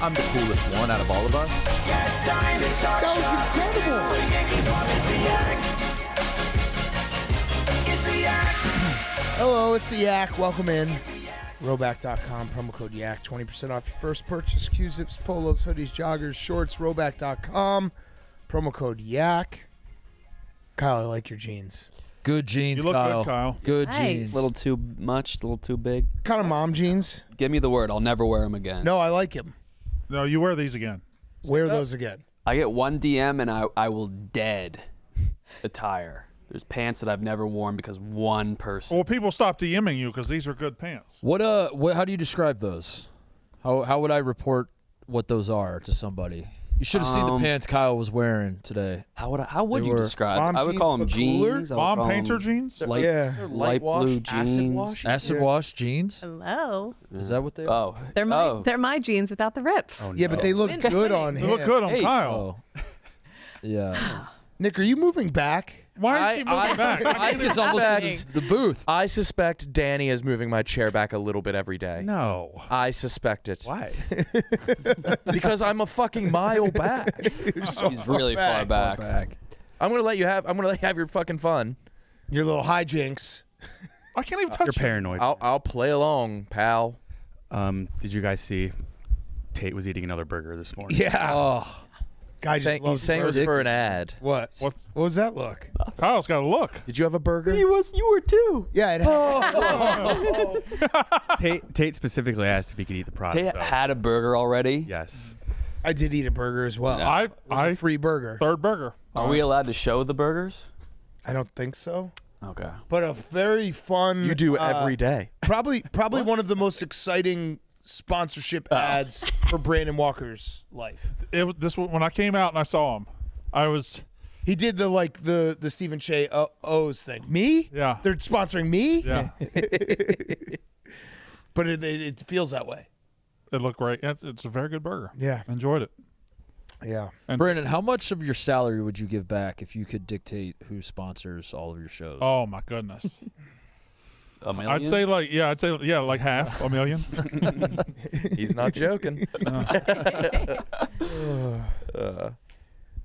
I'm the coolest one out of all of us. That was incredible. Hello, it's the Yak. Welcome in. Rowback.com, promo code YAK, 20% off your first purchase. Q-zips, polos, hoodies, joggers, shorts. Rowback.com, promo code YAK. Kyle, I like your jeans. Good jeans, You look Kyle. good, Kyle. Good Nice. jeans. A little too much, a little too big. Kind of mom jeans. Give me the word. I'll never wear them again. No, I like him. No, you wear these again. Wear those again. I get one DM and I will dead attire. There's pants that I've never worn because one person. Well, people stop DMing you because these are good pants. What how do you describe those? How would I report what those are to somebody? You should have seen the pants Kyle was wearing today. How would They you were describe? mom I would jeans, call them but cooler? jeans. I would Mom call painter 'em jeans? Light, light blue jeans. acid wash jeans? Hello. Is that what they are? Oh, They're my jeans without the rips. Yeah, but they look Win- good winning. on They him. look good on Hey. Kyle. Oh. Yeah. Nick, are you moving back? Why is he moving back? I think it's almost happening? the booth. I suspect Danny is moving my chair back a little bit every day. No. I suspect it. Why? Because I'm a fucking mile back. he's really far back. I'm gonna let you have your fucking fun. Your little hijinks. I can't even touch You're you. paranoid. I'll play along, pal. Did you guys see Tate was eating another burger this morning? Yeah. Oh. Guy just He's loves saying it was burgers. for an ad. What? What was that look? Kyle's got a look. Did you have a burger? You were too. Yeah, it Tate specifically asked if he could eat the product. Tate though. had a burger already. Yes. I did eat a burger as well. I It was a free burger. third burger. Are we allowed to show the burgers? I don't think so. Okay. But a very fun. You do every day. Probably one of the most exciting sponsorship ads for Brandon Walker's life. It was this when I came out and I saw him. I was He did the Stephen Shea O's thing. Me? Yeah. They're sponsoring me? yeah. But it feels that way. It looked great. It's a very good burger. Yeah. Enjoyed it. Yeah. Brandon, how much of your salary would you give back if you could dictate who sponsors all of your shows? Oh my goodness. $1 million? I'd say like half a million. He's not joking.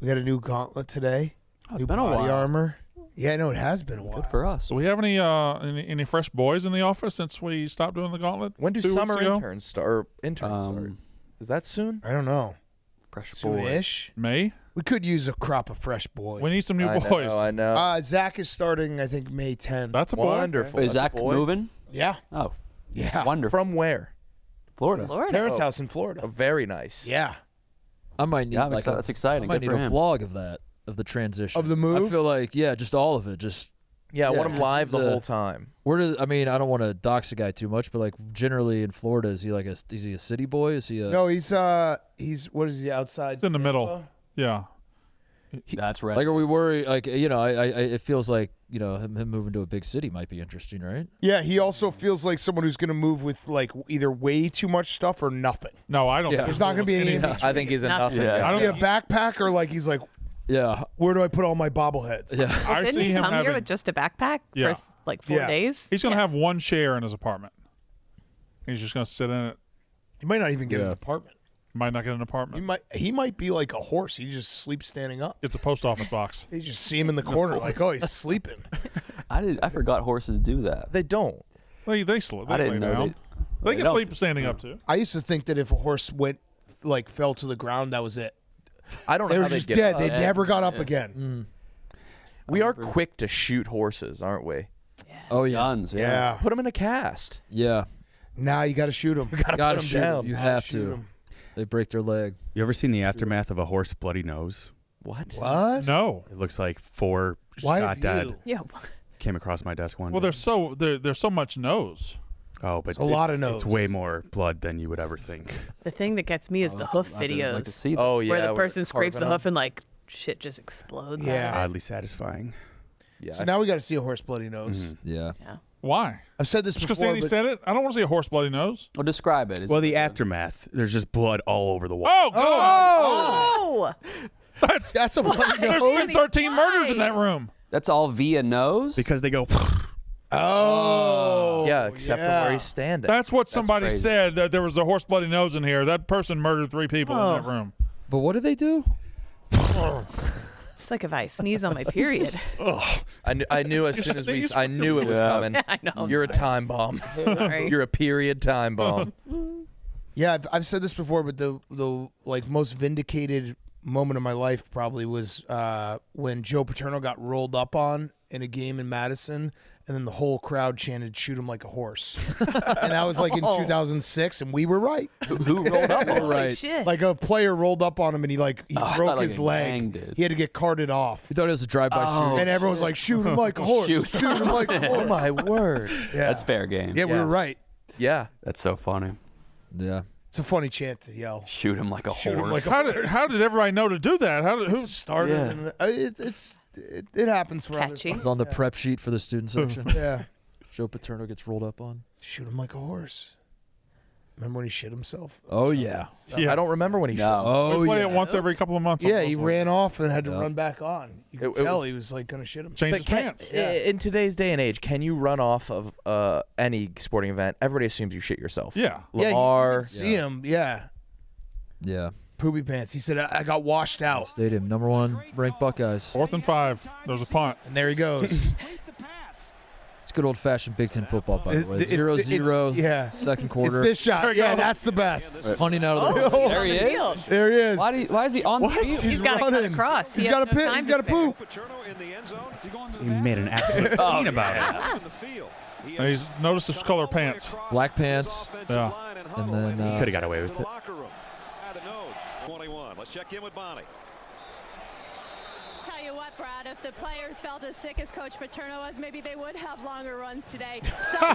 We got a new gauntlet today. It's New been a body while. armor. Yeah, no, it has been a while. Good for us. Do we have any fresh boys in the office since we stopped doing the gauntlet? When do 2 weeks summer ago? interns start? Is that soon? I don't know. Fresh boy. Soon-ish. May. We could use a crop of fresh boys. We need some new I boys. know. I know. Zach is starting, I think, May 10th. That's a boy. Wonderful. Is That's Zach a boy. moving? Yeah. Oh, Yeah. wonderful. From where? Florida. Parents' house in Florida. Oh, very nice. Yeah. I might need Yeah, like that's exciting. I might Good need for a him. vlog of that, of the transition. Of the move? I feel like, just all of it. Just Yeah, I want Yeah, him live the this is whole time. where does I don't want to dox the guy too much, but like generally in Florida, is he is he a city boy? Is he a No, he's what is he outside? It's in the middle. Yeah. That's right. like are we worried I it feels like, him moving to a big city might be interesting, right? Yeah, he also feels like someone who's going to move with like either way too much stuff or nothing. No, I don't. Yeah. think There's not going to be any. Yeah. I think he's a nothing. Yeah. I Is he a don't. backpack or like he's like, Yeah. where do I put all my bobbleheads? Yeah. I Didn't see he him come here having. with just a backpack Yeah. for like 4 Yeah. days? He's gonna have one chair in his apartment. He's just gonna sit in it. He might not even get an Yeah. apartment. Might not get an apartment. He might be like a horse. He just sleeps standing up. It's a post office box. You just see him in the corner like, oh, he's sleeping. I forgot horses do that. They don't. They sleep. They I didn't lay know down. They can don't sleep do- standing up too. I used to think that if a horse fell to the ground, that was it. I don't know They how were just get dead. up. They Yeah. never got up again. We are quick to shoot horses, aren't we? Oh yeah. Guns. Yeah. Yeah. Put them in a cast. Yeah. Now you got to shoot him. Gotta Gotta put 'em shoot 'em. down. You have Shoot to. 'em. They break their leg. You ever seen the aftermath of a horse bloody nose? What? What? No. It looks like 4 Why shot have dead. you? Yeah. Came across my desk one Well, day. there's so much nose. Oh, but a lot of it's nose. way more blood than you would ever think. The thing that gets me is the hoof I'd videos like to see that. Oh yeah. where the with person scrapes the carving hoof and like shit just explodes. Yeah. out of it. Oddly satisfying. Yeah. So now we got to see a horse bloody nose. Yeah. Why? I've said this Just because before. Danny but said it? I don't want to see a horse bloody nose. Well, describe it. Well, the aftermath, there's just blood all over the wall. Oh, God. Oh! that's a bloody There's nose. been 13 murders in that room. That's all via nose. Because they go, Oh. Yeah, except for where he's standing. That's what somebody crazy. said, that there was a horse bloody nose in here. That person murdered 3 people in that room. But what did they do? It's like if I sneeze on my period. I knew as soon as I knew it was coming. I know. You're a time bomb. Sorry. You're a period time bomb. Yeah, I've said this before, but the like most vindicated moment of my life probably was when Joe Paterno got rolled up on in a game in Madison, and then the whole crowd chanted "Shoot him like a horse," and that was like in 2006, and we were right. Who rolled up? Holy Right. shit. Like a player rolled up on him, and he I broke thought his like a gang leg. did. He had to get carted off, You thought it was a drive-by shooting? and everyone was like, "Shoot him like a horse! Shoot. Shoot him like a horse!" Oh my word. Yeah, That's fair game. Yeah, we were Yes. right. Yeah. That's so funny. Yeah. It's a funny chant to yell. Shoot him like a Shoot him horse. like How did everybody know to do that? Who Started. Yeah. And it happens for Catchy. It's on the prep sheet for the student section. others. Yeah. Joe Paterno gets rolled up on. Shoot him like a horse. Remember when he shit himself? Oh, yeah. Yeah. I don't remember when he shot. No. we play yeah. it once every couple of months. Yeah, he ran off and had to Yeah. run back on. You could It tell was- he was like going to shit himself. Change But his can, pants. in today's day and age, can you run off of any sporting event? Everybody assumes you shit yourself. Yeah. Yeah, Lamar. you could see him. Yeah, Yeah. poopy pants. He said, I got washed out. Stadium, #1 ranked Buckeyes. 4th and 5. There's a punt. And there he goes. It's good old-fashioned Big Ten football, by the way. It's- 0-0, yeah. second It's quarter. this shot. There you Yeah, go. that's the best. Punting out of the Oh, There he on the is. field. There he is. Why is he on the field? He's got to cut running. across. He's He got has to no pit. time He's got to spare. poop. You made an absolute scene about it. And he's noticed his color pants. black pants, Yeah. and then Could have got away with it. Let's check in with Bonnie. Tell you what, Brad, if the players felt as sick as Coach Paterno was, maybe they would have longer runs today.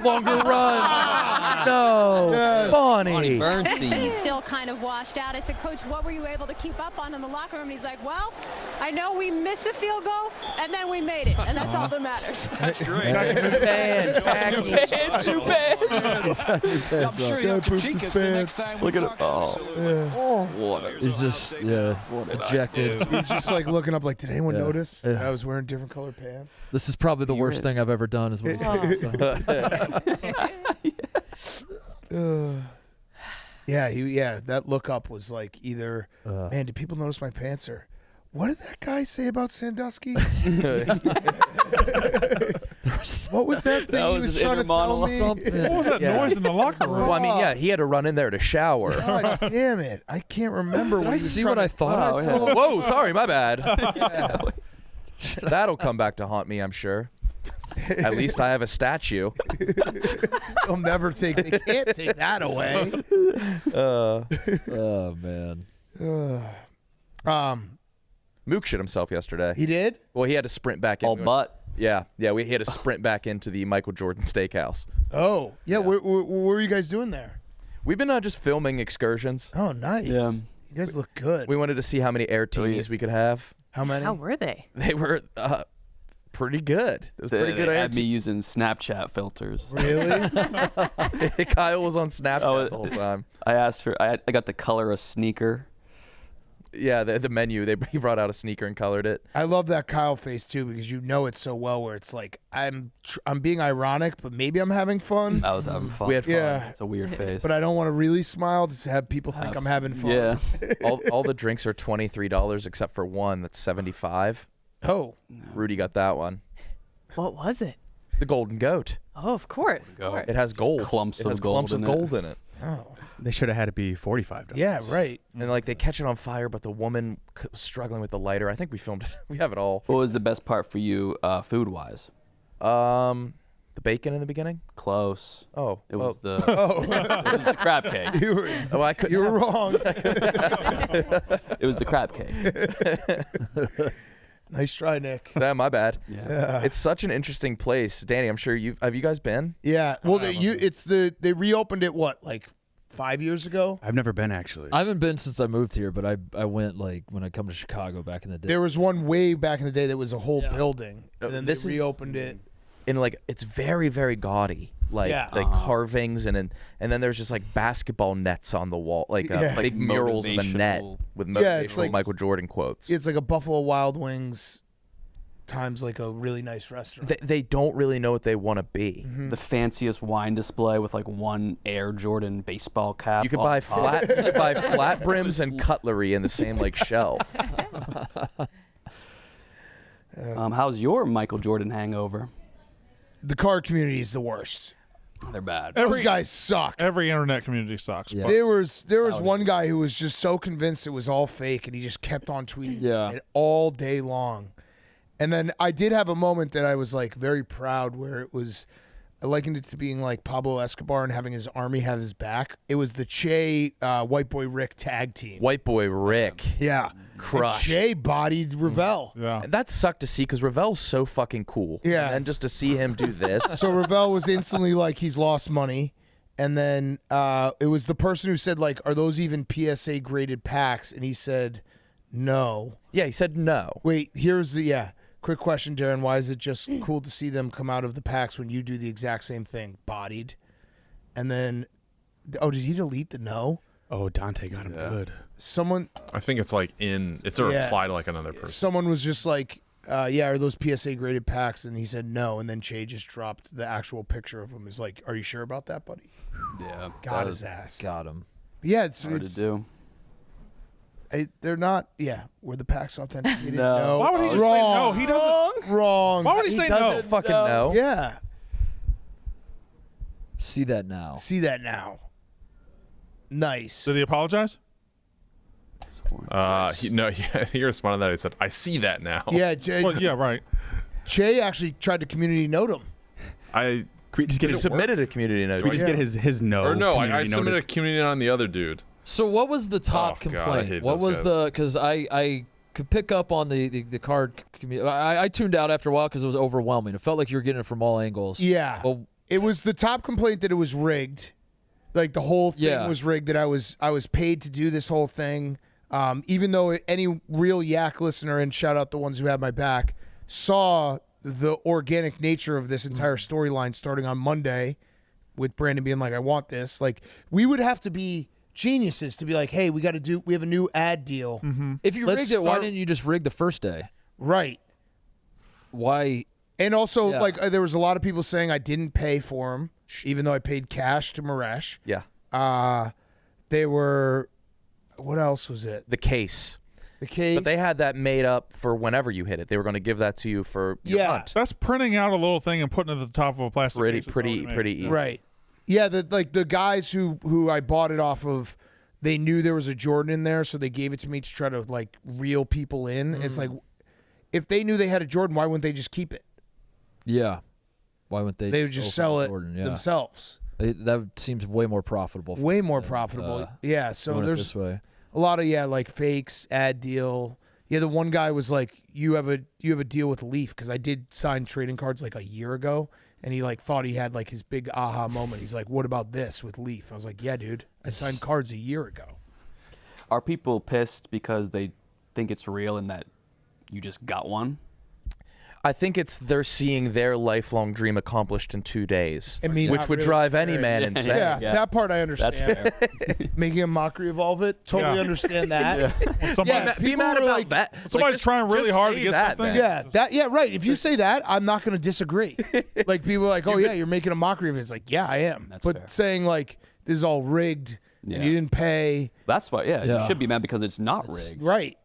Longer run. No. Bonnie. Bernstein. He's still kind of washed out. I said, Coach, what were you able to keep up on in the locker room? And he's like, well, I know we missed a field goal, and then we made it, and that's all that matters. That's great. Man, tacky. I'm sure you'll critique us the next time we Look at talk. it. Oh. What? he's just ejected. He's just like looking up like, did anyone Yeah. notice that Yeah. I was wearing different color pants? This is probably the worst thing I've ever done, is what he's saying. So. Yeah, that look up was like either, man, did people notice my pants, or what did that guy say about Sandusky? What was that thing That he was was his trying to inner tell monologue. me? Something. What was that Yeah. noise in the locker room? Well, I mean, yeah, he had to run in there to shower. God damn it. I can't remember Did what I he was see trying what I to- thought I saw? Whoa, sorry, my bad. That'll come back to haunt me, I'm sure. At least I have a statue. They'll never take, they can't take that away. Oh, man. Mook shit himself yesterday. He did? Well, he had to sprint back All into but. Yeah, he had to sprint back into the Michael Jordan Steakhouse. Oh. Yeah, what were you guys doing there? We've been just filming excursions. Oh, nice. Yeah. You guys look good. We wanted to see how many air teenies we could have. How many? How were they? They were pretty good. It was pretty good They air had me using Snapchat filters. Really? Kyle was on Snapchat Oh, the whole time. I asked for. I got to color a sneaker. Yeah, the menu, he brought out a sneaker and colored it. I love that Kyle face too, because you know it so well, where it's like I'm being ironic, but maybe I'm having fun, I was having fun. We had fun. Yeah. It's a weird face. but I don't want to really smile to have people think I'm having fun. Yeah. all the drinks are $23 except for one that's $75. Oh, Rudy got that one. What was it? The Golden Goat. Oh, of course. Of course. It has gold. clumps it of has gold clumps of in it. gold in it. They should have had it be $45. yeah, right. And like they catch it on fire, but the woman was struggling with the lighter. I think we filmed it. We have it all. What was the best part for you, food wise? The bacon in the beginning. Close. Oh, It was the Oh, it was the crab cake. you were, I couldn't. you were have- wrong. It was the crab cake. Nice try, Nick. Yeah, my bad. Yeah. It's such an interesting place, Danny. I'm sure have you guys been? Yeah. Well, they reopened it like 5 years ago. I've never been, actually. I haven't been since I moved here, but I went like when I come to Chicago back in the day. There was one way back in the day that was a whole building, and then This they is- reopened it. And like it's very very gaudy. Like Yeah. carvings and then there's just like basketball nets on the wall, like Yeah. big murals of a net Motivational. with Yeah, it's motivational like- Michael Jordan quotes. It's like a Buffalo Wild Wings times like a really nice restaurant. They don't really know what they want to be. The fanciest wine display with like one Air Jordan baseball cap. You could on buy top. flat brims and cutlery in the same like shelf. How's your Michael Jordan hangover? The card community is the worst. They're bad. Those guys suck. Every internet community sucks. Yeah. but- There was one guy who was just so convinced it was all fake, and he just kept on tweeting it all day long. And then I did have a moment that I was like very proud, where it was, I likened it to being like Pablo Escobar and having his army have his back. It was the Che White Boy Rick tag team. White boy Rick. Yeah, Crush. And Che bodied Ravel. Yeah. That sucked to see because Ravel's so fucking cool. Yeah. And just to see him do this. So Ravel was instantly like, he's lost money. And then it was the person who said, like, are those even PSA graded packs? And he said, no. Yeah, he said no. Wait, here's the, quick question, Darren. Why is it just cool to see them come out of the packs when you do the exact same thing? Bodied. And then, did he delete the no? Oh, Dante got him good. Someone, I think it's like it's a reply to like another person. someone was just like, are those PSA graded packs? And he said no. And then Che just dropped the actual picture of him. Is like, are you sure about that, buddy? Yeah. Got his ass. Got him. Yeah, it's Hard to do. They're not. Yeah, were the packs authenticated? No. Why would he just say no? He doesn't. Wrong. Why would he He say doesn't no? fucking know. Yeah. See that now. See that now. Nice. Did he apologize? He responded that. He said, "I see that now." Yeah, Well, yeah, right. Che actually tried to community note him. I Can we just get He his, submitted a community note. can we just get his no? or no, I community submitted noted? a community on the other dude. So what was the top Oh, God, I complaint? hate What those was guys. the? Because I could pick up on the card community. I tuned out after a while because it was overwhelming. It felt like you were getting it from all angles. Yeah. Well, It was the top complaint that it was rigged. Like the whole thing Yeah. was rigged, that I was paid to do this whole thing. Even though any real Yak listener, and shout out the ones who had my back, saw the organic nature of this entire storyline starting on Monday with Brandon being like, I want this. Like, we would have to be geniuses to be like, hey, we have a new ad deal. if you Let's rigged it, why start- didn't you just rig the first day? Right. Why? And also, Yeah. like, there was a lot of people saying I didn't pay for them, even though I paid cash to Maresh. Yeah. They were, what else was it? The case. The case. But they had that made up for whenever you hit it. They were going to give that to you for your Yeah. hunt. That's printing out a little thing and putting it at the top of a plastic case. That's all you made. Pretty easy. Right. Yeah, the guys who I bought it off of, they knew there was a Jordan in there, so they gave it to me to try to like reel people in. It's like, if they knew they had a Jordan, why wouldn't they just keep it? Yeah. Why wouldn't they? They would just open sell it Jordan? Yeah. themselves. That seems way more profitable. Way more than, profitable. Yeah, so doing it there's this way. a lot of like fakes, ad deal. Yeah, the one guy was like, you have a deal with Leaf, because I did sign trading cards like a year ago, and he like thought he had like his big aha moment. He's like, what about this with Leaf? I was like, yeah, dude, I signed cards a year ago. Are people pissed because they think it's real and that you just got one? I think they're seeing their lifelong dream accomplished in 2 days, I mean, which not would really. drive any man insane. Yeah, Yeah. that part I understand. That's fair. Making a mockery of all of it, totally Yeah. understand that. Somebody, Yeah, Be people mad were about like- that. somebody's just- trying really just hard to say get that, something. man. Yeah, right. If you say that, I'm not going to disagree. Like, people are like, oh, yeah, you're making a mockery of it. It's like, yeah, I am. That's but fair. saying, like, this is all rigged Yeah. and you didn't pay, That's why, Yeah. you should be mad because it's not rigged. right.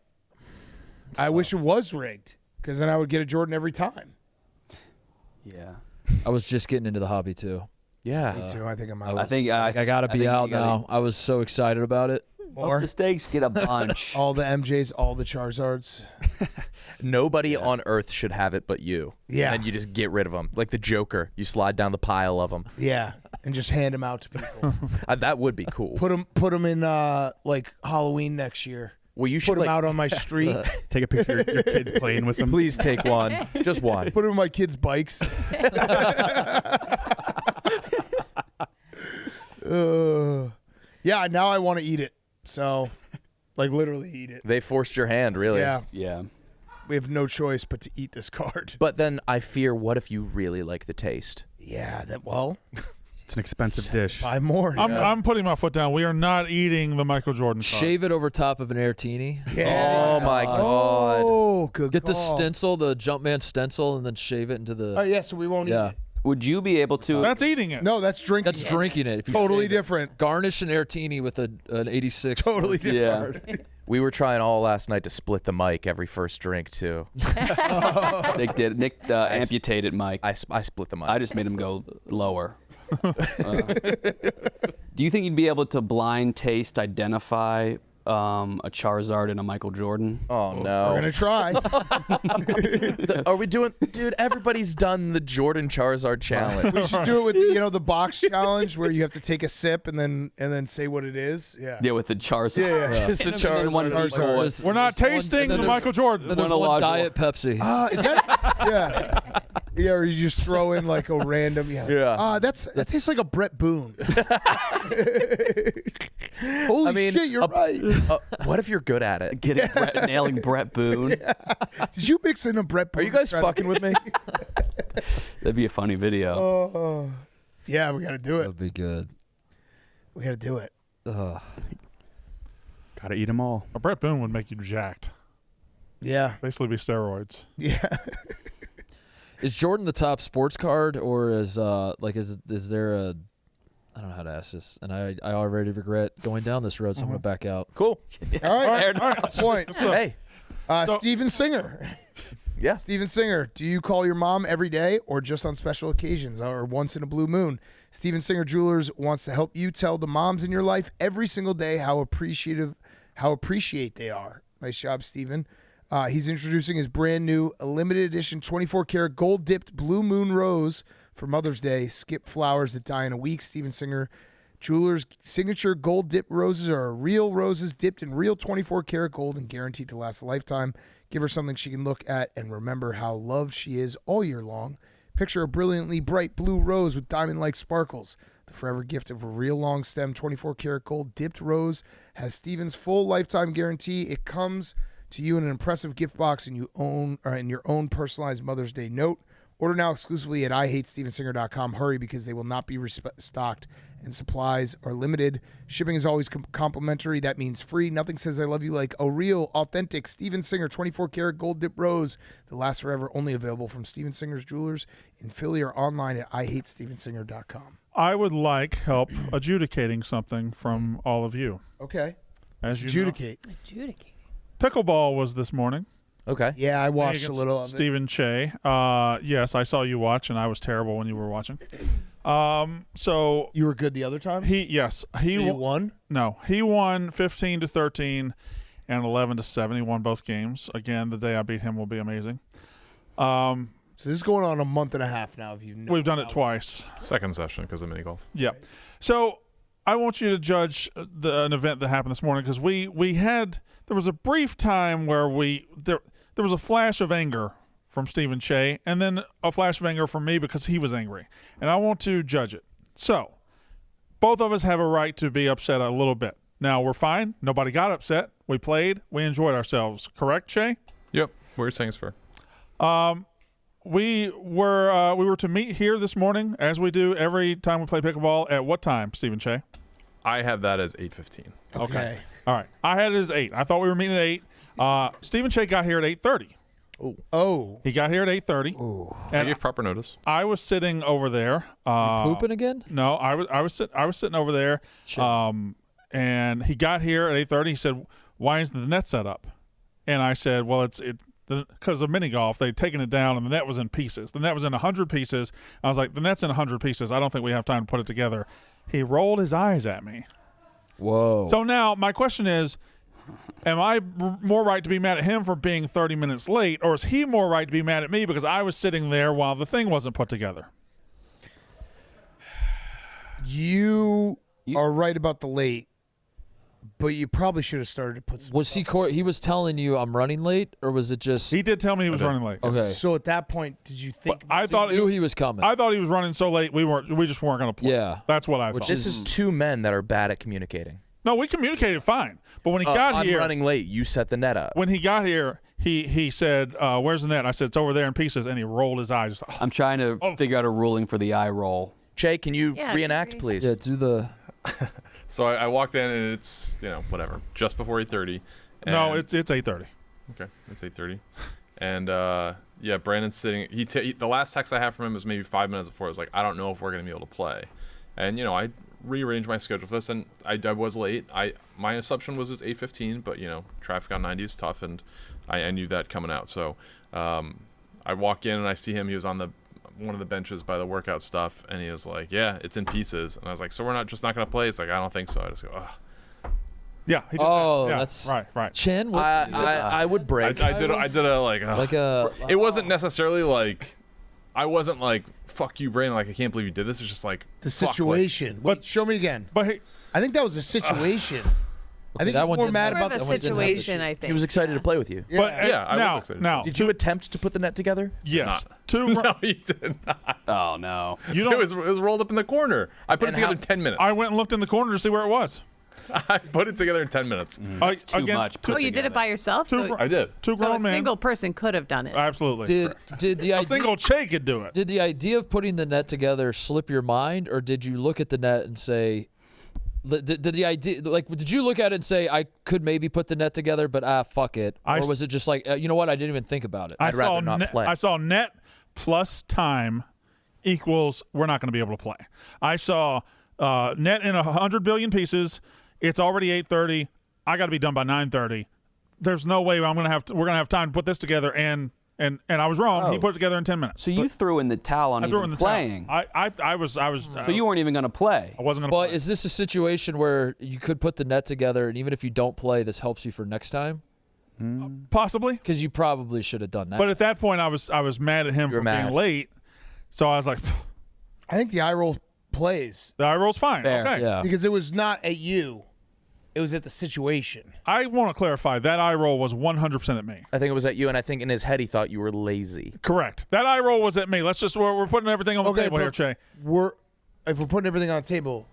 I wish it was rigged, because then I would get a Jordan every time. Yeah. I was just getting into the hobby too. Yeah. Me too. I think I'm out. I think I gotta I be think out you gotta- now. I was so excited about it. Hope the steaks get a bunch. all the MJs, all the Charizards. Nobody on earth should have it but you. Yeah. And you just get rid of them. Like the Joker. You slide down the pile of them. Yeah, and just hand them out to people. That would be cool. Put them in like Halloween next year. Well, you should Put them like, out on my street. Take a picture of your kids playing with them. please take one. Just one. Put them on my kids' bikes. Yeah, now I want to eat it. So, like, literally eat it. They forced your hand, really. Yeah, Yeah. we have no choice but to eat this card. But then I fear, what if you really like the taste? Yeah, well, It's an expensive dish. Buy more. I'm putting my foot down. We are not eating the Michael Jordan card. Shave it over top of an Airtini. Oh my God. Oh, good Get the call. stencil, the Jumpman stencil, and then shave it into the. Oh, yeah, so we won't eat Yeah. it. Would you be able to? That's eating it. No, that's drinking. That's drinking it. If you Totally shave it. different. Garnish an Airtini with an 86. Totally different. Yeah. We were trying all last night to split the mic every first drink too. Nick did. Nick amputated Mike. I split the mic. I just made him go lower. Do you think you'd be able to blind taste identify a Charizard and a Michael Jordan? Oh no. We're going to try. Are we doing, dude? Everybody's done the Jordan Charizard challenge. We should do it with the box challenge where you have to take a sip and then say what it is. Yeah. Yeah, with the Charizard. Yeah. Just the And then one Charizard. decoy. We're not tasting the Michael Jordan. And there's One one Elijah. Diet Pepsi. Is that? Yeah. Yeah, or you just throw in like a random. Yeah. That tastes like a Brett Boone. Holy shit, you're right. What if you're good at it? Nailing Brett Boone. Did you mix in a Brett Boone? Are you guys fucking with me? That'd be a funny video. Yeah, we got to do it. That'd be good. We got to do it. Ugh. Gotta eat them all. A Brett Boone would make you jacked. Yeah. Basically be steroids. Yeah. Is Jordan the top sports card, or is there a? I don't know how to ask this, and I already regret going down this road, so I'm gonna back out. Cool. All right. Point. Hey. Steven Singer. Yeah. Steven Singer, do you call your mom every day or just on special occasions or once in a blue moon? Steven Singer Jewelers wants to help you tell the moms in your life every single day how appreciate they are. Nice job, Steven. He's introducing his brand new limited edition 24-karat gold-dipped blue moon rose for Mother's Day. Skip flowers that die in a week. Steven Singer Jewelers' signature gold-dipped roses are real roses dipped in real 24-karat gold and guaranteed to last a lifetime. Give her something she can look at and remember how loved she is all year long. Picture a brilliantly bright blue rose with diamond-like sparkles. The forever gift of a real long-stem 24-karat gold-dipped rose has Steven's full lifetime guarantee. It comes to you in an impressive gift box and your own personalized Mother's Day note. Order now exclusively at IHateStevenSinger.com. Hurry, because they will not be restocked and supplies are limited. Shipping is always complimentary. That means free. Nothing says I love you like a real, authentic Steven Singer 24-karat gold dip rose that lasts forever. Only available from Steven Singer's Jewelers in Philly or online at IHateStevenSinger.com. I would like help adjudicating something from all of you. Okay. As Let's you know. adjudicate. Pickleball was this morning. Okay. Yeah, I watched a Against little of it. Stephen Che. Yes, I saw you watch, and I was terrible when you were watching. So you were good the other time? He won? No, he won 15-13 and 11-7. He won both games. Again, the day I beat him will be amazing. So this is going on a month and a half now. We've done it twice. Second session because of mini golf. Yeah. So I want you to judge an event that happened this morning, because there was a brief time where there was a flash of anger from Stephen Che, and then a flash of anger from me because he was angry. And I want to judge it. So both of us have a right to be upset a little bit. Now, we're fine. Nobody got upset. We played. We enjoyed ourselves. Correct, Che? Yep. What you're saying is fair. We were to meet here this morning, as we do every time we play pickleball. At what time, Stephen Che? I have that as 8:15. Okay. All right. I had it as 8. I thought we were meeting at 8. Stephen Che got here at 8:30. Oh. He got here at 8:30. Ooh. I gave proper notice. I was sitting over there. Pooping again? No, I was sitting over there. And he got here at 8:30. He said, "Why isn't the net set up?" And I said, "Well, it's because of mini golf. They'd taken it down and the net was in pieces. The net was in 100 pieces. I was like, the net's in 100 pieces. I don't think we have time to put it together." He rolled his eyes at me. Whoa. So now my question is, am I more right to be mad at him for being 30 minutes late, or is he more right to be mad at me because I was sitting there while the thing wasn't put together? You are right about the late, but you probably should have started to put some. Was he was telling you I'm running late, or was it just He did tell me he was running late. Okay. So at that point, did you think? I thought knew he was coming? I thought he was running so late we just weren't going to play. Yeah. That's what I thought. This is two men that are bad at communicating. No, we communicated fine. But when he got I'm here, running late. You set the net up. when he got here, he said, "Where's the net?" I said, "It's over there in pieces," and he rolled his eyes. I'm trying to figure out a ruling for the eye roll. Che, can you Yeah, reenact, please. please? Yeah, do the. So I walked in and it's whatever, just before 8:30. No, it's 8:30. Okay, it's 8:30, and yeah, Brandon's sitting. The last text I have from him was maybe 5 minutes before. I was like, I don't know if we're gonna be able to play, and I rearranged my schedule for this, and I was late. My assumption was it's 8:15, but traffic on 90 is tough, and I knew that coming out. So I walk in and I see him. He was on one of the benches by the workout stuff, and he was like, "Yeah, it's in pieces." And I was like, "So we're not gonna play?" It's like, "I don't think so." I just go, "Ugh." Yeah. He did Oh, that. Yeah, that's right. Chin. What, I would break. I did a like a. It wasn't necessarily like I wasn't like fuck you, Brandon. Like I can't believe you did this. It's just like The fuck, like- situation. Wait, show me again. But hey, I think that was a situation. I think that he's one more didn't mad have- about More the of a that one didn't have the situation, I think. He was excited to play with you. Yeah. but Yeah, I was now, excited. now, Did you attempt to put the net together? yes, Not. two. No, you did not. Oh no. You don't. It was rolled up in the corner. I put it And together in how- 10 minutes. I went and looked in the corner to see where it was. I put it together in 10 minutes. It's too much. put Oh, you did it by yourself? Two So, I did. Two so a grown men. single person could have done it. Absolutely. did the A idea? single Che could do it. Did the idea of putting the net together slip your mind, or did you look at the net and say, did the idea, like, did you look at it and say, I could maybe put the net together, but fuck it? Or was it just like, you know what, I didn't even think about it? I I'd rather saw not play. I saw net plus time equals we're not going to be able to play. I saw net in 100 billion pieces. It's already 8:30. I got to be done by 9:30. There's no way we're gonna have time to put this together. And I was wrong. He Oh. put it together in 10 minutes. So you threw in the towel on I threw in even the playing. towel. I was. So you weren't even going to play. I wasn't gonna. But play. is this a situation where you could put the net together, and even if you don't play, this helps you for next time? Possibly. Because you probably should have done that. But at that point, I was mad at him You were for mad. being late. So I was like, I think the eye roll plays the eye roll's fine. Fair. Okay. yeah. because it was not at you. It was at the situation. I want to clarify that eye roll was 100% at me. I think it was at you, and I think in his head he thought you were lazy. Correct. That eye roll was at me. We're putting everything on the Okay, table here, but Che. If we're putting everything on the table,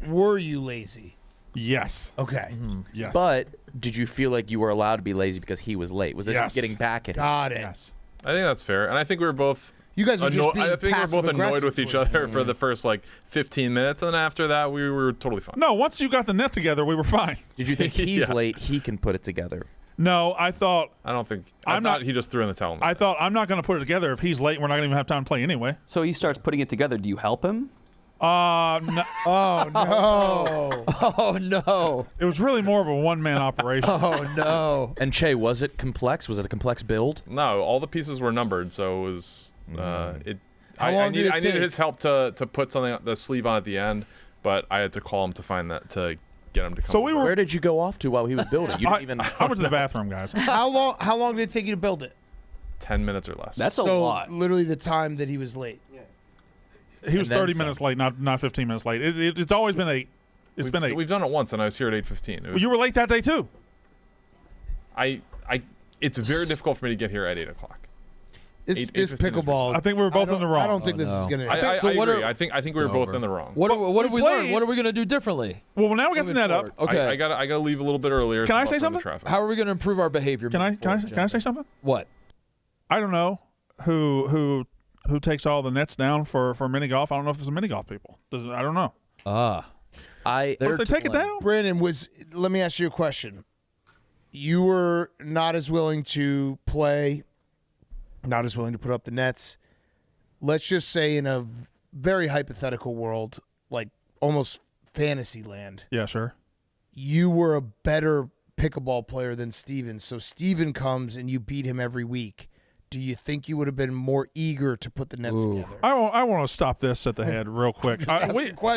were you lazy? Yes. Okay. Yes. But did you feel like you were allowed to be lazy because he was late? Was this Yes. getting back at him? Got it. yes. I think that's fair. And I think we were both You guys are just being I think we were both annoyed with each passive-aggressive other for the first like 15 minutes, and then after that we were totally fine. No, once you got the net together, we were fine. Did you think he's Yeah. late? He can put it together. No, I thought I don't think. I'm I thought not- he just threw in the towel. I'm not going to put it together if he's late. We're not going to even have time to play anyway. So he starts putting it together. Do you help him? No, Oh no! Oh, no. it was really more of a one-man operation. Oh, no. And Che, was it complex? Was it a complex build? No, all the pieces were numbered, so it was it. How long did it I needed take? his help to put the sleeve on at the end, but I had to call him to find that to get him to come. So we over. were- Where did you go off to while he was building? You didn't even. I went to the bathroom, guys. How long did it take you to build it? 10 minutes or less. That's a So lot. literally the time that he was late. He was And then 30 some. minutes late, not 15 minutes late. It's always been 8. It's been 8. We've done it once, and I was here at 8:15. Well, you were late that day too. It's very difficult for me to get here at 8 o'clock. This 8:15 is is pickleball. I think we were both I in the don't- wrong. I don't think Oh, this is no. gonna. I So what agree. are- I think we were both in the wrong. What have we learned? played- What are we going to do differently? Well, now we got the moving net forward? up. Okay. I gotta leave a little bit earlier. Can to I say buffer the something? traffic. How are we going to improve our behavior? Can I moving forward, can I say Jennifer? something? What? I don't know who takes all the nets down for mini golf. I don't know if there's a mini golf people. I don't know. What What if they take it down? Brandon, let me ask you a question. You were not as willing to play, not as willing to put up the nets. Let's just say in a very hypothetical world, like almost fantasy land, Yeah, sure. you were a better pickleball player than Steven. So Steven comes and you beat him every week. Do you think you would have been more eager to put the net together? I want to stop this at the head real quick.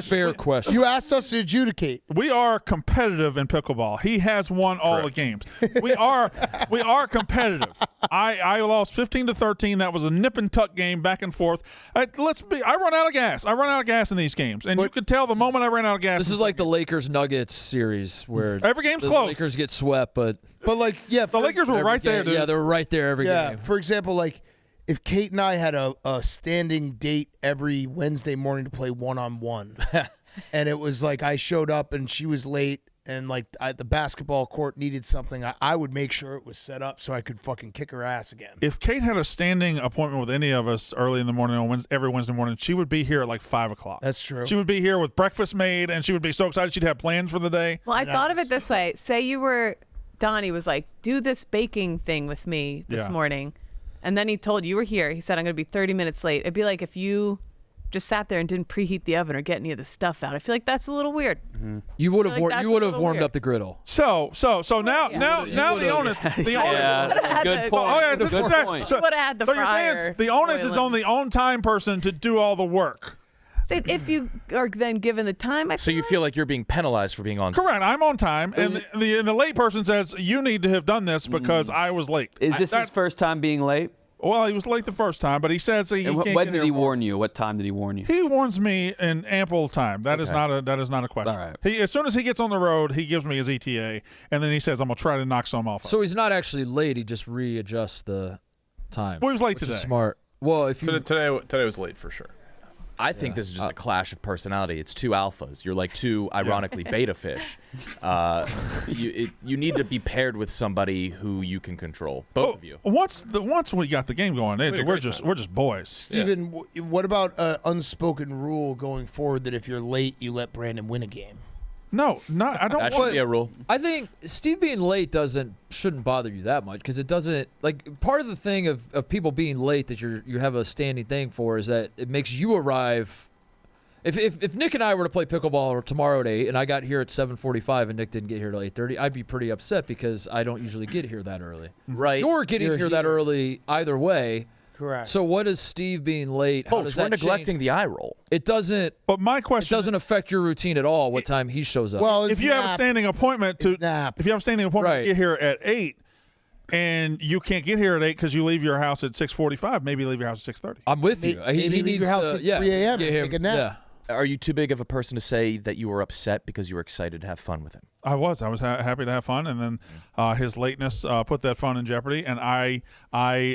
Fair question. You asked us to adjudicate. We are competitive in pickleball. He has won all the games. We are competitive. I lost 15-13. That was a nip and tuck game, back and forth. I run out of gas. I run out of gas in these games, and you could tell the moment I ran out of gas. This is like the Lakers Nuggets series where Every game's the close. Lakers get swept, but the Lakers were right there, dude. Yeah, they were right there every game. For example, like if Kate and I had a standing date every Wednesday morning to play one-on-one, and it was like I showed up and she was late, and like the basketball court needed something, I would make sure it was set up so I could fucking kick her ass again. If Kate had a standing appointment with any of us early in the morning on every Wednesday morning, she would be here at like 5 o'clock. That's true. She would be here with breakfast made, and she would be so excited she'd have plans for the day. Well, I thought of it this way. Say you were, Donnie was like, do this baking thing with me this morning. And then he told you were here. He said, I'm going to be 30 minutes late. It'd be like if you just sat there and didn't preheat the oven or get any of the stuff out. I feel like that's a little weird. Mm-hmm. You would have warmed up the griddle. So now the onus. Good point. Good point. So would have had the you're fryer saying the onus is on the on-time person to do all the work. If you are then given the time, So you feel like you're being penalized for being on time. Correct. I'm on time, and the late person says you need to have done this because I was late. Is this his first time being late? Well, he was late the first time, but he says he can't When get did he here. warn you? What time did he warn you? He warns me in ample time. That is not a question. All right. As soon as he gets on the road, he gives me his ETA, and then he says, "I'm gonna try to knock some off." So he's not actually late. He just readjusts the time. Well, he was late which today. Is smart. Well, if you Today was late for sure. I think this is just a clash of personality. It's two alphas. You're like two, ironically, beta fish. You need to be paired with somebody who you can control. Both of you. Once we got the game going, had a we're great just time. boys. Steven, what about an unspoken rule going forward that if you're late, you let Brandon win a game? No, I don't. That should be a rule. I think Steve being late shouldn't bother you that much because it doesn't like part of the thing of people being late that you have a standing thing for is that it makes you arrive. If Nick and I were to play pickleball tomorrow at 8 and I got here at 7:45 and Nick didn't get here till 8:30, I'd be pretty upset because I don't usually get here that early. Right. You're getting here that early either way. Correct. So what is Steve being late? How does Folks, we're that neglecting change? the eye roll. It doesn't. But my It question doesn't affect your routine at all. What time he shows up? Well, if you have a standing appointment to Right. get here at 8 and you can't get here at 8 because you leave your house at 6:45, maybe leave your house at 6:30. I'm with you. Maybe he leave needs your house to, at 3 a.m. and take a nap. Yeah. Are you too big of a person to say that you were upset because you were excited to have fun with him? I was happy to have fun, and then his lateness put that fun in jeopardy, and I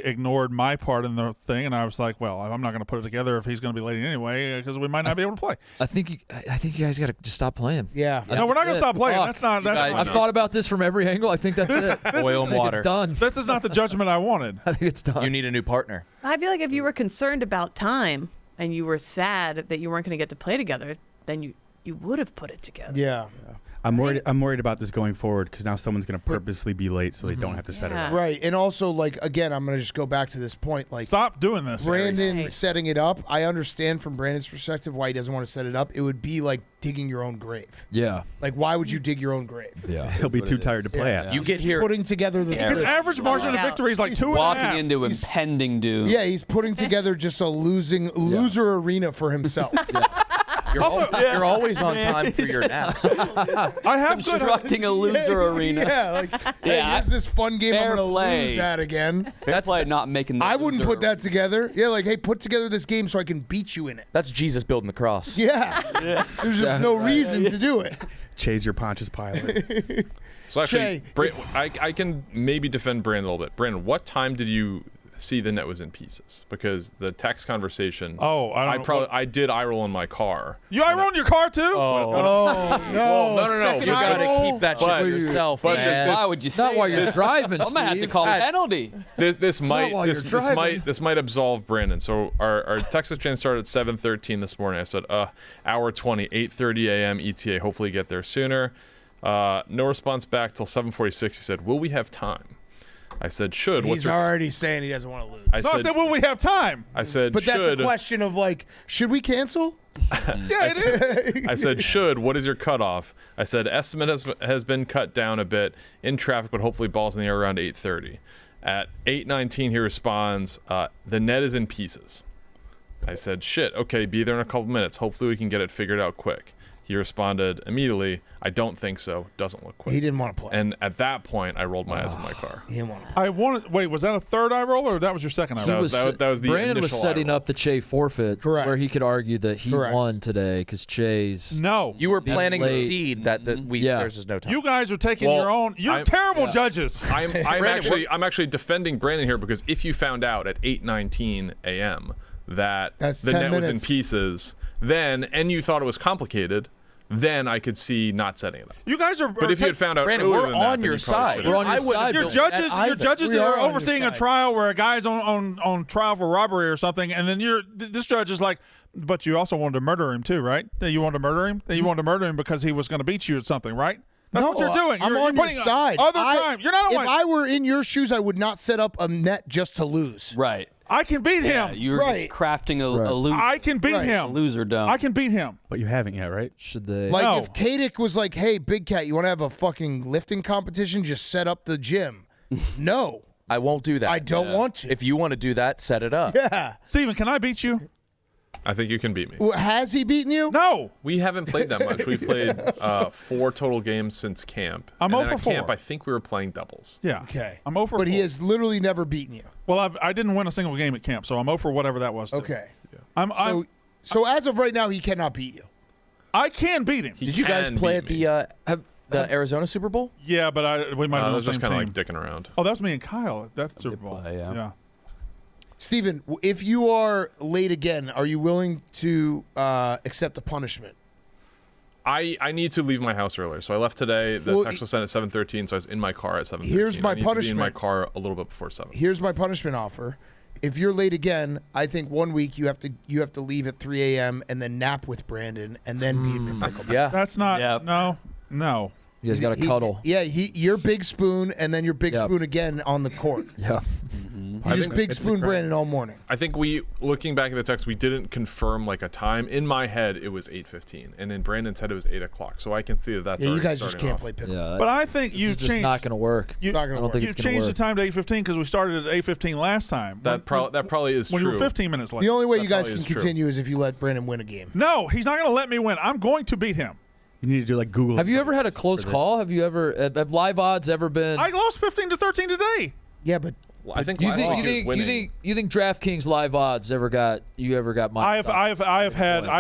ignored my part in the thing, and I was like, well, I'm not going to put it together if he's going to be late anyway because we might not be able to play. I think you guys got to just stop playing. Yeah. No, we're not going to stop playing. Fuck. That's not. I've thought about this from every angle. I think that's it. Oil and water. It's done. This is not the judgment I wanted. I think it's done. You need a new partner. I feel like if you were concerned about time and you were sad that you weren't going to get to play together, then you would have put it together. Yeah. I'm worried about this going forward because now someone's going to purposely be late so they don't have to set it up. Right. And also, like, again, I'm going to just go back to this point. Like, Stop doing this. Brandon Right. setting it up, I understand from Brandon's perspective why he doesn't want to set it up. It would be like digging your own grave. Yeah. Like, why would you dig your own grave? Yeah. He'll be what too it tired to is. play Yeah. at. You get here. Putting together the His average margin of out. victory is like He's 2.5. Walking into impending doom. Yeah, he's putting together just a loser arena for himself. You're always on time for your naps. I have good. Constructing a loser arena. Yeah, like, hey, Yeah, here's this fun game I'm fair going to play. lose at again. Fair play, not making the I wouldn't loser put that together. Yeah, like, hey, put together this game so I can beat you in it. That's Jesus building the cross. Yeah. There's just no reason to do it. Chase your Pontius Pilate. So actually, Jay, I can maybe defend Brandon a little bit. Brandon, what time did you see the net was in pieces? Because the text conversation. Oh, I don't know. I did eye roll in my car. You eye roll in your car too? Oh, no. no. Second You eye gotta roll. keep that shit But- for yourself, but man. Why would you say Not while you're that? driving, I'm gonna have to Steve. call a penalty. This might while you're driving. this might absolve Brandon. So our text exchange started at 7:13 this morning. I said hour 20, 8:30 a.m. ETA. Hopefully get there sooner. No response back till 7:46. He said, "Will we have time?" I said, "Should." He's already saying he doesn't want to lose. I So I said, will we have time? I said, But "Should." that's a question of, like, should we cancel? Yeah, it is. I said, "Should." What is your cutoff? I said, "Estimate has been cut down a bit in traffic, but hopefully balls in the air around 8:30." At 8:19, he responds, "The net is in pieces." I said, "Shit. Okay, be there in a couple minutes. Hopefully we can get it figured out quick." He responded immediately, "I don't think so. Doesn't look quick." He didn't want to play. And at that point, I rolled my eyes in my car. He didn't want to play. I wanted. Wait, was that a third eye roll or that was your second eye He roll? That was the Brandon was initial setting eye roll. up the Che forfeit, Correct. where he could argue that he Correct. won today because Che's. No. You were planting the late. seed that Yeah. there's just no time. You guys are taking Well, your own. You're I'm- terrible judges. I'm Brandon, I'm actually defending Brandon here because if you found out at 8:19 a.m. that That's the 10 net was in minutes. pieces, then and you thought it was complicated, then I could see not setting it up. You guys are. But if you had found out Brandon, earlier we're than that, on then your you probably side. should've. We're on your side. Your judges We are are on your overseeing a side. trial where a guy's on trial for robbery or something, and then this judge is like, but you also wanted to murder him too, right? That you wanted to murder him? That you wanted to murder him because he was going to beat you at something, right? That's what you're doing. I'm You're on your putting side. Other crime. You're not on If my. I were in your shoes, I would not set up a net just to lose. Right. I can beat him. You're Right. just crafting a loser. I can beat him. Loser dumb. I can beat him. But you haven't yet, right? Should they? Like No. if Katic was like, "Hey, Big Cat, you want to have a fucking lifting competition? Just set up the gym." No, I won't do that. I don't want to. If you want to do that, set it up. Yeah. Steven, can I beat you? I think you can beat me. Well, has he beaten you? No. We haven't played that much. We've played 4 total games since camp. I'm and 0 then for at camp, 4. I think we were playing doubles. Yeah. Okay. I'm 0 for But he 4. has literally never beaten you. Well, I didn't win a single game at camp, so I'm 0 for whatever that was. Too. Okay. So So as of right now, he cannot beat you. I can beat him. He Did you guys can play beat at me. the Arizona Super Bowl? Yeah, but we might That be on was the just same kind team. of like dicking around. Oh, that was me and Kyle. That's Super Bowl. play, yeah. Steven, if you are late again, are you willing to accept a punishment? I need to leave my house earlier, so I left today. The Well, text was sent at 7:13, so I was in my car at 7:13. Here's my I need to be in my punishment. car a little bit before 7. Here's my punishment offer. If you're late again, I think 1 week you have to leave at 3 a.m. and then nap with Brandon and then beat him in pickleball. Yeah. That's not. Yep. No. You guys got to cuddle. Yeah, you're big spoon and then you're big Yep. spoon again on the court. Yeah. You just big spoon Brandon all morning. I think looking back at the text, we didn't confirm like a time. In my head, it was 8:15, and in Brandon's head, it was 8 o'clock. So I can see that that's Yeah, you already guys just starting can't off. play pickleball. Yeah. But I think this you is just changed. not going to work. You, Not gonna I don't work. think you it's going to changed the work. time to 8:15 because we started at 8:15 last time. That probably is when true. you were 15 minutes late. The only way That you guys probably can is true. continue is if you let Brandon win a game. No, he's not going to let me win. I'm going to beat him. You need to do like Google. Have you ever had a for close this. call? Have live odds ever been? I lost 15-13 today. Yeah, but Well, I think You live think odds you is think, you winning. think you think DraftKings live odds ever got minus? I've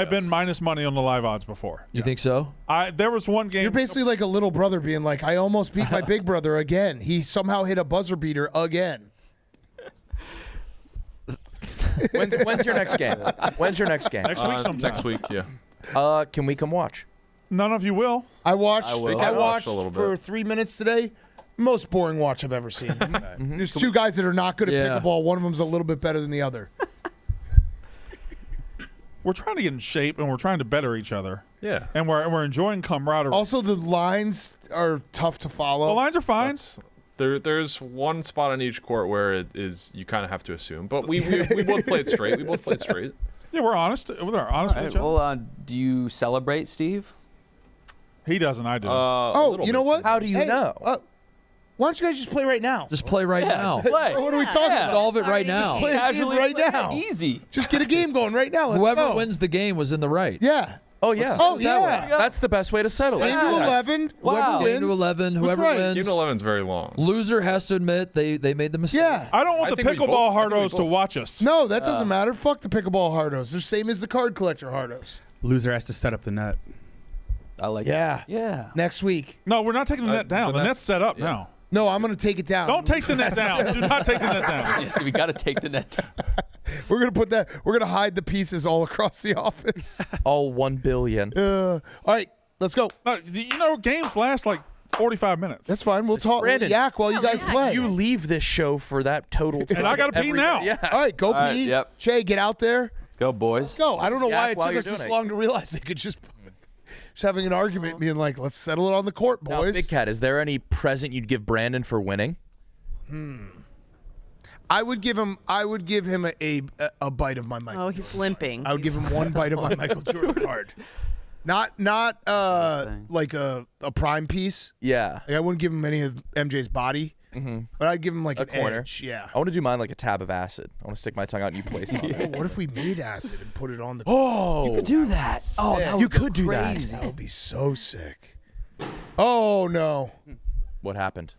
been Yes. minus money on the live odds before. You think so? There was one game. you're basically like a little brother being like, I almost beat my big brother again. He somehow hit a buzzer beater again. When's your next game? When's your next game? next week sometime. Next week, yeah. Can we come watch? None of you will. I watched. I will. I I watched watched a little for bit. 3 minutes today. Most boring watch I've ever seen. There's two guys that are not good at Yeah. pickleball. One of them's a little bit better than the other. We're trying to get in shape and we're trying to better each other. Yeah. And we're enjoying camaraderie. Also, the lines are tough to follow. the lines are fine. There's one spot on each court where it is you kind of have to assume, but we both played straight. We both played straight. Yeah, we're honest. We're honest with All each right, other. well, do you celebrate, Steve? He doesn't. I do. Oh, you know what? How do you Hey, know? Why don't you guys just play right now? Just play right now. Play. What are we talking about? Solve it right Sorry, now. Play a game Casually right play. now. Easy. Just get a game going right now. Let's Whoever go. wins the game was in the right. Yeah. Oh yeah. Oh, that yeah. That's the best way to settle it. Game to 11. Wow. Whoever Game wins. to 11. Whoever right? Game wins. to 11 is very long. Loser has to admit they made the mistake. Yeah. I don't want I the think we pickleball both- I think we hardos to both- watch us. No, that doesn't matter. Fuck the pickleball hardos. They're same as the card collector hardos. Loser has to set up the net. I like Yeah. it. Yeah. Next week. No, we're not taking the net down. the The net's- net's set up yeah. now. No, I'm going to take it down. Don't take the net down. Do not take the net down. Yes, we got to take the net down. We're going to put that. We're going to hide the pieces all across the office. All 1 billion. All right, let's go. No, you know, games last like 45 minutes. That's fine. We'll talk. Brandon. Yak while you guys play. You leave this show for that total time. And I gotta pee every now. day. Yeah. All right, go All right, pee. yep. Che, get out there. Let's go, boys. Go. I don't know why Yak it while took you're us this doing it. long to realize they could just having an argument, being like, "Let's settle it on the court, Now, boys." Big Cat, is there any present you'd give Brandon for winning? I would give him a bite of my Michael. Oh, he's limping. I would give him one bite of my Michael Jordan card. Not like a prime piece. Yeah. Like I wouldn't give him any of MJ's body, but I'd give him like A an corner. edge. Yeah. I want to do mine like a tab of acid. I want to stick my tongue out and you place it on Oh, it. what if we made acid and put it on the? Oh. Do that. Oh, that You would go could do that. crazy. That would be so sick. Oh no, What happened?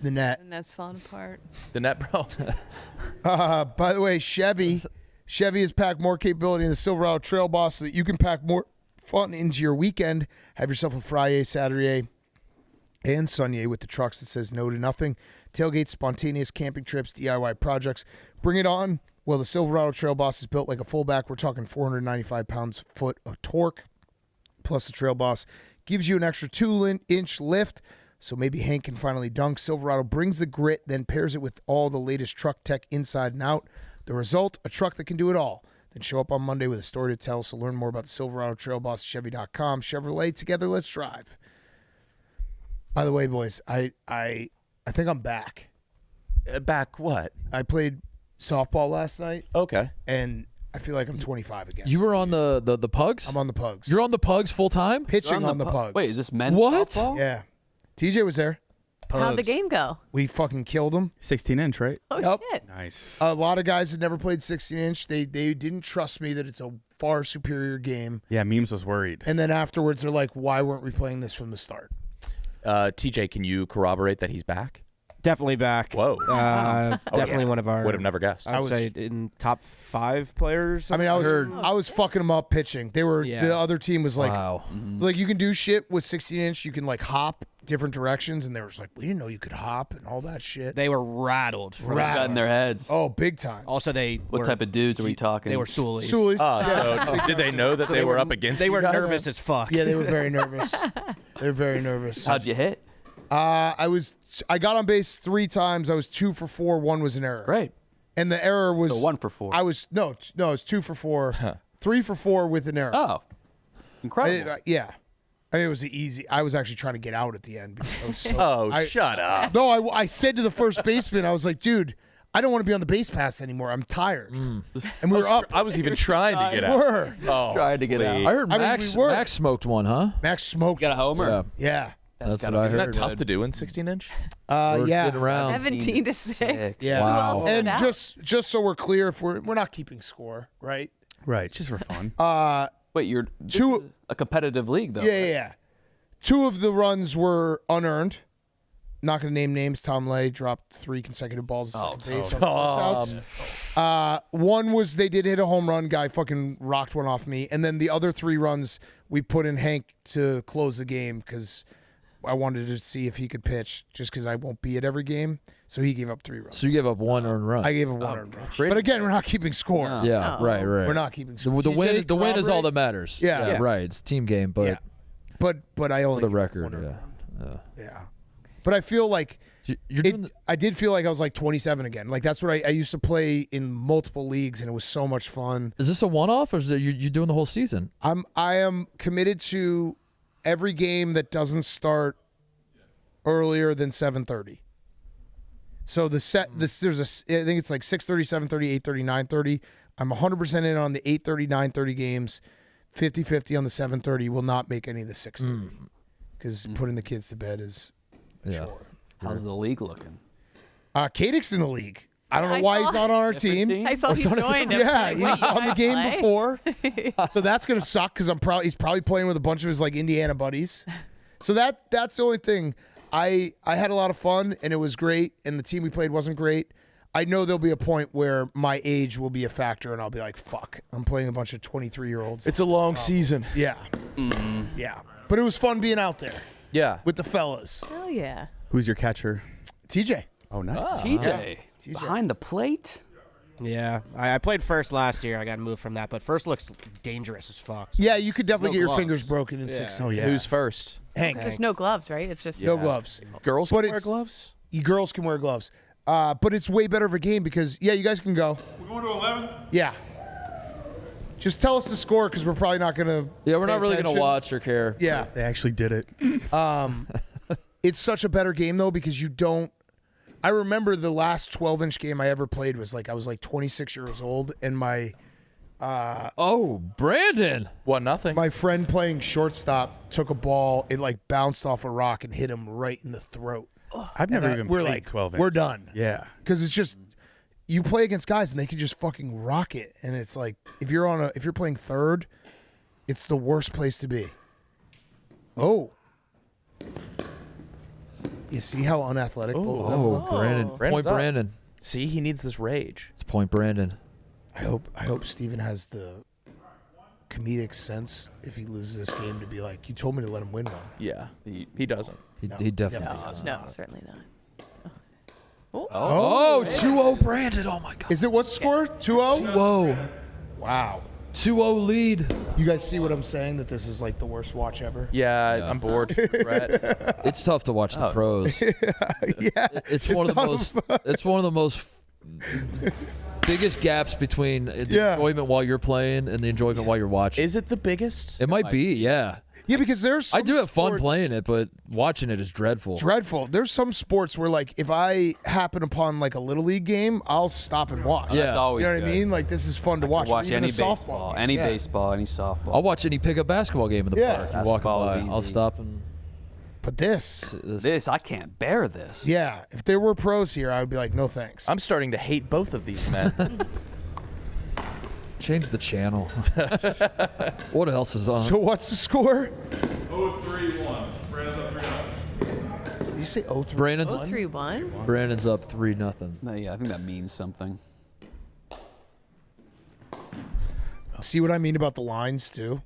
the net. And that's falling apart. The net, bro. By the way, Chevy has packed more capability in the Silverado Trail Boss so that you can pack more fun into your weekend. Have yourself a Friday, Saturday, and Sunday with the trucks that says no to nothing. Tailgates, spontaneous camping trips, DIY projects. Bring it on. Well, the Silverado Trail Boss is built like a fullback. We're talking 495 pounds-foot of torque. plus the Trail Boss gives you an extra 2-inch lift, so maybe Hank can finally dunk. Silverado brings the grit, then pairs it with all the latest truck tech inside and out. The result, a truck that can do it all. Then show up on Monday with a story to tell, so learn more about the Silverado Trail Boss at Chevy.com. Chevrolet, together, let's drive. By the way, boys, I think I'm back. Back what? I played softball last night. Okay. And I feel like I'm 25 again. You were on the Pugs? I'm on the Pugs. You're on the Pugs full time? Pitching on the Pugs. Wait, is this men's What? softball? Yeah. TJ was there. How'd the game go? We fucking killed them. 16-inch, right? Oh, Yep. shit. Nice. A lot of guys had never played 16-inch. They didn't trust me that it's a far superior game. Yeah, Memes was worried. And then afterwards, they're like, why weren't we playing this from the start? TJ, can you corroborate that he's back? Definitely back. Whoa. Definitely one of our. Would have never guessed. I would say in top 5 players. I mean, I was fucking them up pitching. They were the other team was like, Wow. like you can do shit with 16-inch. You can like hop different directions, and they were just like, we didn't know you could hop and all that shit. They were rattled. Got in their heads. Oh, big time. Also, What type of dudes are we talking? They were stoolies. Stoolies. So did they know that they were up against They you were guys? nervous as fuck. Yeah, they were very nervous. They're very nervous. How'd you hit? I got on base 3 times. I was 2 for 4. 1 was an error. Great. And the error was So 1 for 4. I was no, it was 2 for 4, 3 for 4 with an error. Oh, incredible. Yeah, I mean, it was easy. I was actually trying to get out at the end. Because I was so, Shut up. No, I said to the first baseman, I was like, dude, I don't want to be on the base pass anymore. I'm tired. And we were up. I was even trying to get out. Were. Oh, Tried to get out. I heard I mean, Max we were. Max smoked one, huh? Max smoked. Got a homer. Yeah. Yeah. That's gotta what I be- Isn't heard. that tough to do in 16-inch? We're Yeah. getting around. 17 to 6. Yeah. Who Wow. else stood And out? just so we're clear, if we're not keeping score, right? Right, just for fun. Wait, this is a competitive league, though. Yeah. 2 of the runs were unearned. Not going to name names. Tom Lay dropped 3 consecutive balls at second base on force outs. 1 was they did hit a home run. Guy fucking rocked one off me. And then the other 3 runs, we put in Hank to close the game because I wanted to see if he could pitch just because I won't be at every game. So he gave up 3 runs. So you gave up 1 earned run. I gave him 1 earned run. But again, we're not keeping score. Yeah, right. We're not keeping score. The win TJ, the win is all corroborate? that matters. Yeah. Right. It's a team game, but Yeah. But I only for the gave record, 1 earned yeah. run. Yeah. But I feel like You're doing I did feel like I was like 27 again. Like that's what I used to play in multiple leagues, and it was so much fun. Is this a one-off, or is it you doing the whole season? I am committed to every game that doesn't start earlier than 7:30. So there's I think it's like 6:30, 7:30, 8:30, 9:30. I'm 100% in on the 8:30, 9:30 games. 50-50 on the 7:30. Will not make any of the 6:30 because putting the kids to bed is a chore. How's the league looking? Kadek's in the league. I don't know I why saw- he's not on our team. I saw he joined. Yeah, he Wait, was you on the guys game play? before, so that's gonna suck because he's probably playing with a bunch of his like Indiana buddies. So that's the only thing. I had a lot of fun and it was great, and the team we played wasn't great. I know there'll be a point where my age will be a factor, and I'll be like, "Fuck, I'm playing a bunch of 23-year-olds." It's a long season. Yeah, yeah, but it was fun being out there Yeah. with the fellas. Oh, yeah. Who's your catcher? TJ, Oh, nice. TJ. Behind the plate? Yeah, I played first last year. I got moved from that, but first looks dangerous as fuck. yeah, you could definitely No get your gloves. fingers broken in 6. Oh, yeah. Who's first? Hank, There's no gloves, right? It's just no gloves. Girls But can wear it's- gloves? You girls can wear gloves. But it's way better of a game because, yeah, you guys can go. We're going to 11? Yeah. Just tell us the score because we're probably not going to. Yeah, we're not really going to watch or care. Yeah. They actually did it. It's such a better game, though, because you don't. I remember the last 12-inch game I ever played was like I was like 26 years old, and my Oh, Brandon. 1-0. my friend playing shortstop took a ball. It like bounced off a rock and hit him right in the throat. I've never And even we're played like, 12 we're done. Yeah. Because it's just you play against guys and they can just fucking rock it, and it's like if you're playing third, it's the worst place to be. Oh, you see how unathletic both of them Oh, look? Brandon. Brandon's Point up. Brandon. See, he needs this rage. It's point Brandon. I hope Steven has the comedic sense if he loses this game to be like, you told me to let him win one. Yeah. He doesn't. He No, definitely definitely does. No, certainly not. Oh, 2-0 Brandon. Oh, my God. Is it what's the score? 2-0? Whoa. Wow. 2-0 lead. You guys see what I'm saying? That this is like the worst watch ever. Yeah. I'm bored, Brett. It's tough to watch the pros. Yeah, It's one of the most. It's one of the most biggest gaps between the enjoyment while you're playing and the enjoyment while you're watching. Is it the biggest? It might be, yeah. Yeah, because there's some I do have fun sports- playing it, but watching it is dreadful. Dreadful. There's some sports where, like, if I happen upon like a little league game, I'll stop and watch. Yeah. That's always You know what I good. mean? Like, this is fun to watch. Watch Even any a softball baseball, game. any Yeah. baseball, any softball. I'll watch any pickup basketball game in the Yeah. park. You're walking Basketball by, is I'll easy. stop and But this, This, I can't bear this. yeah, if there were pros here, I would be like, no thanks. I'm starting to hate both of these men. change the channel. What else is on? So what's the score? 0-3-1. Brandon's up 3-0. Did you say 0-3? Brandon's 3-1. Brandon's up 3-0. No, yeah, I think that means something. See what I mean about the lines too?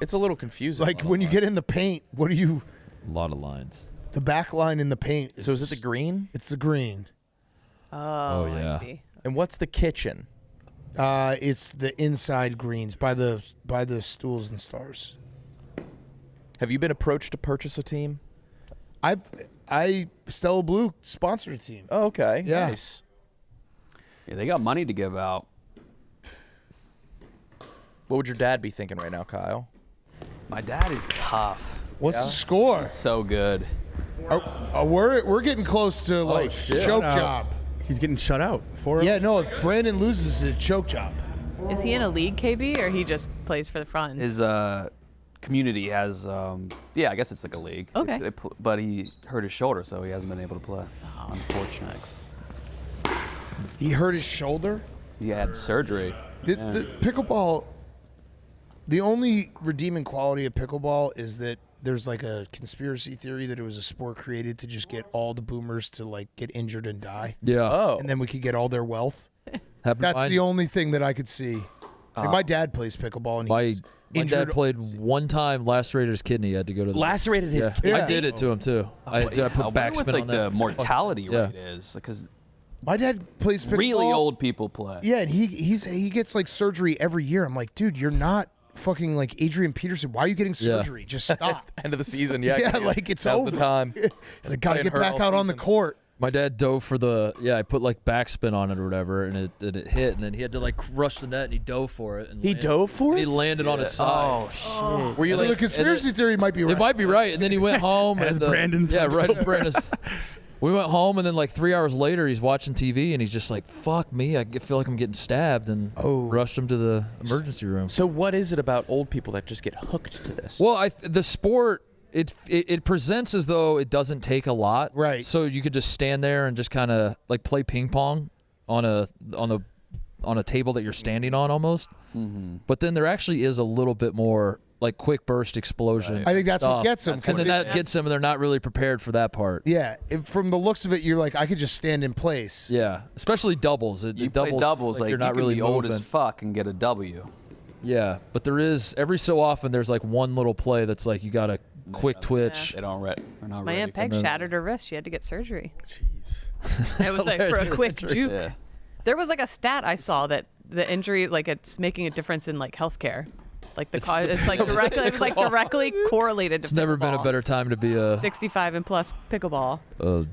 It's a little confusing. Like when you get in the paint, what do you? A lot of lines. The back line in the paint. So is it the green? It's the green. Oh, yeah. I see. And what's the kitchen? It's the inside greens by the stools and stars. Have you been approached to purchase a team? I Stella Blue sponsored a team. Oh, okay. Yeah. Nice. Yeah, they got money to give out. What would your dad be thinking right now, Kyle? My dad is tough. What's the score? So good. We're getting close to like choke job. He's getting shut out. 4-0. Yeah, no. If Brandon loses, it's a choke job. Is he in a league, KB, or he just plays for the fun? His community has, I guess it's like a league. Okay. But he hurt his shoulder, so he hasn't been able to play. Unfortunate. He hurt his shoulder. He had surgery. The pickleball. The only redeeming quality of pickleball is that there's like a conspiracy theory that it was a sport created to just get all the boomers to like get injured and die. Yeah. Oh. And then we could get all their wealth. Happened That's to the only thing that I could see. Like my dad plays pickleball and my he's my injured. dad played one time, lacerated his kidney. He had to go to the Lacerated his Yeah. I kidney? did it to him too. I put I wonder backspin what like on the that. mortality Yeah. rate is, because My dad plays pickleball. really old people play. Yeah, and he gets like surgery every year. I'm like, dude, you're not fucking like Adrian Peterson. Why are you getting surgery? Just stop. End of the season, yeah. Yeah, like it's Now's over. the time. It's like, gotta Playing get hurt back all out on the season. court. My dad dove for I put like backspin on it or whatever, and it hit, and then he had to like rush the net, and he dove for it. And He dove for He it? landed on his side. Oh shit! Were you So the like, conspiracy theory might be right. It might be right, and then he went home. As and, Brandon's yeah, hunched right as Brandon's. We went home, and then like 3 hours later, he's watching TV, and he's just like, "Fuck me! I feel like I'm getting stabbed," and rushed him to the emergency room. so what is it about old people that just get hooked to this? Well, the sport it presents as though it doesn't take a lot, Right. So you could just stand there and just kind of like play ping pong on a table that you're standing on almost. Mm-hmm. But then there actually is a little bit more like quick burst explosion. I think that's what stuff. gets them. And then that gets them, and they're not really prepared for that part. Yeah, from the looks of it, you're like, I could just stand in place. Yeah, especially doubles. You play doubles like you're not you can really be old moving. as fuck and get a W. Yeah, but there is every so often there's like one little play that's like you got a quick twitch. They don't they're not My ready. Aunt Peg then- shattered her wrist. She had to get surgery. Jeez. It was like for a quick juke. Yeah. There was like a stat I saw that the injury, like it's making a difference in like healthcare. Like it's like directly, it was like directly correlated to It's never been a pickleball. better time to be a 65 and plus pickleball.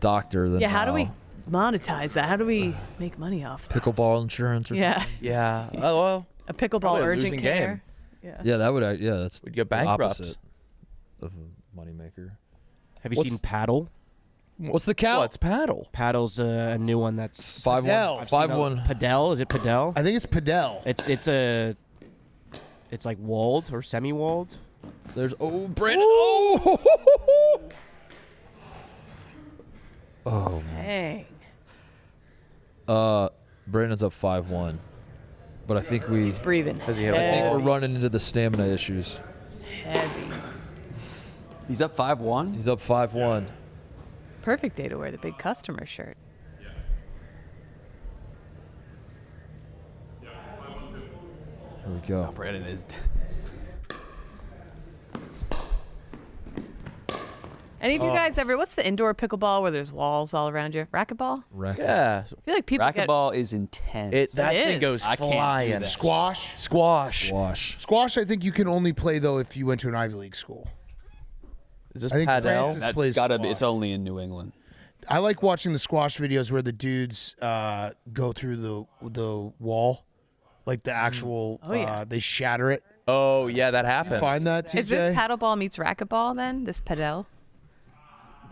doctor than Yeah, how do we now. monetize that? How do we make money off that? Pickleball insurance? Or Yeah, yeah. Oh, well. a pickleball Probably a urgent losing care. game. Yeah. something? Yeah, that would. Yeah, that's We'd go the bankrupt. opposite of a moneymaker. Have you What's- seen Paddle? What's the count? What's paddle? Paddle's a new one that's 5-1. Padel. 5-1. Padel. Is it Padel? I think it's Padel. It's like walled or semi-walled. There's Brandon. Oh. Oh man. Dang. Brandon's up 5-1, but I think He's breathing. Has he hit a I think ball? we're running into the stamina issues. Heavy. He's up 5-1. He's up 5-1. Perfect day to wear the big customer shirt. Here we go. Brandon is. Any of you guys ever? What's the indoor pickleball where there's walls all around you? Racquetball. Yeah. I feel like people Racquetball is intense. That It thing is. goes I can't do flying. that. Squash. Squash, I think you can only play, though, if you went to an Ivy League school. Is this I think Padel? Francis That's plays gotta be. squash. It's only in New England. I like watching the squash videos where the dudes go through the wall, like the actual. They shatter it. Oh yeah, that happens. You find that, TJ? Is this paddleball meets racquetball then? This padel?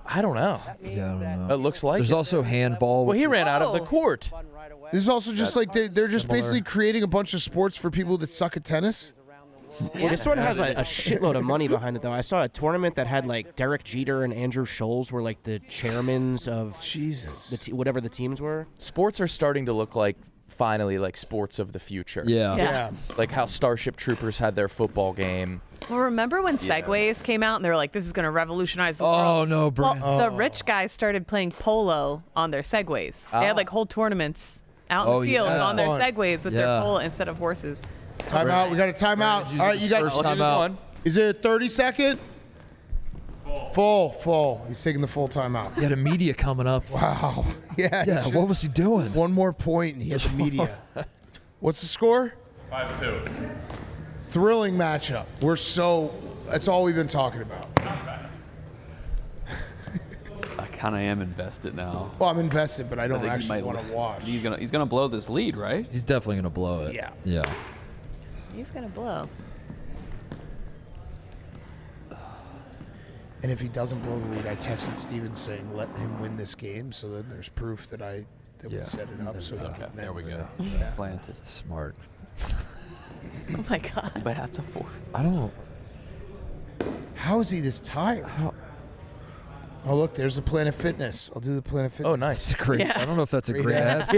I don't know. Yeah, I don't know. It looks like There's also handball. Well, he ran out of the court. This is also just like they're just basically creating a bunch of sports for people that suck at tennis. Well, this one has a shitload of money behind it, though. I saw a tournament that had like Derek Jeter and Andrew Scholes were like the chairmans of whatever the teams were. Sports are starting to look like finally like sports of the future. Yeah. Like how Starship Troopers had their football game. Well, remember when Segways came out and they were like, "This is going to revolutionize the world." Oh no, Brent. Well, the rich guys started playing polo on their Segways. They had like whole tournaments out in the fields on their Segways with their polo instead of horses. Timeout. We got a timeout. All right, you got timeout. Is it a 30-second? Full. He's taking the full timeout. He had a media coming up. Wow. Yeah. What was he doing? One more point, and he had the media. What's the score? 5-2. Thrilling matchup. That's all we've been talking about. I kind of am invested now. Well, I'm invested, but I don't think he actually might want to watch. He's gonna blow this lead, right? He's definitely gonna blow it. Yeah. He's going to blow. And if he doesn't blow the lead, I texted Steven saying, let him win this game, so then there's proof that we set it up. So There we go. Planted. Smart. Oh my God. But after 4. I don't. How is he this tired? Oh, look, there's the Planet Fitness. I'll do the Planet Fitness. Oh, nice. Great. Yeah. I don't know if that's a great ad.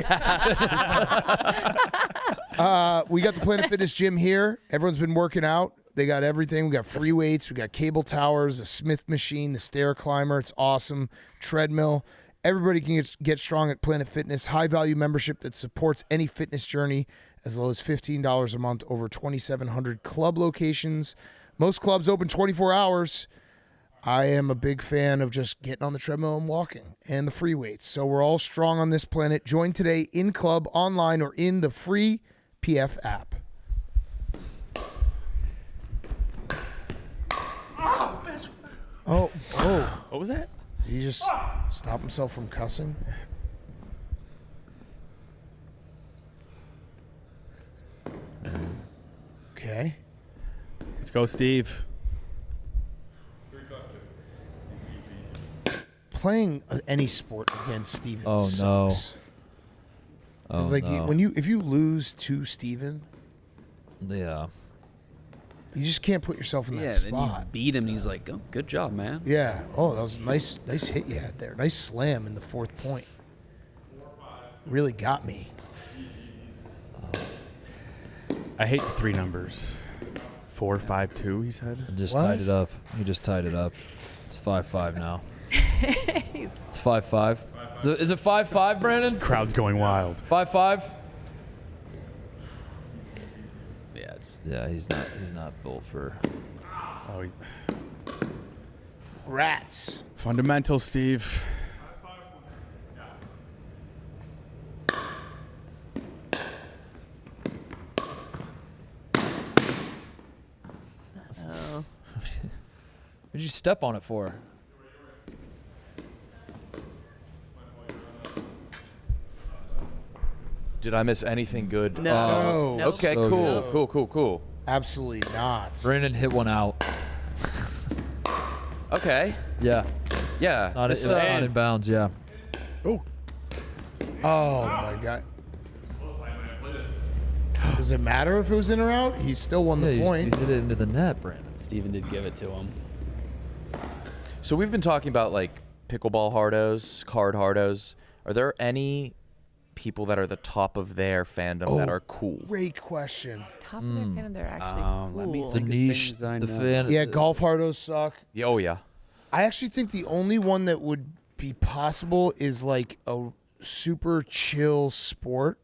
We got the Planet Fitness gym here. Everyone's been working out. They got everything. We got free weights. We got cable towers, a Smith machine, the stair climber. It's awesome. Treadmill. Everybody can get strong at Planet Fitness. High-value membership that supports any fitness journey as low as $15 a month, over 2,700 club locations. Most clubs open 24 hours. I am a big fan of just getting on the treadmill and walking and the free weights. So we're all strong on this planet. Join today in club, online, or in the free PF app. Oh. What was that? Did he just stop himself from cussing? Okay. Let's go, Steve. Playing any sport against Steven sucks. No. It's like if you lose to Steven, Yeah. you just can't put yourself in that Then spot. you beat him. He's like, "Oh, good job, man." Yeah. Oh, that was a nice hit you had there. Nice slam in the fourth point. Really got me. I hate the 3 numbers. 4, 5, 2. He said. Just What? tied it up. He just tied it up. It's 5-5 now. It's 5-5. Is it 5-5, Brandon? Crowd's going wild. 5-5. Yeah, He's not built for. Oh, he's Rats. fundamental, Steve. Oh. What'd you step on it for? Did I miss anything good? No. Nope. Okay, So cool, cool. Absolutely not. Brandon hit one out. Okay. Yeah. Yeah. Not, this, it was not in bounds, yeah. Oh my God. Does it matter if it was in or out? He still won the Yeah, point. you hit it into the net, Brandon. Steven did give it to him. So we've been talking about like pickleball hardos, card hardos. Are there any people that are the top of their fandom that are cool? Great question. Top of their fandom, they're actually cool. Let me The think of niche, things I the know. fan. Yeah, golf hardos suck. Yeah, oh yeah. I actually think the only one that would be possible is like a super chill sport.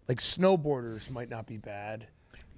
Like snowboarders might not be bad.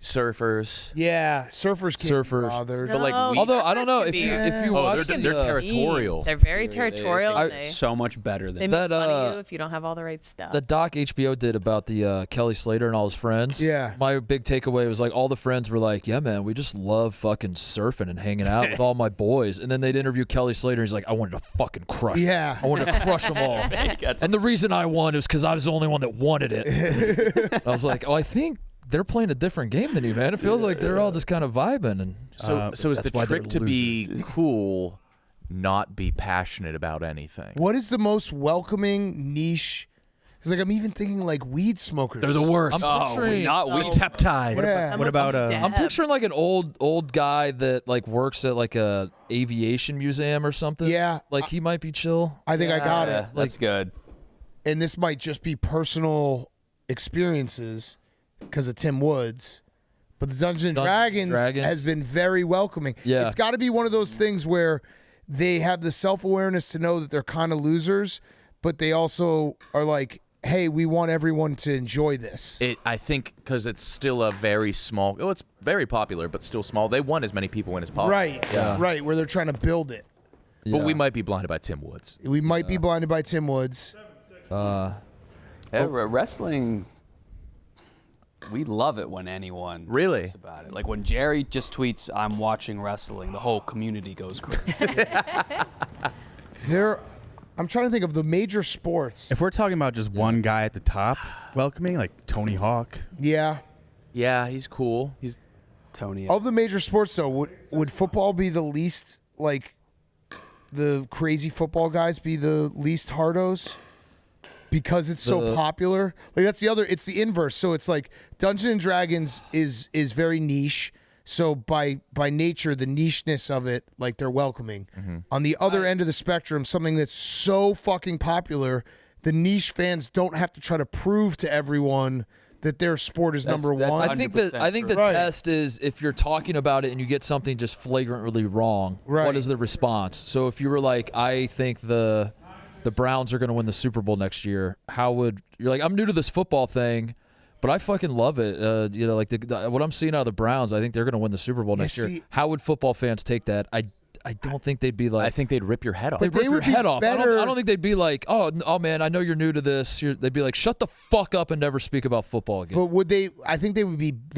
Surfers. Yeah, surfers can't be bothered. But like, although I don't know if you watch they're territorial. They're very territorial. They're so much better than they make fun of you if you don't have all the right stuff. The doc HBO did about the Kelly Slater and all his friends. Yeah. My big takeaway was like all the friends were like, yeah, man, we just love fucking surfing and hanging out with all my boys. And then they'd interview Kelly Slater. He's like, I wanted to fucking crush. Yeah. I wanted to crush them all. And the reason I won is because I was the only one that wanted it. I was like, oh, I think they're playing a different game than you, man. It feels like they're all just kind of vibing. And so is the why trick they're to be cool, not be passionate about anything? What is the most welcoming niche? Because like I'm even thinking like weed smokers. They're the worst. I'm picturing, peptides. Yeah. What about I'm picturing like an old guy that like works at like a aviation museum or something. Yeah. Like he might be chill. I think I got it. That's good. And this might just be personal experiences because of Tim Woods, but the Dungeons and Dragons has been very welcoming. Yeah. It's got to be one of those things where they have the self-awareness to know that they're kind of losers, but they also are like, hey, we want everyone to enjoy this. I think because it's still a very small. Oh, it's very popular, but still small. They want as many people in as possible. Right. Yeah. Right. Where they're trying to build it. But we might be blinded by Tim Woods. We might be blinded by Tim Woods. Wrestling, we love it when anyone Really? talks about it. Like when Jerry just tweets, I'm watching wrestling, the whole community goes crazy. I'm trying to think of the major sports. If we're talking about just one guy at the top welcoming, like Tony Hawk. Yeah. Yeah, he's cool. He's Tony. Of the major sports, though, would football be the least, like, the crazy football guys be the least hardos? Because it's so popular? Like, that's the other, it's the inverse. So it's like Dungeons and Dragons is very niche. So by nature, the nicheness of it, like they're welcoming. Mm-hmm. On the other end of the spectrum, something that's so fucking popular, the niche fans don't have to try to prove to everyone that their sport is number one. I think the test is if you're talking about it and you get something just flagrantly wrong, what is the response? So if you were like, I think the Browns are going to win the Super Bowl next year, you're like, I'm new to this football thing, but I fucking love it. Like what I'm seeing out of the Browns, I think they're going to win the Super Bowl next year. How would football fans take that? I don't think they'd be like. I think they'd rip your head off. They'd rip your head off. I don't think they'd be like, oh man, I know you're new to this. They'd be like, shut the fuck up and never speak about football again. But would they? I think they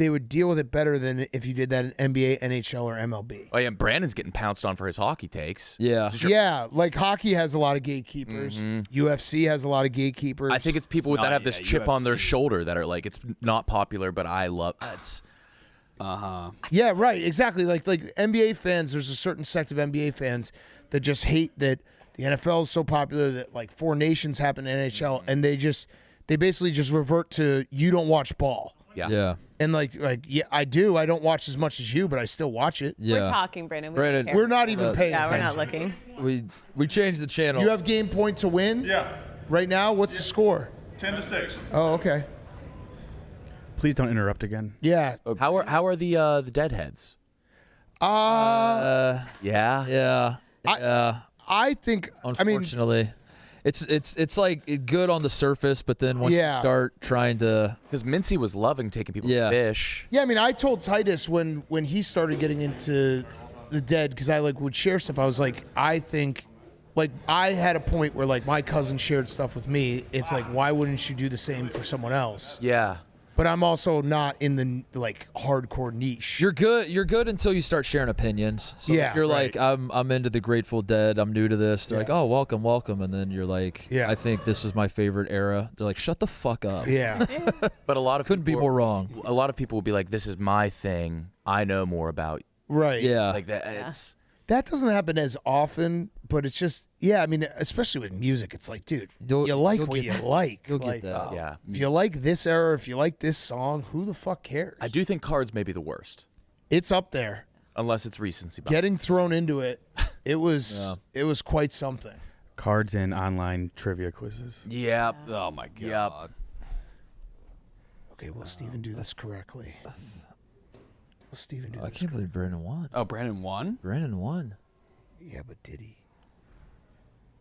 would deal with it better than if you did that in NBA, NHL, or MLB. Oh yeah, Brandon's getting pounced on for his hockey takes. Yeah, yeah. Like hockey has a lot of gatekeepers. UFC has a lot of gatekeepers. I think it's people that have this chip on their shoulder that are like, it's not popular, but I love it. Yeah, right. Exactly. Like NBA fans, there's a certain sect of NBA fans that just hate that the NFL is so popular that like Four Nations happen in NHL, and they basically just revert to you don't watch ball. Yeah. And like yeah, I do. I don't watch as much as you, but I still watch it. Yeah. We're talking, Brandon. We're not even paying attention. Yeah, we're not looking. We changed the channel. You have game point to win? Yeah. Right now, what's the score? 10-6. Oh, okay. Please don't interrupt again. Yeah. How are the Deadheads? Yeah. I think. Unfortunately, it's like good on the surface, but then once you start trying to, because Mincy was loving taking people to fish. Yeah, I mean, I told Titus when he started getting into the Dead, because I like would share stuff. I was like, I think. Like, I had a point where, like, my cousin shared stuff with me. It's like, why wouldn't you do the same for someone else? Yeah. But I'm also not in the, like, hardcore niche. You're good until you start sharing opinions. So if you're like, I'm into the Grateful Dead, I'm new to this. They're like, oh, welcome. And then you're like, I think this was my favorite era. They're like, shut the fuck up. Yeah. But a lot of couldn't be more wrong. A lot of people will be like, this is my thing. I know more about. Right. Yeah. Like that. It's. That doesn't happen as often, but it's just, I mean, especially with music, it's like, dude, you like what you like. You'll like, get that. Yeah. If you like this era, if you like this song, who the fuck cares? I do think cards may be the worst. It's up there. Unless it's recency bias. Getting thrown into it, it was quite something. Cards and online trivia quizzes. Yep. Oh my god. Yep. Okay, will Steven do this correctly? Will Steven do I this can't believe Brandon won. Oh, Brandon won? Brandon won. Yeah, but did he?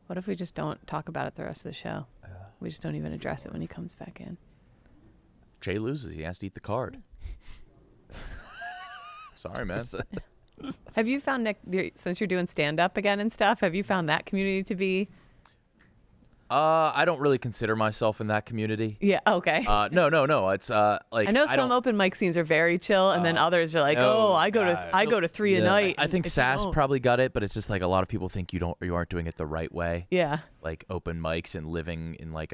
What if we just don't talk about it the rest of the show? We just don't even address it when he comes back in. Jay loses. He has to eat the card. Sorry, man. Have you found, Nick, since you're doing stand-up again and stuff, have you found that community to be? I don't really consider myself in that community. Yeah. Okay. No. It's like I know some open mic scenes are very chill, and then others are like, I go to 3 a night. I think Sass probably got it, but it's just like a lot of people think you aren't doing it the right way. Yeah. Like open mics and living in like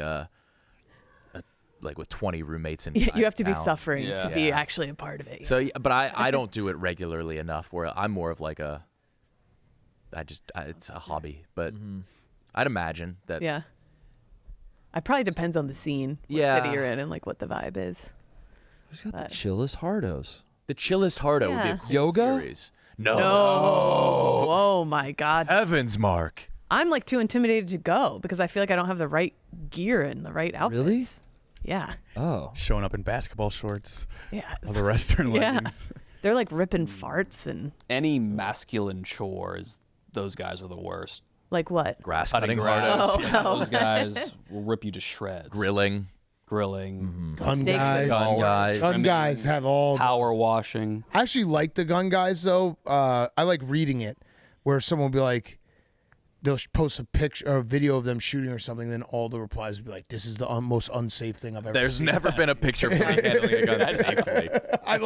like with 20 roommates in You have to be town. suffering to be actually a part of it. Yeah. So, but I don't do it regularly enough. Where I'm more of like it's a hobby, but I'd imagine that. Yeah. It probably depends on the scene, what city you're in, and like what the vibe is. Who's got the chillest hardos? The chillest hardo would be a cool Yoga? series. No. Oh my God. Heavens, Mark. I'm like too intimidated to go because I feel like I don't have the right gear and the right outfits. Really? Yeah. Oh. Showing up in basketball shorts. Yeah. All the rest are in Yeah. leggings. They're like ripping farts and Any masculine chores, those guys are the worst. like what? Grass Cutting cutting grass. hardos. Yeah, those guys will rip you to shreds. Grilling. Gun Steak guys. Gun guys. Gun guys have all. Power washing. I actually like the gun guys though. I like reading it, where someone will be like, they'll post a picture or a video of them shooting or something, then all the replies will be like, "This is the most unsafe thing I've ever." There's seen. never been a picture of me handling a gun safely. I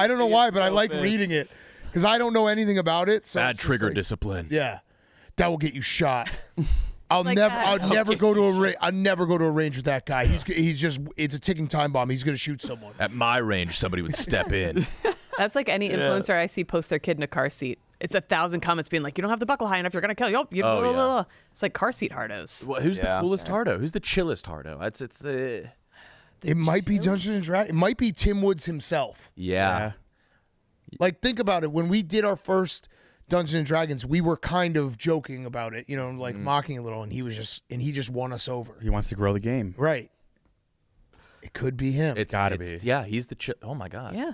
don't know why, but I like reading it because I don't know anything about it. So Bad it's just trigger like, discipline. Yeah, that will get you shot. I'll Like never, that. I'll never go to a I'll never go to a range with that guy. He's just, it's a ticking time bomb. He's gonna shoot someone. At my range, somebody would step in. That's like any influencer I see post their kid in a car seat. It's 1,000 comments being like, "You don't have the buckle high enough. You're gonna kill you." Oh, Blah, blah, yeah. blah. It's like car seat hardos. Well, who's the Yeah. coolest hardo? Who's the chillest hardo? It's It might be Dungeons and Dragons. It might be Tim Woods himself. yeah. Like, think about it. When we did our first Dungeons and Dragons, we were kind of joking about it, like mocking a little, and he just won us over. He wants to grow the game. Right. It could be him. It's gotta be. Yeah, he's the oh my god. Yeah.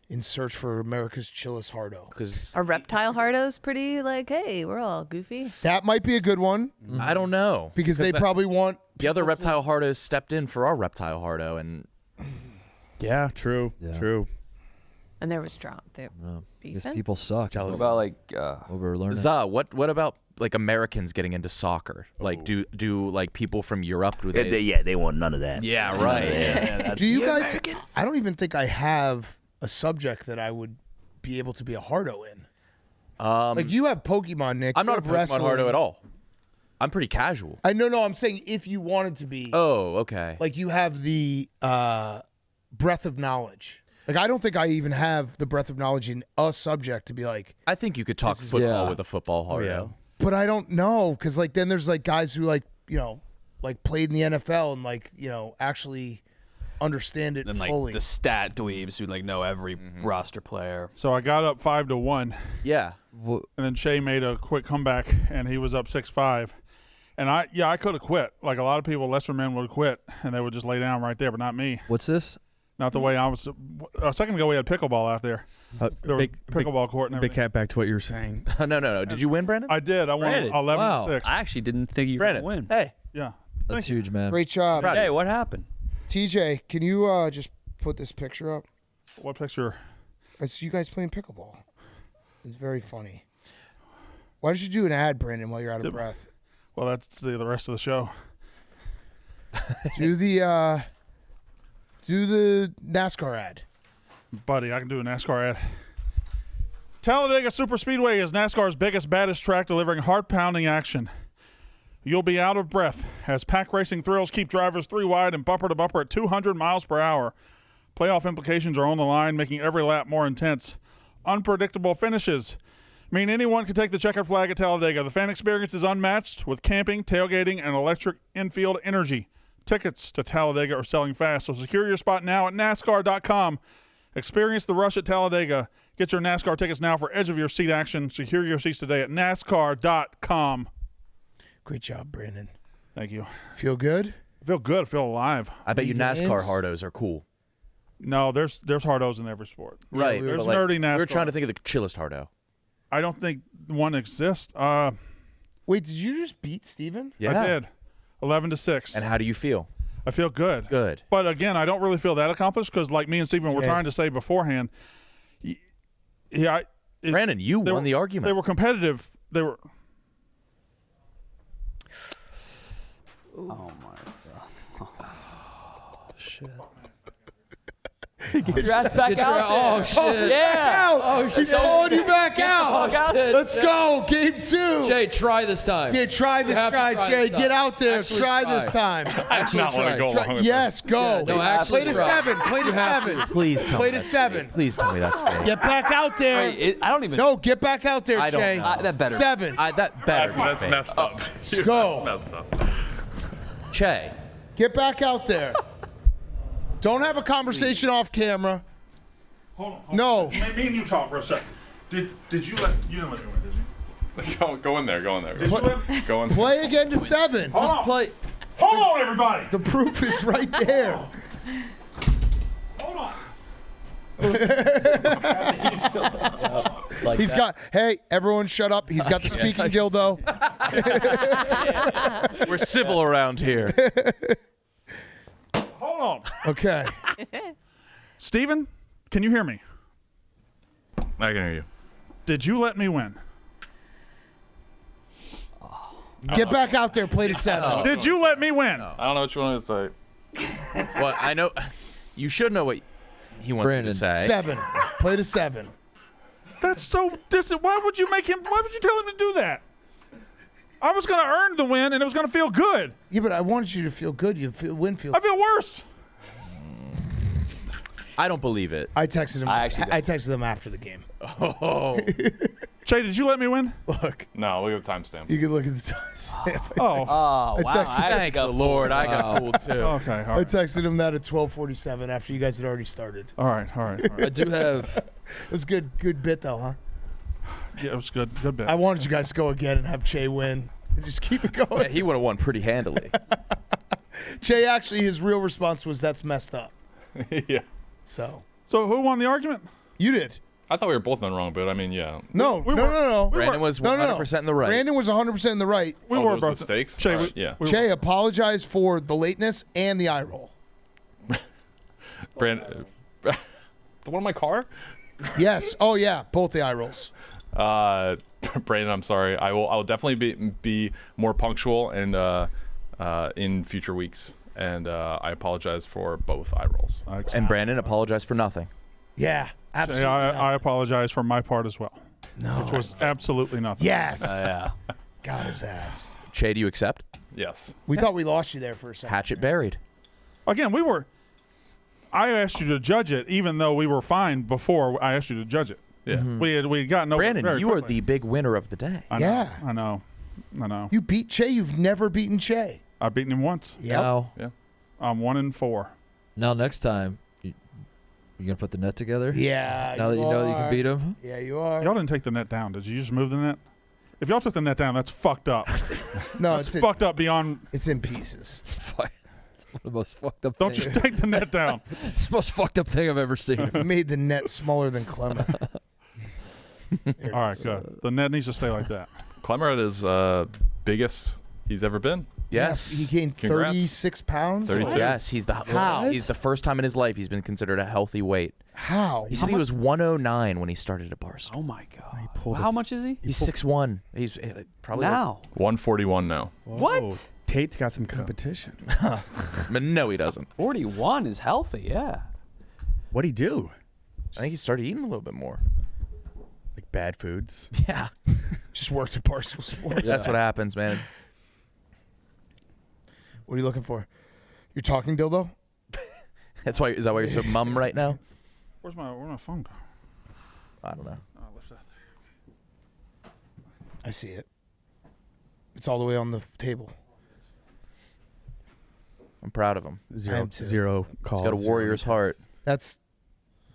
In search for America's chillest hardo. Because Are reptile hardos pretty like, hey, we're all goofy? That might be a good one I don't know because they probably want the other reptile hardos stepped in for our reptile hardo, and Yeah, true. Yeah. True. And there was drama. They're These beefing? people suck. What about like Over learning. what about like Americans getting into soccer? Like do like people from Europe do they? They want none of that. Yeah, right. Do you guys? I don't even think I have a subject that I would be able to be a hardo in. Like you have Pokemon, Nick. I'm not a you have Pokemon hardo at all. I'm pretty casual. I know. No, I'm saying if you wanted to be. Oh, okay. Like you have the breadth of knowledge. Like I don't think I even have the breadth of knowledge in a subject to be like. I think you could talk football with a football hardo. yeah. But I don't know because like then there's like guys who like played in the NFL and actually understand it and like fully. the stat dweebs who like know every roster player. So I got up 5-1, Yeah. and then Shea made a quick comeback, and he was up 6-5. And I could have quit. Like a lot of people, lesser men would quit, and they would just lay down right there, but not me. What's this? Not the way I was. A second ago, we had pickleball out there. There was pickleball court and Big everything. cat, back to what you were saying. No. Did you win, Brandon? I did. I won Brandon. 11-6. I actually didn't think you were Brandon, going to win. hey. Yeah. That's huge, man. Great job. Hey, what happened? TJ, can you just put this picture up? What picture? It's you guys playing pickleball. It's very funny. Why did you do an ad, Brandon, while you're out of breath? Well, that's the rest of the show. Do the NASCAR ad. Buddy, I can do a NASCAR ad. Talladega Superspeedway is NASCAR's biggest, baddest track, delivering heart-pounding action. You'll be out of breath as pack racing thrills keep drivers three wide and bumper to bumper at 200 miles per hour. Playoff implications are on the line, making every lap more intense. Unpredictable finishes mean anyone can take the checkered flag at Talladega. The fan experience is unmatched with camping, tailgating, and electric infield energy. Tickets to Talladega are selling fast, so secure your spot now at NASCAR.com. Experience the rush at Talladega. Get your NASCAR tickets now for edge-of-your-seat action. Secure your seats today at NASCAR.com. Great job, Brandon. Thank you. Feel good? I feel good. I feel alive. I bet you Games? NASCAR hardos are cool. No, there's hardos in every sport. Right. There's but, like, nerdy NASCAR. We were trying to think of the chillest hardo. I don't think one exists. Wait, did you just beat Steven? Yeah. I did. 11-6. And how do you feel? I feel good. Good. But again, I don't really feel that accomplished because, like me and Steven were Okay. trying to say beforehand, Brandon, you won the argument. They were competitive. They were. Oh my god. Shit. Get your ass back out. Oh shit! Yeah. Oh shit! He's calling you back out. Oh, shit. Let's go. Game 2. Jay, try this time. Yeah, try this. Jay. Get out there. Actually try this time. Actually not want to go along with Yes, go. Yeah, no, actually play to try. 7. Play to 7. Please tell Play me to that's 7. fake. Please tell me that's fake. Get back out there. Wait, I don't even. No, get back out there, I don't Jay. know. That better. 7. That better be That's fake. messed up. Let's go. Messed up. Che. Get back out there. Don't have a conversation off camera. Hold on. No. Me and you talk for a second. Did you didn't let me win, did you? Go in there. Go in there. Did you win? Go in there. Play again to 7. Hold on. Play. Hold on, everybody. The proof is right there. Hold on. It's like He's that. got. Hey, everyone, shut up. He's got the speaking dildo. We're civil around here. Hold on. Okay. Steven, can you hear me? I can hear you. Did you let me win? Get back out there. Play to 7. Did you let me win? I don't know what you want to say. Well, I know. You should know what he wants Brandon. you to say. 7. Play to 7. That's so why would you make him? Why would you tell him to do that? I was going to earn the win, and it was going to feel good. Yeah, but I wanted you to feel good. You feel Winfield. I feel worse. I don't believe it. I texted him. I actually I texted him after the game. Oh. Che, did you let me win? Look, No, look at the timestamp. you can look at the timestamp. Oh, Oh, wow. texted- Thank the Lord. I got fooled too. okay. All I right. texted him that at 12:47 after you guys had already started. All right. I do have. It was good bit though, huh? Yeah, it was good. Good bit. I wanted you guys to go again and have Che win. And just keep it going. Yeah, he would have won pretty handily. Che actually, his real response was, "That's messed up." Yeah. So So who won the argument? you did. I thought we were both in the wrong, but I mean, yeah. No, no. Brandon was 100% in the right. Brandon was 100% in the right. We Oh, were those both mistakes? Che, Alright, yeah. Che apologized for the lateness and the eye roll. Brandon, the one in my car? Yes. Oh yeah, both the eye rolls. Brandon, I'm sorry. I will definitely be more punctual and in future weeks. And I apologize for both eye rolls. And Brandon apologized for nothing. Yeah, Che, absolutely. I apologize for my part as well, No. which was absolutely nothing. Yes. Yeah. Got his ass. Che, do you accept? Yes. We thought we lost you there for a second. Hatchet buried. Again, I asked you to judge it, even though we were fine before I asked you to judge it. Yeah. We had gotten over it Brandon, very you are quickly. the big winner of the day. I know, Yeah. I know. You beat Che. You've never beaten Che. I've beaten him once. Now, I'm 1-4. now next time, you gonna put the net together? Yeah. Now that you know that you can beat him. Yeah, you are. Y'all didn't take the net down, did you? You just move the net? If y'all took the net down, that's fucked up. No, It's fucked up beyond. It's in pieces. It's fine. It's one of the most fucked up. Don't things. just take the net down. It's the most fucked up thing I've ever seen. We made the net smaller than Clement. All right, good. The net needs to stay like that. Clemmer at his biggest he's ever been. Yes. He gained Congrats. 36 pounds. 32. Yes, he's the How? he's the first time in his life he's been considered a healthy weight. How? He said he was 109 when he started at Barstool. Oh my god. How much is he? He's 6'1". He's probably Now. 141 now. What? Tate's got some competition. But no, he doesn't. 41 is healthy, yeah. What'd he do? I think he started eating a little bit more. Like bad foods? Yeah, Just worked at Barstool Sports. that's what happens, man. What are you looking for? You're talking dildo? That's why. Is that why you're so mum right now? Where's my phone go? I don't know. Oh, I left that there. I see it. It's all the way on the table. I'm proud of him. am too. Zero calls. He's got a zero warrior's heart. texts. That's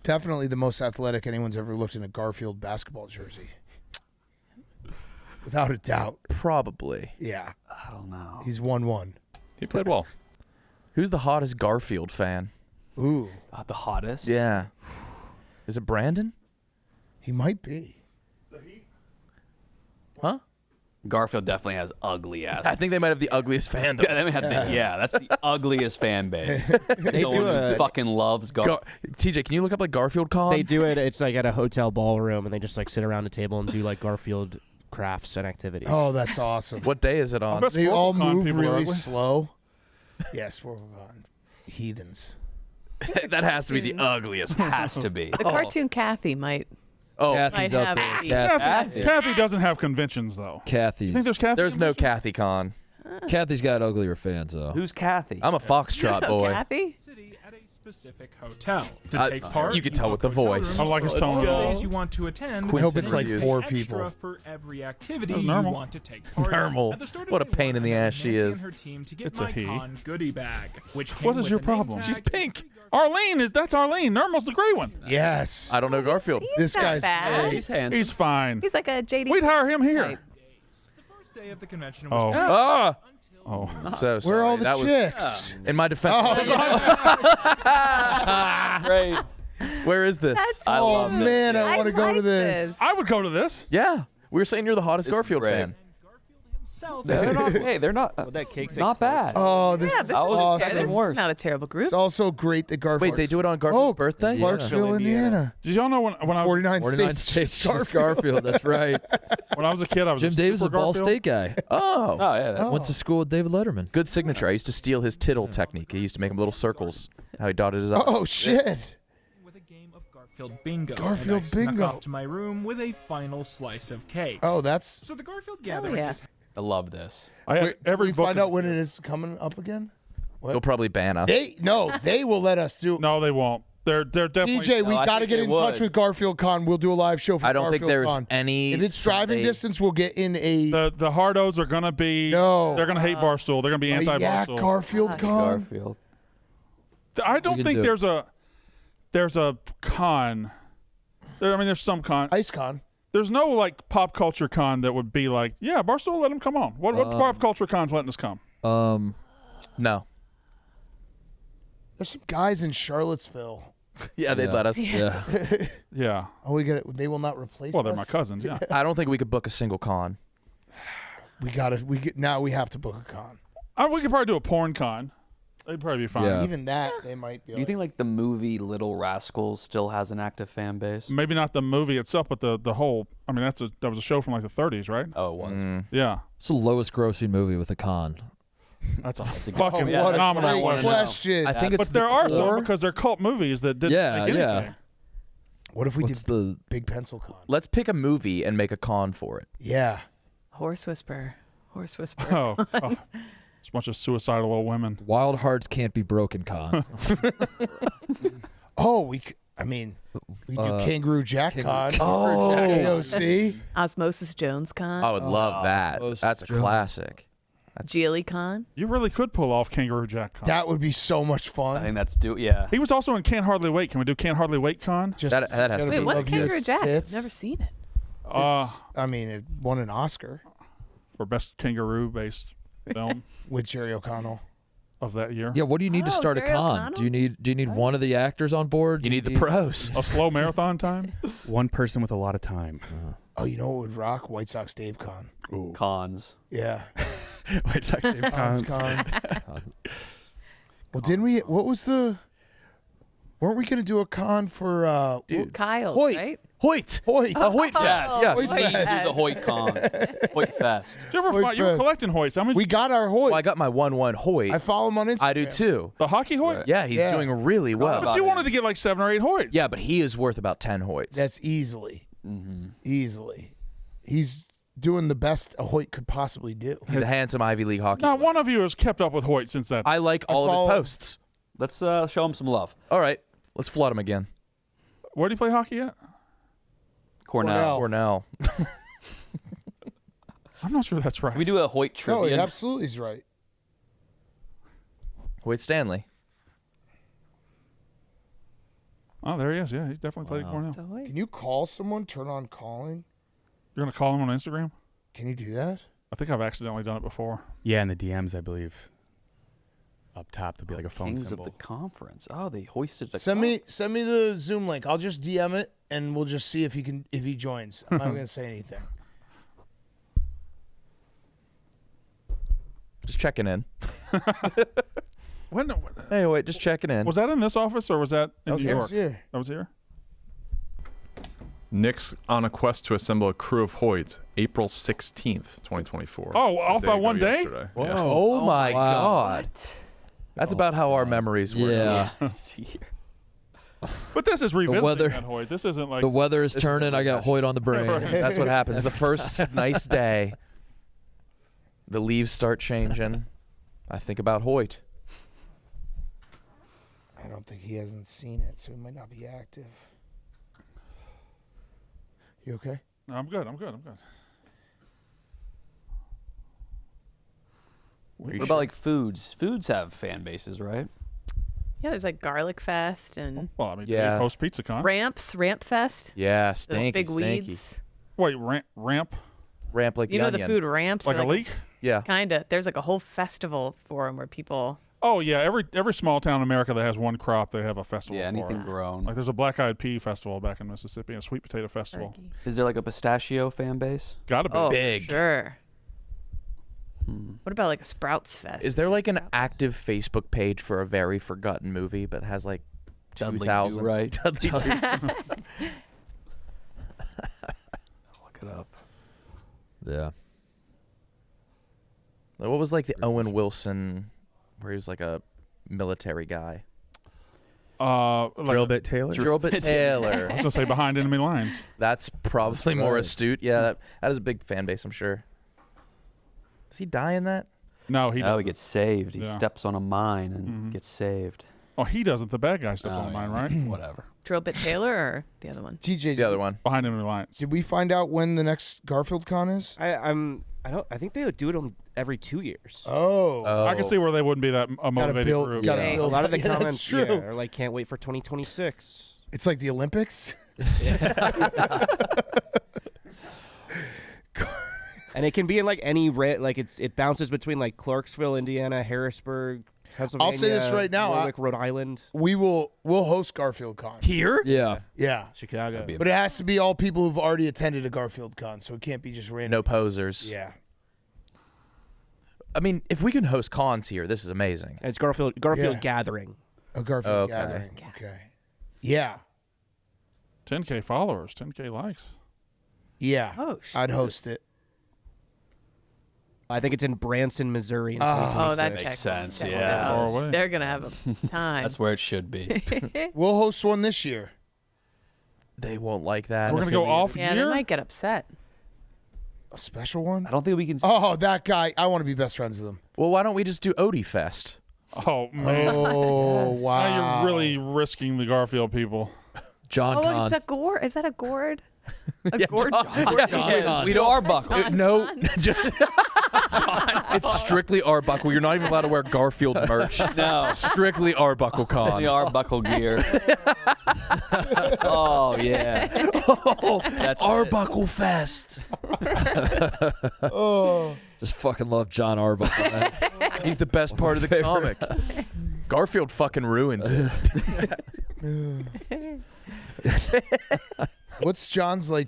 definitely the most athletic anyone's ever looked in a Garfield basketball jersey. Without a doubt. Probably. Yeah. I don't know. He's 1-1. He played well. Who's the hottest Garfield fan? Ooh. The hottest? Yeah. Is it Brandon? He might be. Huh? Garfield definitely has ugly ass. I think they might have the ugliest fandom. Yeah, that's the ugliest fan base. Someone who fucking loves Garfield. TJ, can you look up like Garfield-Con? They do it. It's like at a hotel ballroom, and they just like sit around a table and do like Garfield crafts and activities. Oh, that's awesome. What day is it on? They all move really slow. Yes, we're on heathens. That has to be the ugliest. Has to be. The cartoon Kathy might. Oh, Kathy's might up have there. Kathy doesn't have conventions though. Kathy's. You think there's Kathy? There's no Kathy-Con. Kathy's got uglier fans though. Who's Kathy? I'm a foxtrot boy. Kathy? At a specific hotel to take part. You can tell with the voice. I like his tone. Days you want to attend. I hope it's like Reviews. 4 extra people. for every activity That's you normal. want to take part in. Normal. At the start of What a day pain in the one, ass she Nancy is. and her team to get It's a my he. con goodie bag, which came What is with your a name problem? tag, She's pink. That's Arlene. Normal's the gray one. Yes. I don't know Garfield. This not guy's bad. great. He's handsome. He's fine. He's like a JD. We'd hire him here. type. The first day of the convention was Oh. Ah! Oh. So sorry. Where are all the that chicks? Was, in my defense. Great. Where is this? I Oh, love this. man, I I want to go to like this. I would go to this. Yeah. We were saying you're the hottest This is Garfield great. fan. himself. They're not. Hey, they're not. that cake not bad. Oh, this Yeah, is this awesome. is not a terrible group. It's also great that Garfield. Wait, they do it on Garfield's birthday? Clarksville, Indiana. Did y'all know when I was 49 49 states. States Garfield. That's right. when I was a kid, I was Jim a Davis is a super Ball Garfield. State guy. Oh. Oh yeah. That, Went to school with David Letterman. Good signature. I used to steal his tittle technique. He used to make him little circles. How he dotted his eyes. Oh, shit. With a game of Garfield Bingo. Garfield and I snuck Bingo. off to my room with a final slice of cake. Oh, that's. So the Garfield gathering is I love this. I had Wait, every we book find in- out when it is coming up again? They'll probably ban us. They will let us do. No, they won't. They're definitely. DJ, we I got to think get they in touch would. with Garfield-Con. We'll do a live show for I don't think there's Garfield-Con. any If it's driving Sunday- distance, we'll get in a. The hardos are gonna be. No. They're gonna hate Barstool. They're gonna be a yak anti-Barstool. Garfield-Con. Garfield. I don't can think do it. there's a con. There's some con. IceCon. There's no like pop culture con that would be like, yeah, Barstool, let them come on. What pop culture con's letting us come? No. There's some guys in Charlottesville. Yeah, they'd let us. Yeah. Yeah. Oh, we got it. They will not replace Well, us. they're my cousins. Yeah. I don't think we could book a single con. Now we have to book a con. We could probably do a porn con. They'd probably be fine. Yeah. Even that, they might be. Do you think like the movie Little Rascals still has an active fan base? Maybe not the movie itself, but the whole. I mean, that was a show from like the 30s, right? Oh, it was. Yeah. It's the lowest grossing movie with a con. That's a good fucking Oh, what a phenomenal great one. question. I think it's But there are some core. because they're cult movies that didn't Yeah, make yeah. anything. What if we What's did the Big Pencil Con? Let's pick a movie and make a con for it. Yeah. Horse whisper. Horse whisper. Oh, it's a bunch of suicidal old women. Wild Hearts Can't Be Broken con? Oh, we do Kangaroo Jack Con. Oh. AOC. Osmosis Jones Con. I would love that. Osmosis That's a Jones. classic. Geely Con. You really could pull off Kangaroo Jack Con. That would be so much I fun. think that's yeah. He was also in Can't Hardly Wait. Can we do Can't Hardly Wait Con? Just That has to Jennifer be- Wait, what's Love Kangaroo Hewitt's Jack? tits. I've never seen it. I mean, it won an Oscar For best kangaroo-based film with Jerry O'Connell. of that year. Yeah, what do you need to Oh, start a Jerry con? O'Connell? Do you need one of the actors on board? You Do need the pros. A slow marathon time. One person with a lot of time. Oh, you know what would rock? White Sox Dave Con. Ooh. Cons. Yeah. White Sox Dave Cons Cons. Con. Well, didn't we? What was the? Weren't we gonna do a con for Kyle, Hoyt. right? Hoyt. Hoyt? Hoyt Fest. Yes. Hoyt We Fest. do the Hoyt Con. Hoyt Fest. Did you ever Hoyt find, you were Fest. collecting Hoyts? How many? We got our Hoyt. Well, I got my 1-1 Hoyt. I follow him on Instagram. I do too. the hockey Hoyt? Yeah, he's Yeah. doing really well. But you wanted to get like 7 or 8 Hoyts. Yeah, but he is worth about 10 Hoyts. That's easily. Easily. He's doing the best a Hoyt could possibly do. He's a handsome Ivy League hockey Not player. one of you has kept up with Hoyt since that. I like all of follow- his posts. Let's show him some love. All right, let's flood him again. Where do you play hockey at? Cornell. Cornell. I'm not sure that's right. We do a Hoyt No, he tribute. absolutely is right. Hoyt Stanley. Oh, there he is. Yeah, he definitely played at Cornell. It's a Hoyt. Can you call someone? Turn on calling. You're gonna call him on Instagram? Can you do that? I think I've accidentally done it before. Yeah, in the DMs, I believe. Up top, there'll be like a phone Kings symbol. of the conference. Oh, they hoisted the. Send me the Zoom link. I'll just DM it and we'll just see if he joins. I'm not gonna say anything. Just checking in. When? Hey, wait, just checking in. Was that in this office or was that in New York? Here. That was here? Nick's on a quest to assemble a crew of Hoyts, April 16th, 2024. Oh, off by one day? Yesterday. Whoa. Yeah. Oh, my God. What? That's about how our memories were. Yeah. But this is revisiting weather- that Hoyt. This isn't like The weather is turning. I got Hoyt on the brain. That's what happens. The first nice day, the leaves start changing. I think about Hoyt. I don't think he hasn't seen it, so he might not be active. You okay? No, I'm good. I'm good. What about like foods? Foods have fan bases, right? Yeah, there's like Garlic Fest and Well, I mean, Yeah. Post Pizza Con. Ramp Fest. Yeah, Those stanky, big stanky. weeds. Wait, ramp? Ramp like You the know onion. the food ramps? Like a leak? Yeah. Kinda. There's like a whole festival for them where people. Oh yeah, every small town in America that has one crop, they have a festival. Yeah, anything for. grown. Like there's a black-eyed pea festival back in Mississippi, a sweet potato festival. Turkey. Is there like a pistachio fan base? Gotta be. Oh, Big. Sure. What about like a Sprouts Fest? Is there like an active Facebook page for a very forgotten movie, but has like Dudley 2,000? Do-Right. Dudley Do- Look it up. Yeah. What was like the Owen Wilson, where he was like a military guy? Like, Drillbit Taylor. Drillbit I Taylor. was gonna say Behind Enemy Lines. That's probably more right. astute. Yeah, that is a big fan base, I'm sure. Is he dying that? No, he Oh, doesn't. he gets saved. He Yeah. steps on a mine and gets saved. Oh, he doesn't. The bad guy stepped Oh, on mine, yeah. right? Whatever. Drillbit Taylor or the other one? TJ, The other one. Behind Enemy Lines. did we find out when the next Garfield Con is? I think they would do it on every 2 years. Oh. I can see where they wouldn't be that a motivated build- group. gotta Yeah. build- A lot of the Yeah, that's comments true. are like, can't wait for 2026. It's like the Olympics. And it can be in like any like it bounces between like Clarksville, Indiana, Harrisburg, Pennsylvania. I'll say this right now, Warwick, Rhode Island, We'll host Garfield Con. Here? Yeah. Yeah. Chicago. But it has to be all people who've already attended a Garfield Con, so it can't be just random. No posers. Yeah. I mean, if we can host cons here, this is amazing. And it's Garfield Yeah. Gathering. A Garfield Okay. Gathering. Okay. Yeah. 10K followers, 10K likes. Yeah. Oh, shit. I'd host it. I think it's in Branson, Missouri. In Oh, that 2026. checks sense, checks yeah. out. Far away. They're gonna have a time. That's where it should be. We'll host one this year. They won't like that. We're gonna go off Yeah, they year. might get upset. A special one? I don't think we can. Oh, that guy. I want to be best friends with him. Well, why don't we just do Odie Fest? Oh man. Oh, wow. Now you're really risking the Garfield people. John Oh, Con. it's a gourd. Is that a gourd? A Yeah, gourd. Con. We don't Arbuckle. John No, Con? it's strictly Arbuckle. You're not even allowed to wear Garfield merch. No. Strictly Arbuckle-Con. The Arbuckle gear. Oh yeah. That's Arbuckle Fest. Oh. Just fucking love John Arbuckle, man. He's the best part of the comic. Garfield fucking ruins it. What's John's like?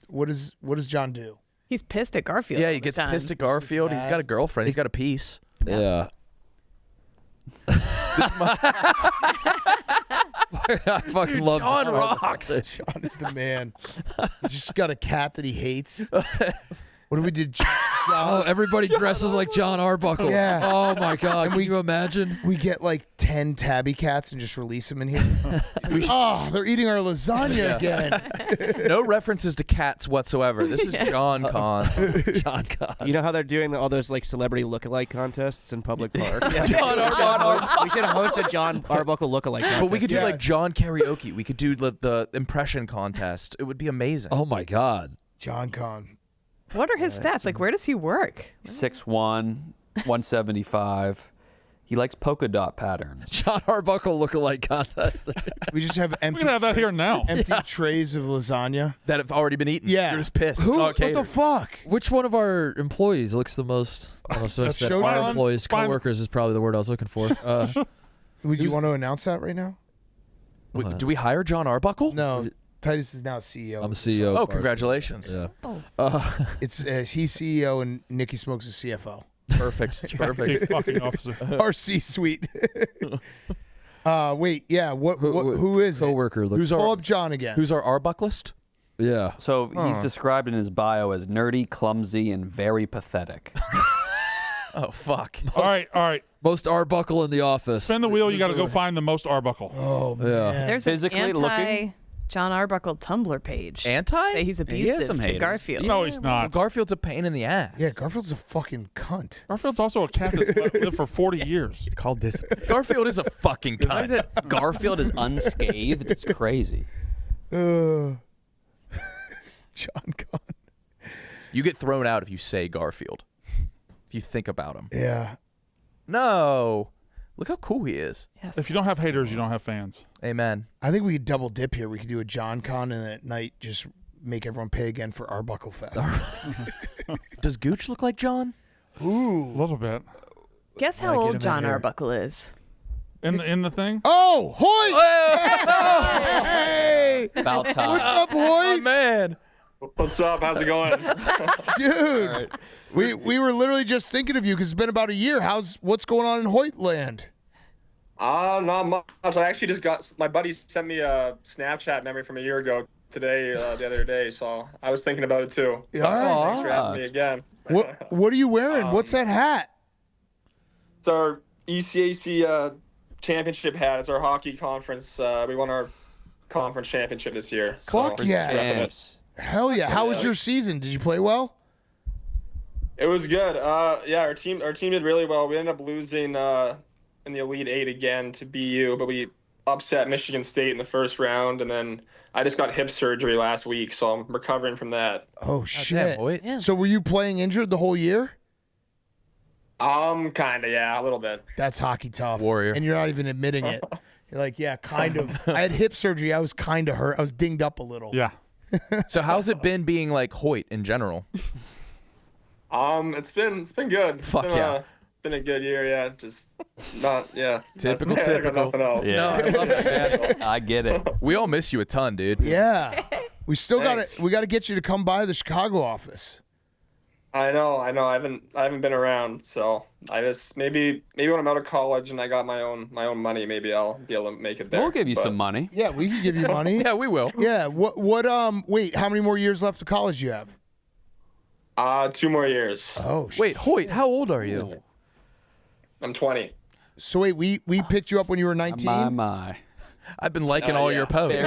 What does John do? He's pissed at Garfield. Yeah, all he the gets time. pissed at Garfield. He's got a girlfriend. He's got a piece. Yeah. I fucking love John Arbuckle. rocks. John is the man. He just got a cat that he hates. What do we do? Oh, everybody dresses like John Arbuckle. Yeah. Oh my God. And Can you imagine? We get like 10 tabby cats and just release them in here. Oh, they're eating our lasagna again. No references to cats whatsoever. This is John Con. John Con. You know how they're doing all those like celebrity lookalike contests in public parks? John Arbuckle. We should host a John Arbuckle lookalike contest. But we could do like Yes. John karaoke. We could do the impression contest. It would be amazing. Oh my God. John Con. What are his stats? Like, where does he work? 6'1", 175. He likes polka dot patterns. John Arbuckle lookalike contest. We just have We empty, can have that here now. empty trays of lasagna. That have already been eaten. Yeah. You're just pissed. Who- It's not What the catered. fuck? Which one of our employees looks the most? Oh, so That's that Showtime? our employees, Fine. coworkers is probably the word I was looking for. Would you want to announce that right now? Wait, do we hire John Arbuckle? No. Titus is now CEO. I'm CEO. Oh, Barstool. congratulations. Yeah. It's he's CEO and Nikki Smokes is CFO. Perfect. It's perfect. Hey, fucking officer. RC suite. Wait, yeah. Who is coworker? Who's pull up John again? Who's our Arbuckleist? Yeah. So he's described in his bio as nerdy, clumsy, and very pathetic. Oh, fuck. All right. Most Arbuckle in the office. Spin the wheel. You got to go find the most Arbuckle. Oh, man. Yeah. There's Physically an looking? anti-John Arbuckle Tumblr page. Anti? Say he's abusive some to haters. Garfield. No, he's not. Garfield's a pain in the ass. Yeah, Garfield's a fucking cunt. Garfield's also a cat that's lived for 40 years. It's called discipline. Garfield is a fucking The fact cunt. that Garfield is unscathed, it's crazy. John Con. You get thrown out if you say Garfield. If you think about him. Yeah. No. Look how cool he is. Yes. If you don't have haters, you don't have fans. Amen. I think we could double dip here. We could do a John Con and at night just make everyone pay again for Arbuckle Fest. Does Gooch look like John? Ooh. A little bit. Guess how old John Arbuckle is. In the thing? Oh, Hoyt! Hey! About time. What's up, Hoyt? Oh, man. What's up? How's it going? Dude, we were literally just thinking of you because it's been about a year. What's going on in Hoyt land? Not much. I actually just got my buddy sent me a Snapchat memory from a year ago today, the other day. So I was thinking about it too. Yeah, all right. Thanks for having me again. What are you wearing? What's that hat? It's our ECAC championship hat. It's our hockey conference. We won our conference championship this year. Fuck yeah. Champs. Hell yeah. How was your season? Did you play well? It was good. Yeah, our team did really well. We ended up losing in the Elite Eight again to BU, but we upset Michigan State in the first round, and then I just got hip surgery last week, so I'm recovering from that. Oh shit. Yeah. So were you playing injured the whole year? Kinda, yeah, a little bit. That's hockey tough. Warrior. And you're not even admitting it. You're like, yeah, kind of. I had hip surgery. I was kind of hurt. I was dinged up a little. Yeah. So how's it been being like Hoyt in general? It's been good. Fuck yeah. Been a good year, yeah. Just not, yeah. Typical. I got nothing else. Yeah. No, I love it, man. I get it. We all miss you a ton, dude. Yeah. We still Thanks. we got to get you to come by the Chicago office. I know. I haven't been around, so I just maybe when I'm out of college and I got my own money, maybe I'll be able to make it there. We'll give you some money. Yeah, we can give you money. Yeah, we will. Yeah. Wait, how many more years left of college do you have? 2 more years. Oh, shit. Wait, Hoyt, how old are you? I'm 20. So wait, we picked you up when you were 19? My. I've been liking all yeah. your posts.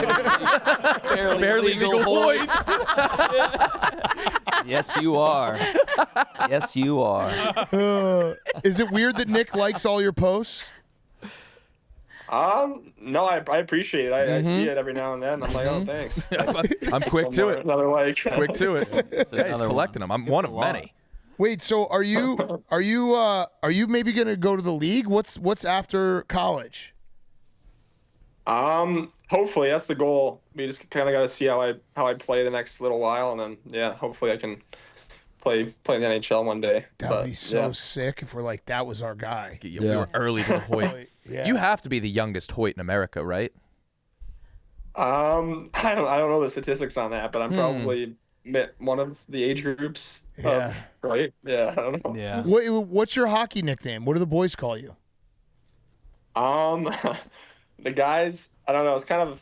Barely legal Hoyt. Yes, you are. Yes, you are. Is it weird that Nick likes all your posts? No, I appreciate it. I see it every now and then. I'm like, oh, thanks. I'm quick to it. Another like. Quick to it. Yeah, he's collecting them. I'm one of many. Wait, so are you maybe gonna go to the league? What's after college? Hopefully that's the goal. We just kind of got to see how I play the next little while, and then yeah, hopefully I can play in the NHL one day. That would be so sick if we're like, that was our guy. We were early to the Hoyt. Yeah. You have to be the youngest Hoyt in America, right? I don't know the statistics on that, but I'm probably one of the age groups. Yeah. Right. Yeah. I don't know. Yeah. What's your hockey nickname? What do the boys call you? The guys, I don't know. It's kind of,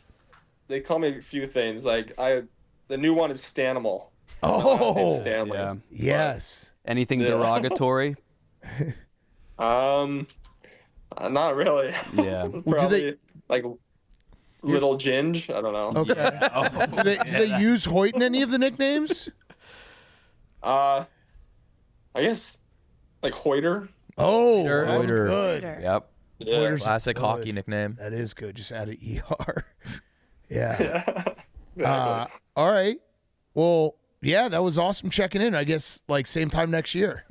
they call me a few things. Like the new one is Stanimal. Oh, Stanley. Yeah. yes. Anything derogatory? Not really. Yeah. Probably like Little Ginge. I don't know. Okay. Do they use Hoyt in any of the nicknames? I guess like Hoyter. Oh, Hoyter. that's Hoyter. good. Yep. Yeah. Hoyter's Classic good. hockey nickname. That is good. Just add an ER. Yeah. Yeah. All right. Well, yeah, that was awesome checking in. I guess like same time next year.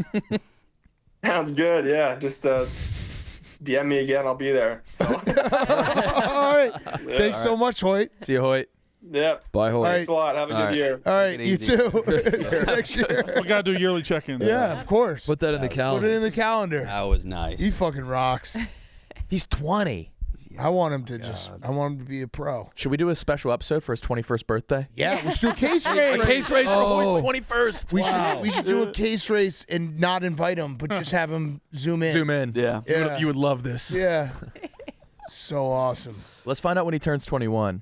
Sounds good. Yeah. Just DM me again. I'll be there. So. All right. Thanks so much, Hoyt. See you, Hoyt. Yep. Bye, Hoyt. Thanks a lot. Have a good year. All right. Take it You easy. too. See you next year. We got to do yearly check-ins. Yeah, of course. Put that in the Put calendar. it in the calendar. That was nice. He fucking rocks. He's 20. I want him to I want him to be a pro. Should we do a special episode for his 21st birthday? Yeah, we should do a case race. A case race for Hoyt's 21st. We should do a case race and not invite him, but just have him zoom in. Zoom in. Yeah. Yeah. You would love this. Yeah. So awesome. Let's find out when he turns 21.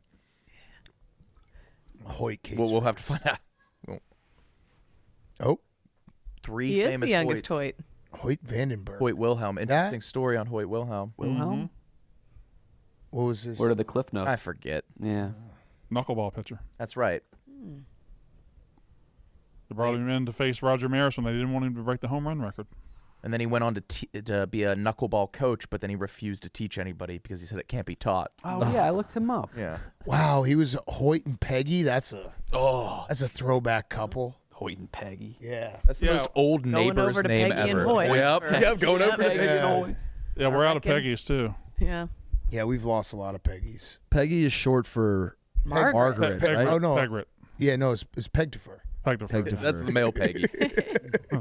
Hoyt case. We'll have to find out. Oh. Three He is famous the youngest Hoyts. Hoyt. Hoyt Vandenberg. Hoyt Wilhelm. Interesting story on Hoyt Wilhelm. Wilhelm? What was his? Where are the cliff notes? I forget. Yeah. Knuckleball pitcher. That's right. They brought him in to face Roger Maris when they didn't want him to break the home run record. And then he went on to be a knuckleball coach, but then he refused to teach anybody because he said it can't be taught. Oh, yeah, I looked him up. Yeah. Wow, he was Hoyt and Peggy. That's a throwback couple. Hoyt and Peggy. Yeah. That's the most old Going neighbor's over to name Peggy and ever. Hoyt. Yep, going over to Peggy Peggy. and Hoyt. Yeah, we're out of reckon. Peggy's, too. Yeah. Yeah, we've lost a lot of Peggies. Peggy is short for Margaret, right? Oh, no. Pegret. Yeah, no, it's Pegtifer. Pegtifer. That's the male Peggy.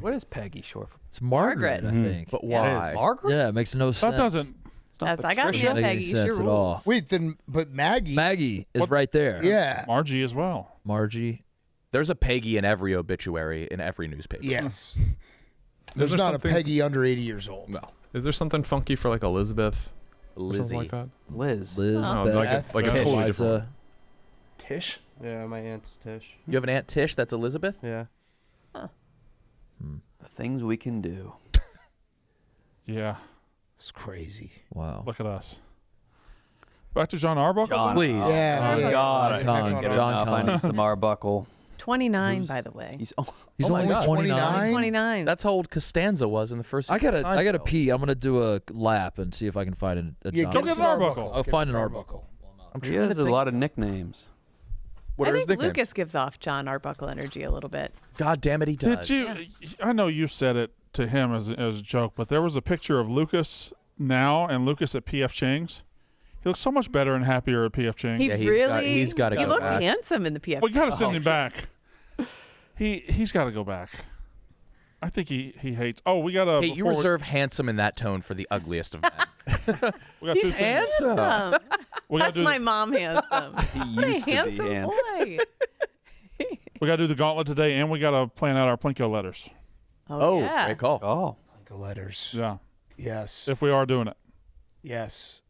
What is Peggy short for? It's Margaret, I think. But why? Margaret? Yeah, it makes no sense. That doesn't. It's not Yes, I got Patricia. you, Doesn't make any Peggy. sense Your at all. rules. Wait, then, but Maggie. Maggie is right there. Yeah. Margie as well. Margie. There's a Peggy in every obituary in every newspaper. Yes. There's There's not something- a Peggy under 80 years old. No. Is there something funky for like Elizabeth? Or Lizzie. something like that? Liz. Liz, No, Beth, like a Tish, totally Liza. different. Tish? Yeah, my aunt's Tish. You have an Aunt Tish that's Elizabeth? Yeah. The things we can do. Yeah. It's crazy. Wow. Look at us. Back to John Arbuckle. John. Please. Yeah. Oh, God. Con, Get John enough. I Con. need some Arbuckle. 29, by the way. He's He's my only God. 29. 29. That's how old Costanza was in the first I gotta Seinfeld. pee. I'm gonna do a lap and see if I can find a Yeah, John. Go give get us an Arbuckle. I'll Give find us an Arbuckle. I'm He trying has to a think. lot of nicknames. What I are his think nicknames? Lucas gives off John Arbuckle energy a little bit. God damn it, he does. Did you? I know you said it to him as a joke, but there was a picture of Lucas now and Lucas at P.F. Chang's. He looks so much better and happier at P.F. Chang's. He Yeah, really. he's gotta He go looked back. handsome in the PF. We gotta send him back. He's got to go back. I think he hates. Oh, we gotta. Hey, you reserve handsome in that tone for the ugliest of men. We got He's two things. handsome. We gotta That's do my the, mom handsome. He What a used to be handsome handsome. boy. we gotta do the gauntlet today, and we gotta plan out our Plinko letters. Oh, yeah. great call. Oh. Letters. Yeah, Yes. if we are doing it. Yes.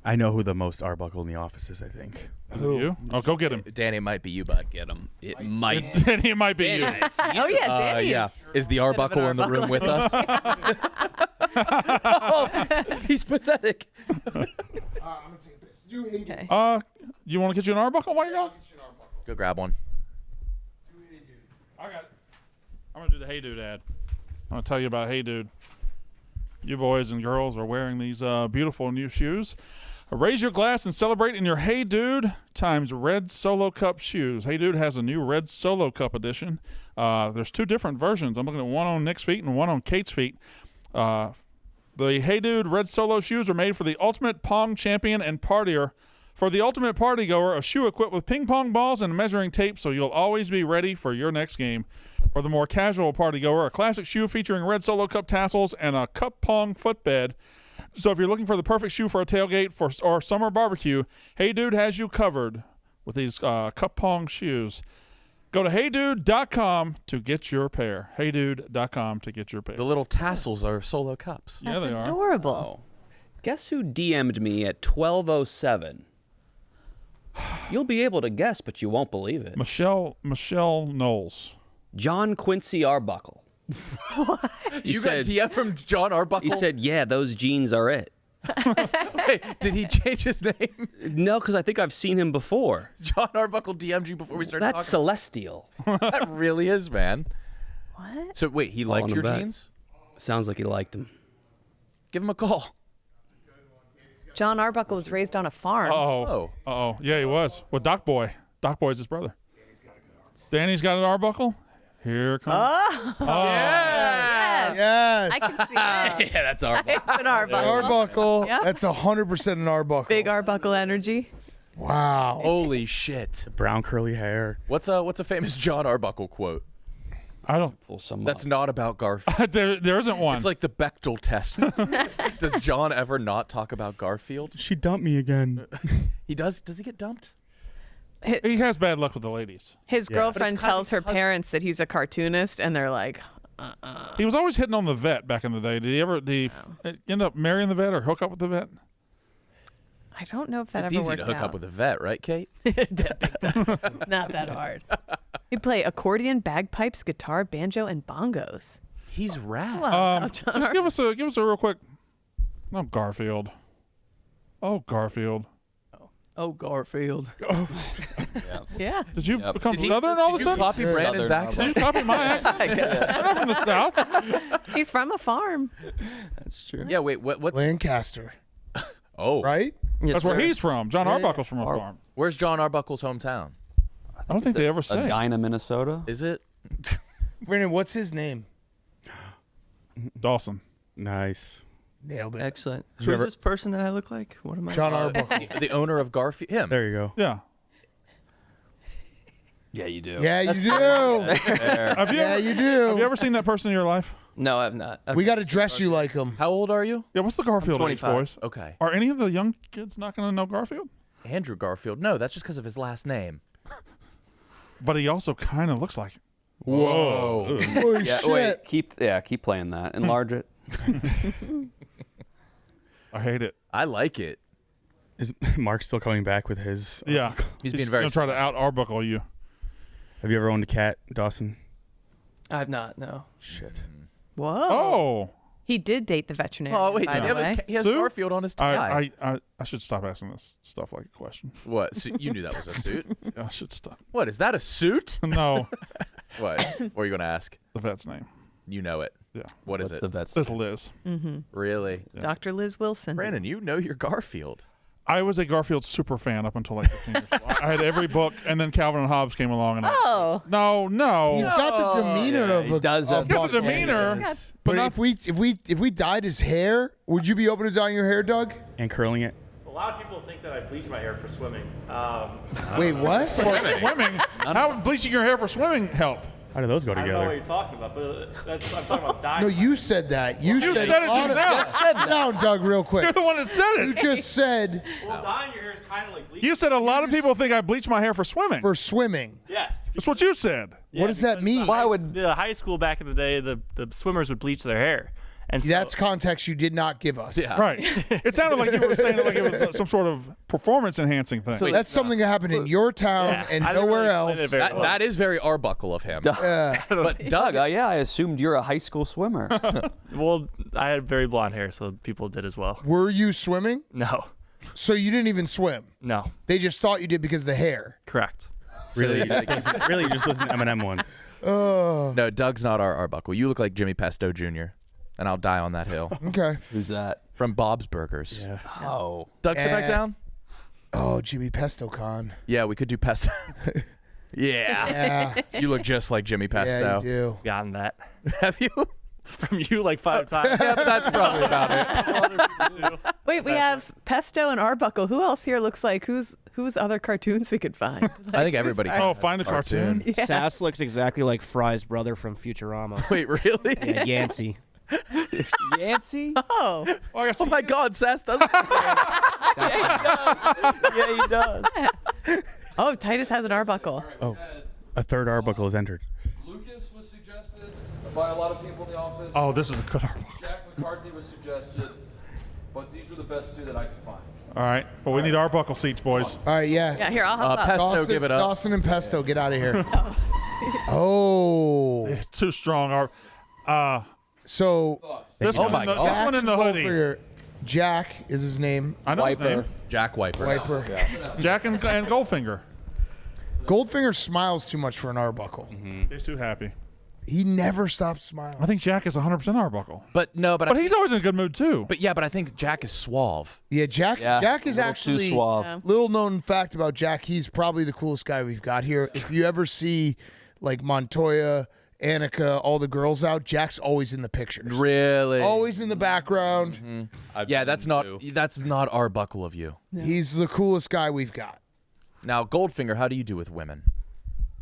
I know who the most Arbuckle in the office is, I think. You? Oh, go get him. Danny, it might be you, bud. Get him. It might. Danny, it might be you. Oh yeah, Danny. Yeah. Is the Bit of an Arbuckle in the room with us? Arbuckle. Oh, he's pathetic. Okay. You want to get you an Arbuckle? Why you go? Go grab one. I got it. I'm gonna do the Hey Dude ad. I'm gonna tell you about Hey Dude. You boys and girls are wearing these beautiful new shoes. Raise your glass and celebrate in your Hey Dude times Red Solo Cup shoes. Hey Dude has a new Red Solo Cup edition. There's two different versions. I'm looking at one on Nick's feet and one on Kate's feet. The Hey Dude Red Solo shoes are made for the ultimate pong champion and partier. For the ultimate party goer, a shoe equipped with ping pong balls and measuring tape so you'll always be ready for your next game. For the more casual party goer, a classic shoe featuring Red Solo Cup tassels and a cup pong footbed. So if you're looking for the perfect shoe for a tailgate or summer barbecue, Hey Dude has you covered with these cup pong shoes. Go to heydude.com to get your pair. Heydude.com to get your pair. The little tassels are Solo Cups. Yeah, That's they are. adorable. Guess who DM'd me at 12:07? You'll be able to guess, but you won't believe it. Michelle Knowles. John Quincy Arbuckle. You said- got DM from John Arbuckle? He said, "Yeah, those jeans are it." Hey, did he change his name? No, because I think I've seen him before. John Arbuckle DM'd you before we started That's talking. celestial. That really is, man. What? So wait, he liked Calling your him back. jeans? Sounds like he liked him. Give him a call. John Arbuckle was raised on a farm. Oh, yeah, he was. With Doc Boy. Doc Boy's his brother. Danny's got an Arbuckle. Here comes. Oh. Yes. I can see it. Yeah, that's Arbuckle. It's an Arbuckle. Arbuckle. Yep. That's 100% an Arbuckle. Big Arbuckle energy. Wow. Holy shit. Brown curly hair. What's a famous John Arbuckle quote? I don't. Pull some. That's not about Garfield. there isn't one. It's like the Bechtel test. Does John ever not talk about Garfield? She dumped me again. He does. Does he get dumped? He has bad luck with the ladies. His girlfriend tells her parents that he's a cartoonist, and they're like, He was always hitting on the vet back in the day. Did he end up marrying the vet or hook up with the vet? I don't know if that It's ever easy worked to hook out. up with a vet, right, Kate? Not that hard. He'd play accordion, bagpipes, guitar, banjo, and bongos. He's rad. Wow, John Just give us a real quick. No, Garfield. Oh, Garfield. Oh, Garfield. Yeah. Did you Yep. become Did he- Southern all of a did you sudden? copy Brandon's Southern, accent? Did you copy my accent? I guess. I'm not from the South. He's from a farm. That's true. Yeah, wait, what's... Lancaster, Oh. right? Yes, That's where sir. he's from. John Arbuckle's from a farm. Where's John Arbuckle's hometown? I don't think they ever say. Edina, Minnesota. Is it? Brandon, what's his name? Dawson. Nice. Nailed it. Excellent. you Who's ever- this person that I look like? What am I? John Arbuckle. The owner of Garfield? Him. There you go. Yeah. Yeah, you do. Yeah, you do. Have you Yeah, ever, you do. Have you ever seen that person in your life? No, I have not. We got to dress you like him. How old are you? Yeah, what's the Garfield age, 25. boys? Okay. Are any of the young kids not going to know Garfield? Andrew Garfield. No, that's just because of his last name. But he also kind of looks like it. Whoa. Holy Yeah, shit. wait. Keep playing that. Enlarge it. I hate it. I like it. Is Mark still coming back with his? Yeah. He's being very going to try to out Arbuckle you. Have you ever owned a cat, Dawson? I have not. No. Shit. Whoa. Oh. He did date the veterinarian. Oh, wait. by Does he the have his way. he has Sue? Garfield on his tie. I should stop asking this stuff like a question. What? You knew that was a suit? Yeah, I should stop. What? Is that a suit? No, What? What are you going to ask? the vet's name. You know it. Yeah. What is What's it? the vet's? This Liz. Really? Dr. Liz Wilson. Brandon, you know your Garfield. I was a Garfield super fan up until like 15 years ago. I had every book, and then Calvin and Hobbes came along. And Oh. no. He's got the demeanor of he a. does a have He's got the buck. demeanor, But but not if we dyed his hair, would you be open to dyeing your hair, Doug? And curling it? A lot of people think that I bleach my hair for swimming. Wait, what? for swimming. How would bleaching your hair for swimming help? How do those go I don't know what together? you're talking about, but I'm talking about dyeing. No, you said that. You said it a lot just of- now. Sit down, Doug, real quick. You're the one that said You it. just said Well, dyeing your hair is kind of like bleaching. You said a lot of people think I bleach my hair for swimming. for swimming. Yes. That's what you said. What does that mean? Why would the high school back in the day, the swimmers would bleach their hair? And so, That's context you did not give us. Right. It sounded like you were saying it like it was some sort of performance-enhancing thing. So that's something that happened in your town Yeah, and I didn't nowhere really explain else. it very well. That is very Arbuckle of him. But Doug, yeah, I assumed you're a high school swimmer. Well, I had very blonde hair, so people did as well. Were you swimming? No. So you didn't even swim. No. They just thought you did because of the hair. Correct. Really, you just listen to Eminem once. Oh. No, Doug's not our Arbuckle. You look like Jimmy Pesto Jr., and I'll die on that hill. Okay. Who's that? From Bob's Burgers. Yeah. Oh. Doug, sit back down. Oh, Jimmy Pesto-Con. Yeah, we could do Pesto. Yeah. You look just like Jimmy Pesto. Yeah, you do. Gotten that. Have you? From you like 5 times. Yeah, that's probably about it. Wait, we have Pesto and Arbuckle. Who else here looks like whose other cartoons we could find? I think everybody can. Oh, find a cartoon. Yeah. Sass looks exactly like Fry's brother from Futurama. Wait, really? Yeah, Yancey. Yancey? Oh. Well, I guess Oh my God, Sass does. Yeah, he does. Oh, Titus has an Arbuckle. Oh, a third Arbuckle is entered. Lucas was suggested by a lot of people in the office. Oh, this is a good Arbuckle. Jack McCarthy was suggested, but these were the best two that I could find. All right. Well, we need Arbuckle seats, boys. All right, yeah. Yeah, here, I'll help out. Pesto, Dawson, give it up. Dawson and Pesto, get out of here. Oh. It's too strong. So, This Oh one, my in the, God. this one in the hoodie. Goldfinger, Jack is his name. I know his name. Jack Wiper. Wiper. Jack and Goldfinger. Goldfinger smiles too much for an Arbuckle. He's too happy. He never stops smiling. I think Jack is 100% Arbuckle. But no, but But he's always in a good mood, too. But yeah, but I think Jack is suave. Yeah, Jack. Yeah, Jack is a little actually too suave. Yeah. little known fact about Jack. He's probably the coolest guy we've got here. If you ever see like Montoya, Annika, all the girls out, Jack's always in the pictures. Really? Always in the background. Yeah, that's not Arbuckle of you. He's the coolest guy we've got. Now, Goldfinger, how do you do with women?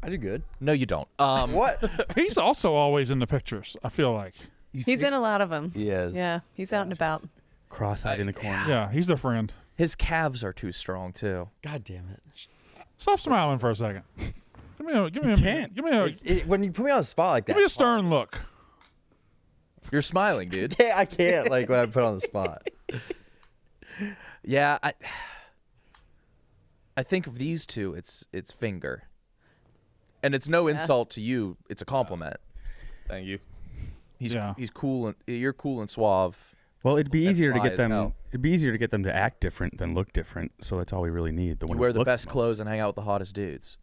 I do good. No, you don't. What? He's also always in the pictures, I feel like. He's in a lot of them. He is. Yeah, he's out and about. Cross-eyed in the corner. Yeah, he's their friend. His calves are too strong too. God damn it. Stop smiling for a second. Give me When you put me on the spot like that. give me a stern look. You're smiling, dude. Yeah, I can't like when I put on the spot. Yeah, I think of these two, it's finger. And it's no insult to you, it's a compliment. Thank you. He's cool and you're cool and suave. Well, it'd be easier to fly get as them. hell. It'd be easier to get them to act different than look different. So that's all we really need. The one You who wear the looks best most. clothes and hang out with the hottest dudes.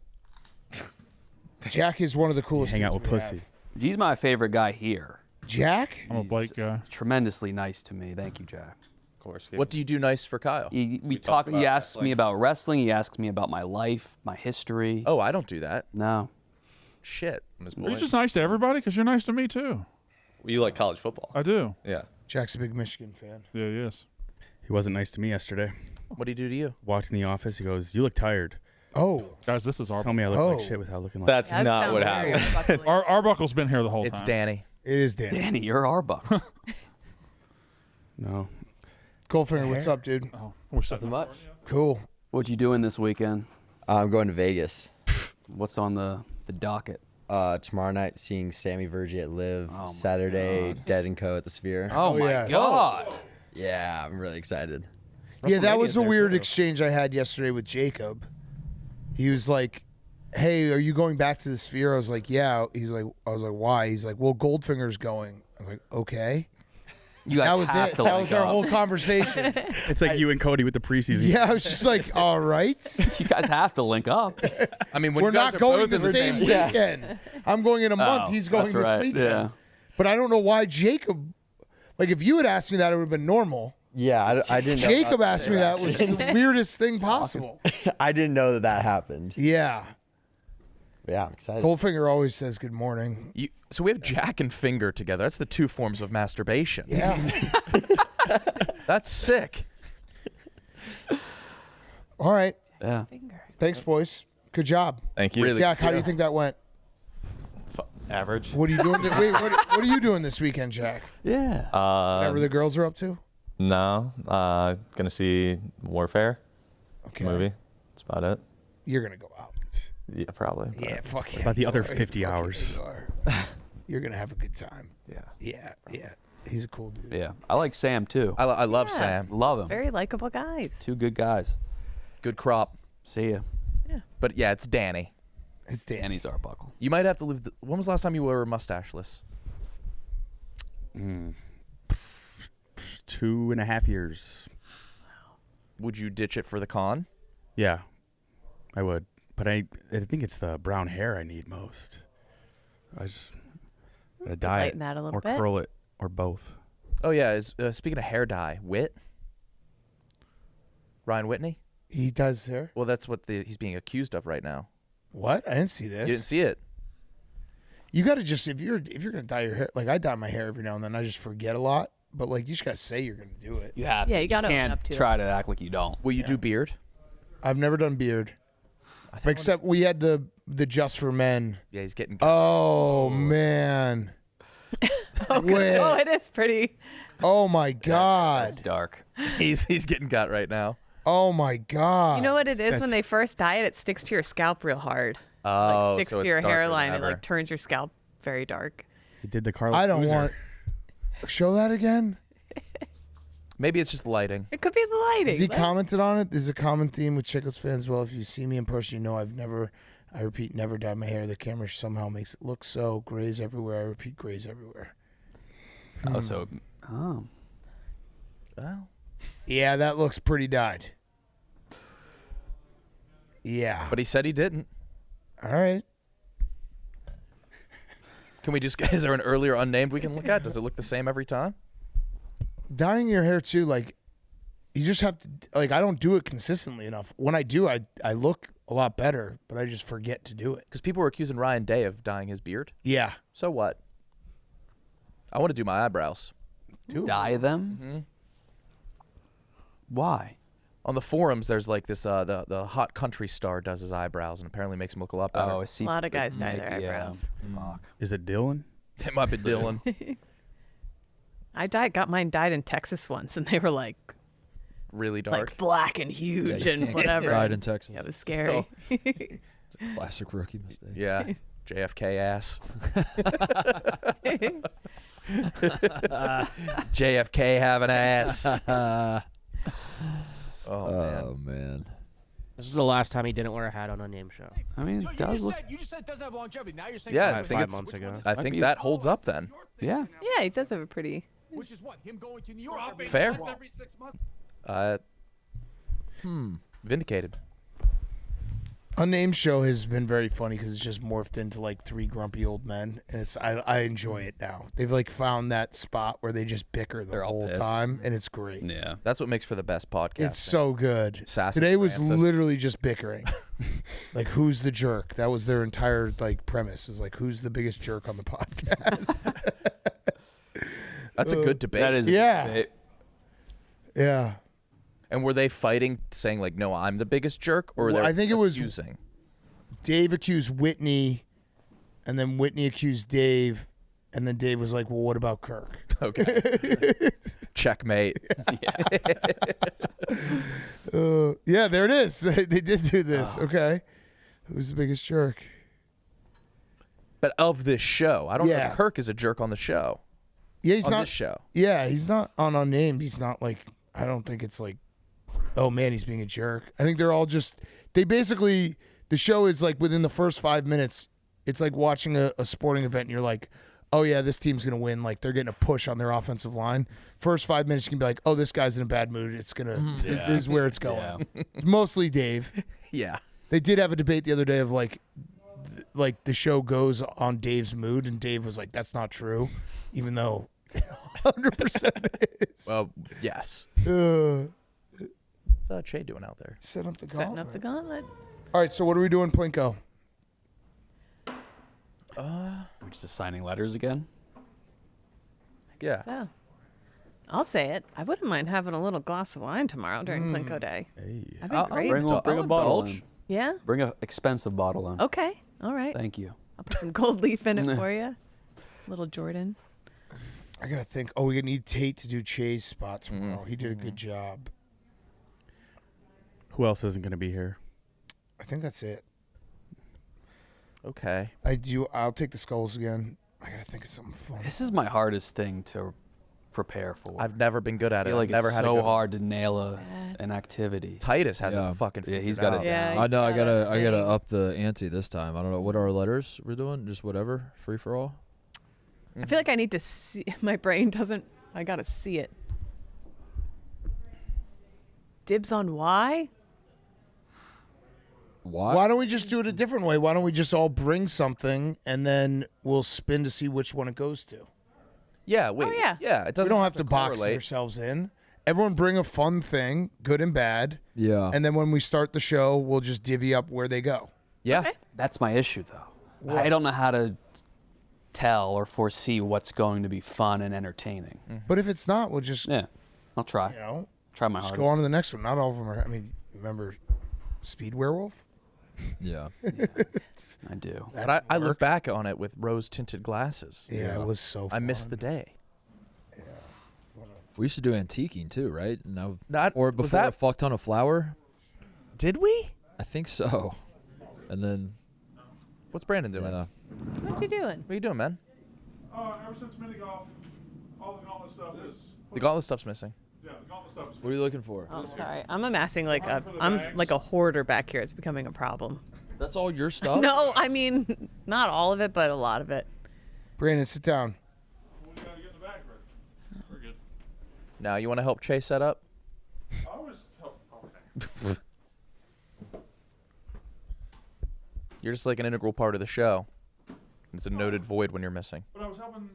Jack is one of the coolest. Hang out dudes with we pussy. have. He's my favorite guy here. Jack? I'm a Blake guy. Tremendously nice to me. Thank you, Jack. Of course. What do you do nice for Kyle? We talk talk. about He asks wrestling. me about wrestling. He asks me about my life, my history. Oh, I don't do that. No. Shit. Are you just nice to everybody? Because you're nice to me, too. You like college football? I do. Yeah. Jack's a big Michigan fan. Yeah, he is. He wasn't nice to me yesterday. What do you do to you? Walked in the office. He goes, "You look tired." Oh, Guys, this is Tell Arbuckle. me I look Oh. like shit without looking like. That's That not sounds what very happened. Arbuckle-y. Arbuckle's been here the whole It's time. Danny. it is Dan. Danny, you're Arbuckle. No. Goldfinger, what's up, dude? Oh, we're setting much. Cool. What you doing this weekend? I'm going to Vegas. What's on the docket? Tomorrow night, seeing Sammy Vergi at Live. Oh my Saturday, Dead & Co. at the Sphere. Oh, my yeah. God. Yeah, I'm really excited. Yeah, that was a there, weird too. exchange I had yesterday with Jacob. He was like, "Hey, are you going back to the Sphere?" I was like, "Yeah." He's like, "I was like, why?" He's like, "Well, Goldfinger's going." I was like, "Okay." You guys That was have it. to That link was our up. whole conversation. It's like you and Cody with the preseason. Yeah, I was just like, "All right." You guys have to link up. I mean, when We're you guys not are going both the in the same city- weekend. I'm going in a month. Oh, He's going that's this right. weekend. Yeah. But I don't know why Jacob. Like, if you had asked me that, it would have been normal. Yeah, I didn't know. Jacob asked me that was the weirdest thing possible. I didn't know that happened. Yeah. But yeah, I'm excited. Goldfinger always says good morning. So we have Jack and Finger together. That's the two forms of masturbation. Yeah. That's sick. All right. Yeah. Thanks, boys. Good job. Thank you. Really? Jack, how do you think that went? Average. What are you doing? Wait, what are you doing this weekend, Jack? Yeah. Whatever the girls are up to? No. Gonna see Warfare Okay. movie. That's about it. You're going to go out. Yeah, probably. Yeah, fuck yeah. About the you other are. 50 Fuck yeah, hours. you are. You're going to have a good time. Yeah. Yeah, yeah. He's a cool dude. Yeah. I like Sam, too. I love Yeah. Sam. Love him. Very likable guys. Two good guys. Good crop. See ya. But yeah, it's Danny. It's Dan. Danny's Arbuckle. You might have to live. When was the last time you were mustacheless? 2.5 years. Would you ditch it for the con? Yeah, I would. But I think it's the brown hair I need most. I just gotta dye it lighten that a little or bit. curl it or both. Oh yeah. Speaking of hair dye, Whit. Ryan Whitney. He does hair? Well, that's what he's being accused of right now. What? I didn't see this. You didn't see it. You got to just, if you're gonna dye your hair, like I dye my hair every now and then, I just forget a lot. But like you just gotta say you're gonna do it. You have Yeah, to. you gotta own can't up to it. try to act like you don't. Will you do beard? I've never done beard, except we had the Just for Men. Yeah, he's getting. Oh man. Wait. Oh, it is pretty. Oh my God. It's dark. he's getting got right now. Oh my God. You know what it is when they first dye it? It sticks to your scalp real hard. Oh, Like sticks so to it's your darker than hairline. It ever. like turns your scalp very dark. He did the Carlos. I don't Boozer. want. Show that again. Maybe it's just lighting. It could be the lighting. Has he Like- commented on it? There's a common theme with Chicklets fans. Well, if you see me in person, you know I've never, I repeat, never dyed my hair. The camera somehow makes it look so. Grays everywhere. I repeat, grays everywhere. Oh, so. Oh. Well, Yeah, that looks pretty dyed. Yeah. but he said he didn't. All right. Can we just? Is there an earlier unnamed we can look at? Does it look the same every time? Dyeing your hair too, like, you just have to, like, I don't do it consistently enough. When I do, I look a lot better, but I just forget to do it. Because people were accusing Ryan Day of dyeing his beard. Yeah. So what? I want to do my eyebrows. Do it. Dye them? Mm-hmm. Why? On the forums, there's like this the hot country star does his eyebrows and apparently makes him look a lot better. Oh, I see. A lot of guys dye their eyebrows. Fuck. Is it Dylan? It might be Dylan. Got mine dyed in Texas once, and they were like really dark, like black and huge and whatever. Dyed in Texas. Yeah, it was scary. It's a classic rookie mistake. Yeah, JFK ass. JFK having ass. Oh man. This is the last time he didn't wear a hat on Unnamed show. I mean, it does look. You just said it doesn't have longevity. Now you're saying Yeah, I Five think it's months ago. I think that holds up then. Yeah. Yeah, he does have a pretty. Which is what? Him going to New York every Fair. once every 6 months. Vindicated. Unnamed show has been very funny because it's just morphed into like 3 grumpy old men, and I enjoy it now. They've like found that spot where they just bicker the whole time, and it's great. Yeah, that's what makes for the best podcast. It's so good. Sassy Today was Francis. literally just bickering. Like, who's the jerk? That was their entire like premise. Is like, who's the biggest jerk on the podcast? That's a good debate. That is a good debate. Yeah. And were they fighting, saying like, "No, I'm the biggest jerk," or Well, they I think it was accusing? Dave accused Whitney, and then Whitney accused Dave, and then Dave was like, "Well, what about Kirk?" Okay. Checkmate. Yeah, there it is. They did do this. Okay. Who's the biggest jerk? But of this show, I don't know Yeah. if Kirk is a jerk on the show. Yeah, he's on not. this show. Yeah, he's not on Unnamed. He's not like. I don't think it's like, oh man, he's being a jerk. I think they're all just. They basically. The show is like within the first 5 minutes, it's like watching a sporting event, and you're like, oh yeah, this team's gonna win. Like they're getting a push on their offensive line. First 5 minutes, you can be like, oh, this guy's in a bad mood. It's gonna. This is where it's going. It's mostly Dave. Yeah. They did have a debate the other day of like the show goes on Dave's mood, and Dave was like, that's not true, even though 100% is. Well, yes. What's Che doing out there? Setting up the Setting gauntlet. up the gauntlet. All right, so what are we doing, Plinko? We're just assigning letters again. Yeah. So, I'll say it. I wouldn't mind having a little glass of wine tomorrow during Plinko Day. That'd be I'll great. Bring a bottle in. Yeah. Bring an expensive bottle in. Okay. All right. Thank you. I'll put some gold leaf in it for you. Little Jordan. I gotta think. Oh, we need Tate to do Che's spot tomorrow. He did a good job. Who else isn't going to be here? I think that's it. Okay. I'll take the skulls again. I gotta think of something fun. This is my hardest thing to prepare for. I've never been good at I it. feel like I've never it's had so a good hard to nail an activity. Titus hasn't fucking. Yeah, he's figured got out. it down. I know. I gotta up the ante this time. I don't know what are our letters we're doing. Just whatever. Free for all. I feel like I need to see. My brain doesn't. I gotta see it. Dibs on Y? Why don't we just do it a different way? Why don't we just all bring something and then we'll spin to see which one it goes to? Yeah. Wait. Oh, yeah. Yeah. It doesn't. We don't have to box correlate. ourselves in. Everyone bring a fun thing, good and bad. Yeah. And then when we start the show, we'll just divvy up where they go. Yeah. Okay. That's my issue, though. I don't know how to tell or foresee what's going to be fun and entertaining. But if it's not, we'll just I'll try. Try my just hardest. go on to the next one. Not all of them are. I mean, remember Speed Werewolf? Yeah. I do. But I look back on it with rose-tinted glasses. Yeah, it was so fun. I missed the day. We used to do antiquing too, right? No. Not Or was before that- a fuck ton of flour. Did we? I think so. And then. What's Brandon doing? What you doing? What are you doing, man? Ever since mini golf, all the gauntlet stuff is. The gauntlet stuff's missing. Yeah, the gauntlet stuff is. What are you looking for? Oh, sorry. I'm amassing like a. for the I'm bags. like a hoarder back here. It's becoming a problem. That's all your stuff? No, I mean not all of it, but a lot of it. Brandon, sit down. We gotta get in the bag first. We're good. Now, you want to help Chase set up? I always help. Okay. You're just like an integral part of the show. It's a noted void when you're missing. But I was helping.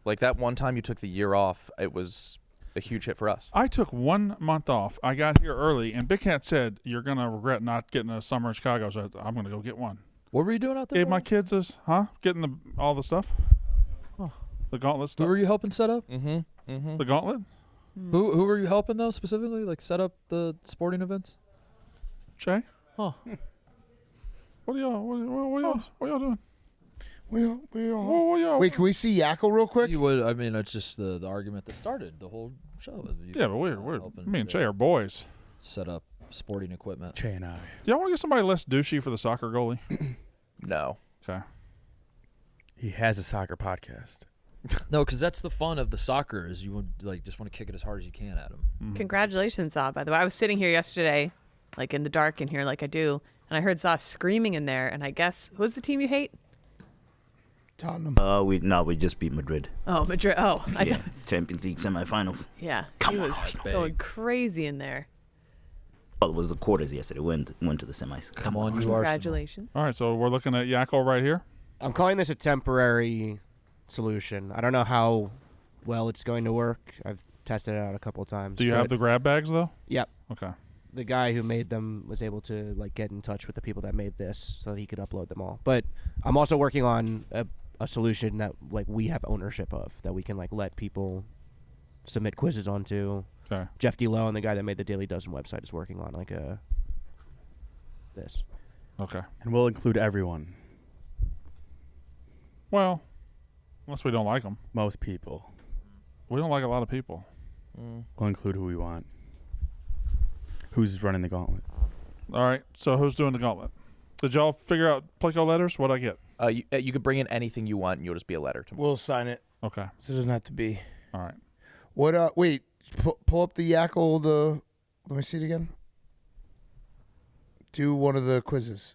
Like that one time you took the year off, it was a huge hit for us. I took 1 month off. I got here early, and Big Cat said, "You're gonna regret not getting a summer in Chicago." So I'm gonna go get one. What were you doing out there? Gave my kids this, getting all the stuff. Oh. The gauntlet stuff. Who were you helping set up? Mm-hmm. Mm-hmm. The gauntlet. Who are you helping though specifically? Like set up the sporting events? Shay? Huh. What are y'all doing? Wait, can we see Yackle real quick? You would. I mean, it's just the argument that started the whole show. Yeah, but we're me and Shay are boys. Set up sporting equipment. Shay and I. Do y'all want to get somebody less douchey for the soccer goalie? No. Okay. He has a soccer podcast. No, because that's the fun of the soccer is you would just want to kick it as hard as you can at him. Congratulations, Zaw, by the way. I was sitting here yesterday, like in the dark in here like I do, and I heard Zaw screaming in there, and I guess, who's the team you hate? Tottenham. We just beat Madrid. Oh, Madrid. Oh, Yeah, Champions League semifinals. Yeah, Come he was on. going crazy in there. Well, it was the quarters yesterday. Went to the semis. Come on, you Congratulations. All right, so we're looking at Yackle right here. I'm calling this a temporary solution. I don't know how well it's going to work. I've tested it out a couple of times. Do you have the grab bags though? Yep. Okay. The guy who made them was able to get in touch with the people that made this so that he could upload them all. But I'm also working on a solution that we have ownership of, that we can let people submit quizzes onto. Okay. Jeff D. Lowe and the guy that made the Daily Dozen website is working on this. Okay. And we'll include everyone. Well, unless we don't like them. Most people. We don't like a lot of people. We'll include who we want. Who's running the gauntlet? All right. So who's doing the gauntlet? Did y'all figure out Pleco letters? What'd I get? You could bring in anything you want, and you'll just be a letter tomorrow. We'll sign it. Okay. So it doesn't have to be. All right. What? Wait. Pull up the Yackle. Let me see it again. Do one of the quizzes.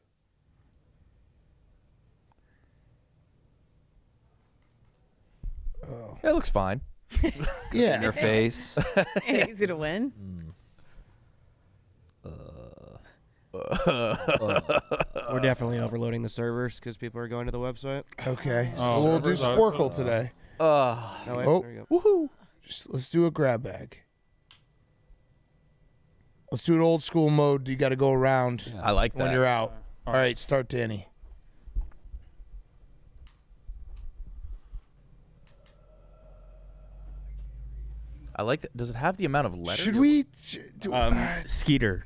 Oh. It looks fine. Yeah. In your face. Easy to win. We're definitely overloading the servers because people are going to the website. Okay. Oh. So we'll do Sporkle today. No, wait, there you go. Woohoo! Let's do a grab bag. Let's do it old school mode. You got to go around. I like when that. you're out. All right, start Danny. I like that. Does it have the amount of letters? Should we? Skeeter.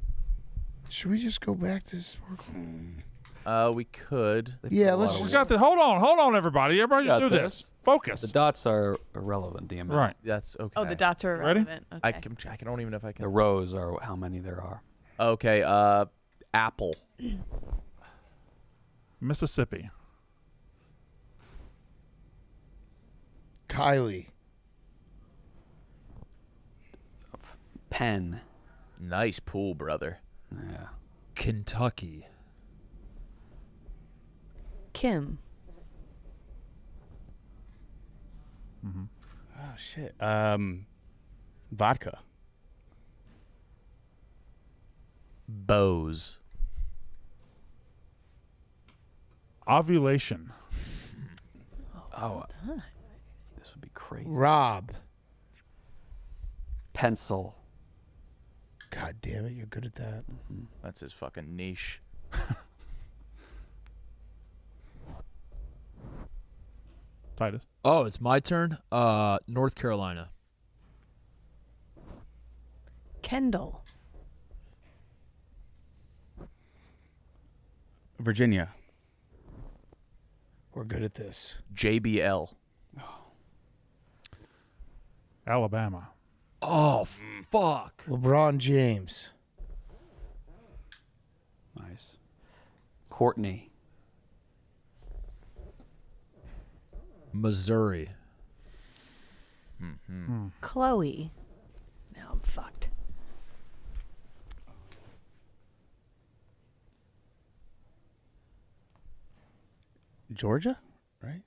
Should we just go back to Sporkle? We could. Yeah, let's We just. got the. Hold on, everybody. Everybody just do this. Focus. The dots are irrelevant. The amount. Right. That's okay. Oh, the dots are Ready? irrelevant. Okay. I don't even know if I can. The rows are how many there are. Okay. Apple. Mississippi. Kylie. Pen. Nice pool, brother. Yeah. Kentucky. Kim. Oh shit. Vodka. Bose. Ovulation. Oh, this would be crazy. Rob. Pencil. God damn it, you're good at that. That's his fucking niche. Titus. Oh, it's my turn. North Carolina. Kendall. Virginia. We're good at this. JBL. Alabama. Oh, fuck. LeBron James. Nice. Courtney. Missouri. Chloe. Now I'm fucked. Georgia, right?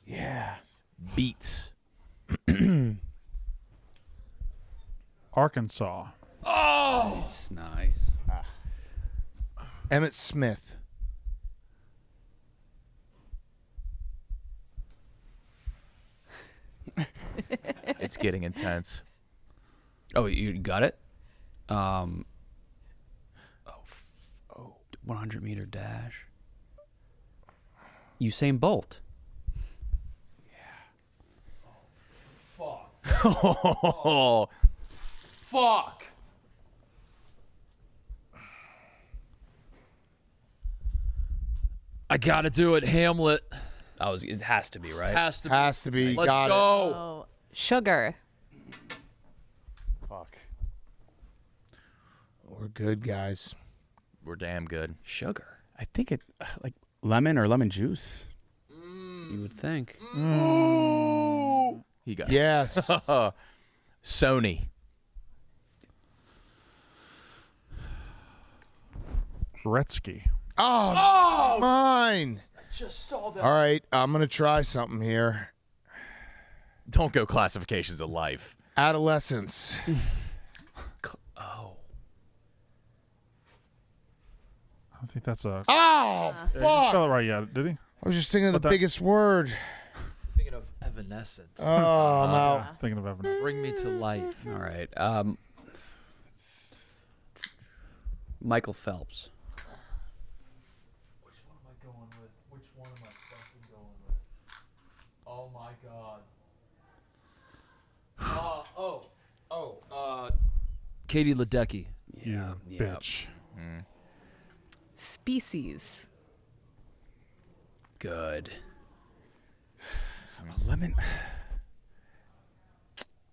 Yeah. Beats. Arkansas. Oh, nice. Emmett Smith. It's getting intense. Oh, you got it. 100-meter dash. Usain Bolt. Oh, Fuck. I gotta do it, Hamlet. It has to be, right? Has to be. Has to be. Let's Got go. Oh, sugar. Fuck. We're good, guys. we're damn good. Sugar. I think it like lemon or lemon juice. You would think. He got Yes. Sony. Gretzky. Oh, mine. Just saw that. All right, I'm going to try something here. Don't go classifications of life. Adolescence. Oh. I think that's a. Oh, Yeah, you fuck. spell it right, yeah, did he? I was just thinking of the But that- biggest word. Thinking of Evanescence. Oh, I'm out. Yeah, thinking of Evan. Bring me to life. All right. Michael Phelps. Which one am I going with? Which one am I fucking going with? Oh my god. Katie Ledecky. Yeah, bitch. Species. Good. Lemon.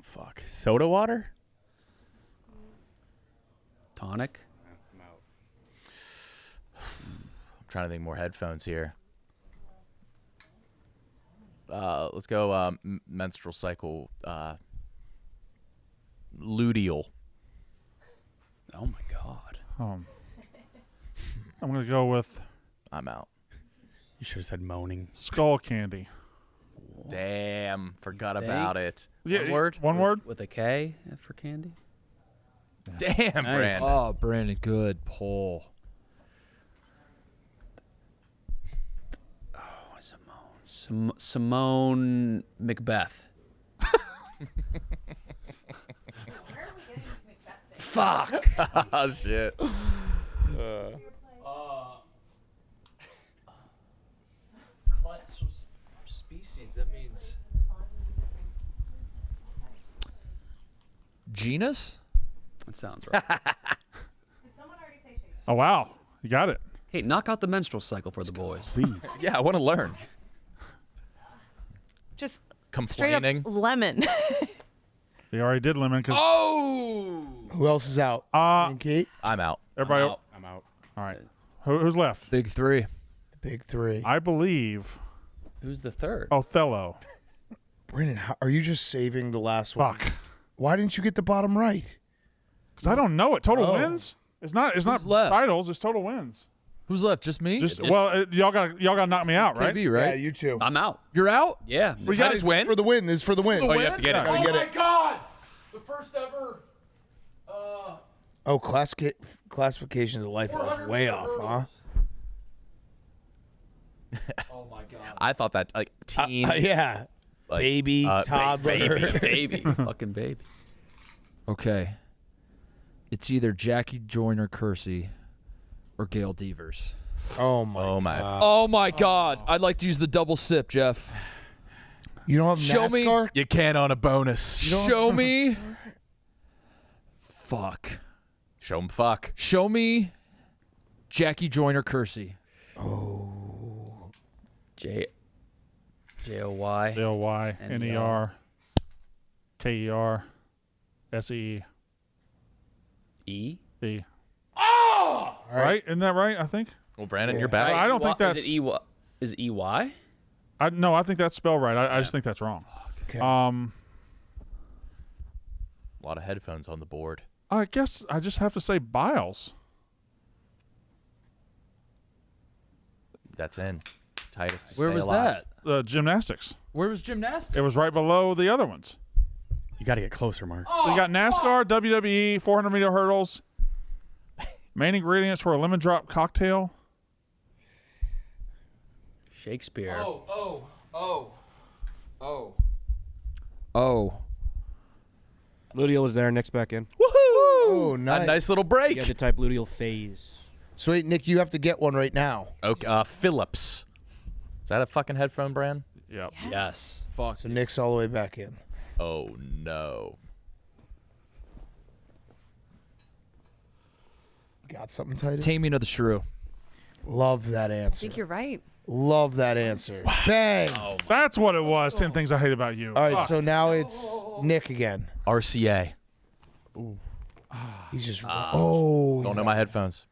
Fuck. Soda water? Tonic. I'm trying to think more headphones here. Let's go menstrual cycle. Luteal. Oh my god. I'm gonna go with I'm out. You should have said moaning. skull candy. Damn, forgot Think? about it. Yeah, One word? One word. With a K for candy. Damn, Nice. Brandon. Oh, Brandon, good pull. Simone Macbeth. Fuck. Oh, shit. Class of species, that means genus? That sounds right. Oh wow, you got it. Hey, knock out the menstrual cycle for the boys. Please. Yeah, I want to learn. Just Complaining. straight up lemon. They already did lemon. Cause Oh! Who else is out? Uh, Kate? I'm out. everybody. I'm out. All right. Who's left? Big three. The big three. I believe Who's the third? Othello. Brandon, are you just saving the last one? Fuck. Why didn't you get the bottom right? Because I don't know it. Total Oh. wins. It's not. It's not Who's left? titles. It's total wins. Who's left? Just me? Just y'all got to knock me out, right? KB, right? Yeah, you two. I'm out. You're out? Yeah. We got Titus win? For the win. This is for the win. Oh, you have to get it. Gotta Oh get my it. god! The first ever. Oh, classification of life. I was way off, huh? Oh my god. I thought that, like, teen. Yeah. like, Baby, toddler. Baby. Fucking baby. Okay. It's either Jackie Joyner Kersey or Gail Devers. Oh my. Oh, my. Oh my god. I'd like to use the double sip, Jeff. You don't have Show me- NASCAR? You can on a bonus. Show me. Fuck. Show 'em fuck. Show me Jackie Joyner Kersey. Joy. Joy Ner Ker Se E. E. Oh! Right? Isn't that right? I think. Well, Brandon, you're back. I don't think that's. Is it EY? Is it EY? No, I think that's spelled right. I just think that's wrong. Okay. A lot of headphones on the board. I guess I just have to say Biles. That's in. Titus to Where stay was alive. that? Gymnastics. Where was gymnastics? It was right below the other ones. You got to get closer, Mark. So you got NASCAR, WWE, 400-meter hurdles. Main ingredients for a lemon drop cocktail. Shakespeare. Oh. Luteal was there. Nick's back in. Oh, nice. A nice little break. You had to type luteal phase. So wait, Nick, you have to get one right now. Okay, Phillips. Is that a fucking headphone brand? Yep. Yes. Fuck. So Nick's all the way back in. Oh, no. Got something, Titus? Taming of the Shrew. Love that I answer. think you're right. Love that answer. Bang. That's what it was. 10 things I hate about you. All right, Fuck. so now it's Nick again. RCA. He's just. Don't know my headphones.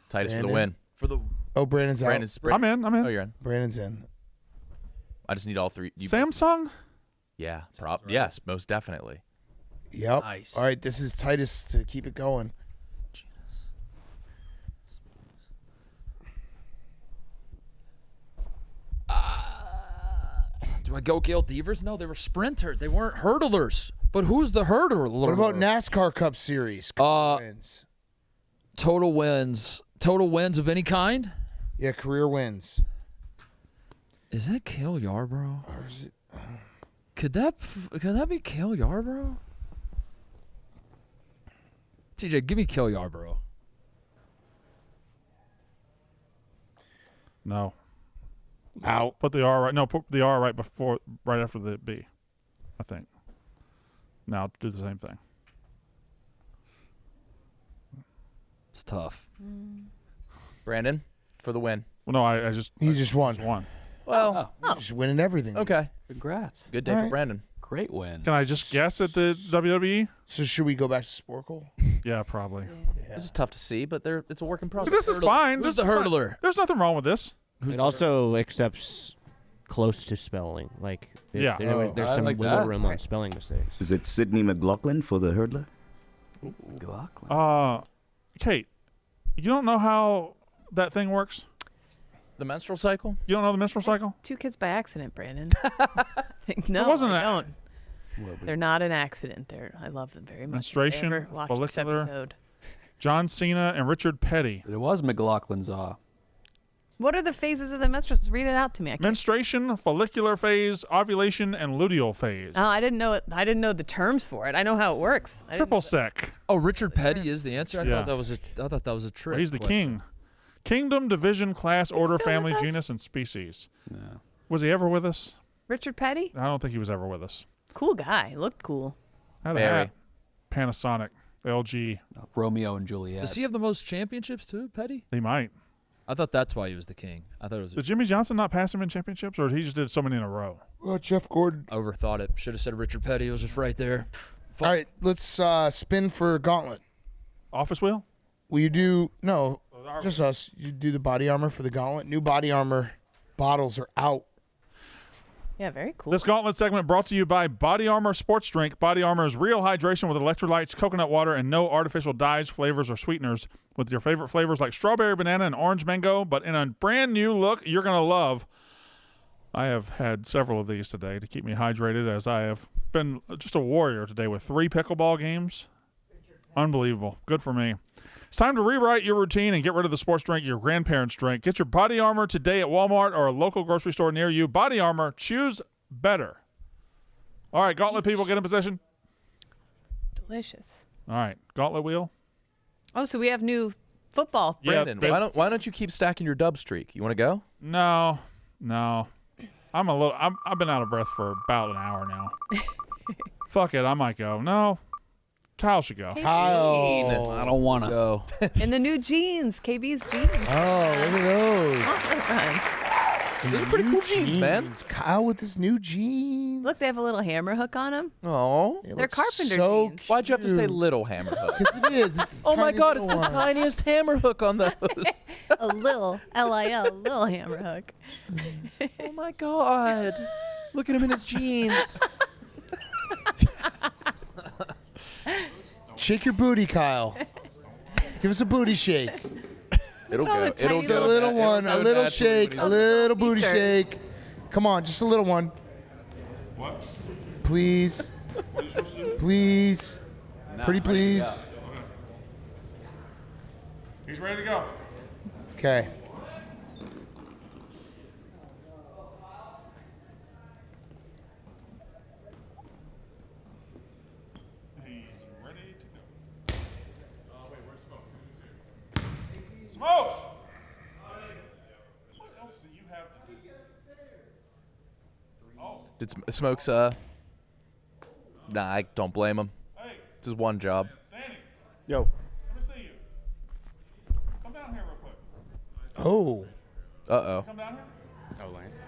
Titus for the win. For the Brandon's out. I'm in. Oh, you're in. Brandon's in. I just need all three. Samsung? Yeah. Yes, most definitely. Yep. Nice. All right, this is Titus to keep it going. Do I go Gale Devers? No, they were sprinters. They weren't hurdlers. But who's the hurdler? What about NASCAR Cup Series? Wins. Total wins. Total wins of any kind? Yeah, career wins. Is that Cale Yarborough? Or is it, could that be Cale Yarborough? TJ, give me Cale Yarborough. No. Out. Put the R right. No, put the R right after the B. I think. Now do the same thing. It's tough. Brandon for the win. Well, no, I just. He just won. Well, You're just winning everything. Okay. Congrats. Good day All for right. Brandon. Great win. Can I just guess at the WWE? So should we go back to Sporkle? Yeah, probably. This is tough to see, but it's a work in progress. This is fine. Who's This the is fine. hurdler? There's nothing wrong with this. It also accepts close to spelling. Like, Yeah. there's I some like wiggle that. room on spelling mistakes. Is it Sidney McLaughlin for the hurdler? Kate, you don't know how that thing works? The menstrual cycle? You don't know the menstrual cycle? 2 kids by accident, Brandon. No, It wasn't I a- don't. They're not an accident. I love them very much. Menstruation, If they ever watch this follicular. episode. John Cena and Richard Petty. It was McLaughlin's What are the phases of the menstrual? Read it out to me. I can't. Menstruation, follicular phase, ovulation, and luteal phase. Oh, I didn't know it. I didn't know the terms for it. I know how it works. I didn't Triple know sec. Oh, Richard Petty is the answer. I Yeah. thought that was a trick. Well, he's the question. king. Kingdom, division, class, order, still family, with us? genus, and species. Yeah. Was he ever with us? Richard Petty, I don't think he was ever with us. cool guy. Looked cool. Had a Very. hat. Panasonic, LG. Romeo and Juliet. Does he have the most championships too, Petty? He might. I thought that's why he was the king. I thought it was. Did Jimmy Johnson not pass him in championships, or he just did so many in a row? Well, Jeff Gordon. Overthought it. Should have said Richard Petty. It was just right there. All right, let's spin for Gauntlet. Office wheel? Will you do no? Just us. You do the body armor for the Gauntlet. New body armor bottles are out. Yeah, very cool. This Gauntlet segment brought to you by Body Armor Sports Drink. Body Armor is real hydration with electrolytes, coconut water, and no artificial dyes, flavors, or sweeteners. With your favorite flavors like strawberry, banana, and orange mango, but in a brand new look you're going to love. I have had several of these today to keep me hydrated, as I have been just a warrior today with 3 pickleball games. Unbelievable. Good for me. It's time to rewrite your routine and get rid of the sports drink your grandparents drank. Get your Body Armor today at Walmart or a local grocery store near you. Body Armor, choose better. All right, Gauntlet people, get in position. Delicious. All right, Gauntlet wheel. Oh, so we have new football. Yeah, Brandon, why don't you keep stacking your dub streak? You want to go? No. I've been out of breath for about an hour now. Fuck it, I might go. No, Kyle should go. Kyle. I don't want to go. In the new jeans, KB's jeans. Oh, look at those. Those are pretty cool jeans, man. Kyle with his new jeans. Look, they have a little hammer hook on them. Oh, They're carpenter so jeans. why'd you have to say little hammer hook? Because it is. It's a Oh my tiny God, it's little the one. tiniest hammer hook on those. A little LIL, little hammer hook. Oh my God, look at him in his jeans. Shake your booty, Kyle. Give us a booty shake. It'll Oh, go. the tiny It'll Just go. a little It'll one, go a little naturally shake, when a he's- little booty T-shirt. shake. Come on, just a little one. What? Please. What are you supposed to do? Please. Pretty please. He's ready to go. Okay. He's ready to go. Wait, where's Smokes? Smokes! What else do you have to do? Oh. Did Smokes Nah, I don't blame him. It's his one job. Yo. Let me see you. Come down here real quick. Oh. Uh-oh. Come down here. Oh, Lance.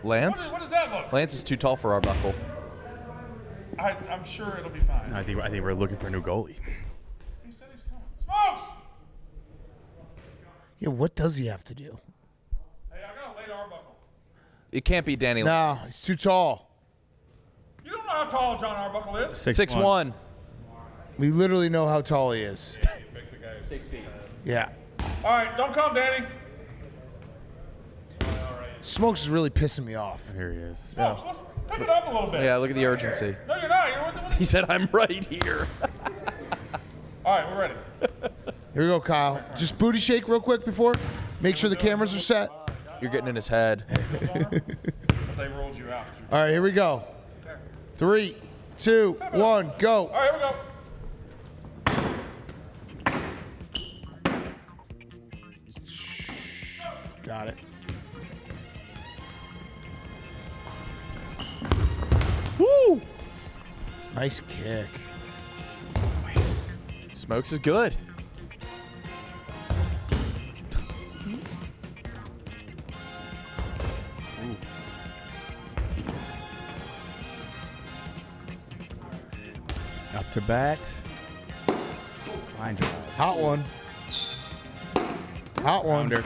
Lance? What does that look? Lance is too tall for Arbuckle. I'm sure it'll be fine. I think we're looking for a new goalie. He said he's coming. Smokes! Yeah, what does he have to do? Hey, I got a late Arbuckle. It can't be Danny. No, he's too tall. You don't know how tall John Arbuckle is. 6'1". We literally know how tall he is. 6 feet. Yeah. All right, don't come, Danny. Smokes is really pissing me off. Here he is. Smokes, let's pick it up a little bit. Yeah, look at the urgency. No, you're not. You're with He said, I'm right here. All right, we're ready. Here we go, Kyle. Just booty shake real quick before. Make sure the cameras are set. You're getting in his head. They rolled you out. All right, here we go. 3, 2, 1, go. All right, here we go. Got it. Woo! Nice kick. Smokes is good. Up to bat. Fine job. Hot one. Hot one. Rounder.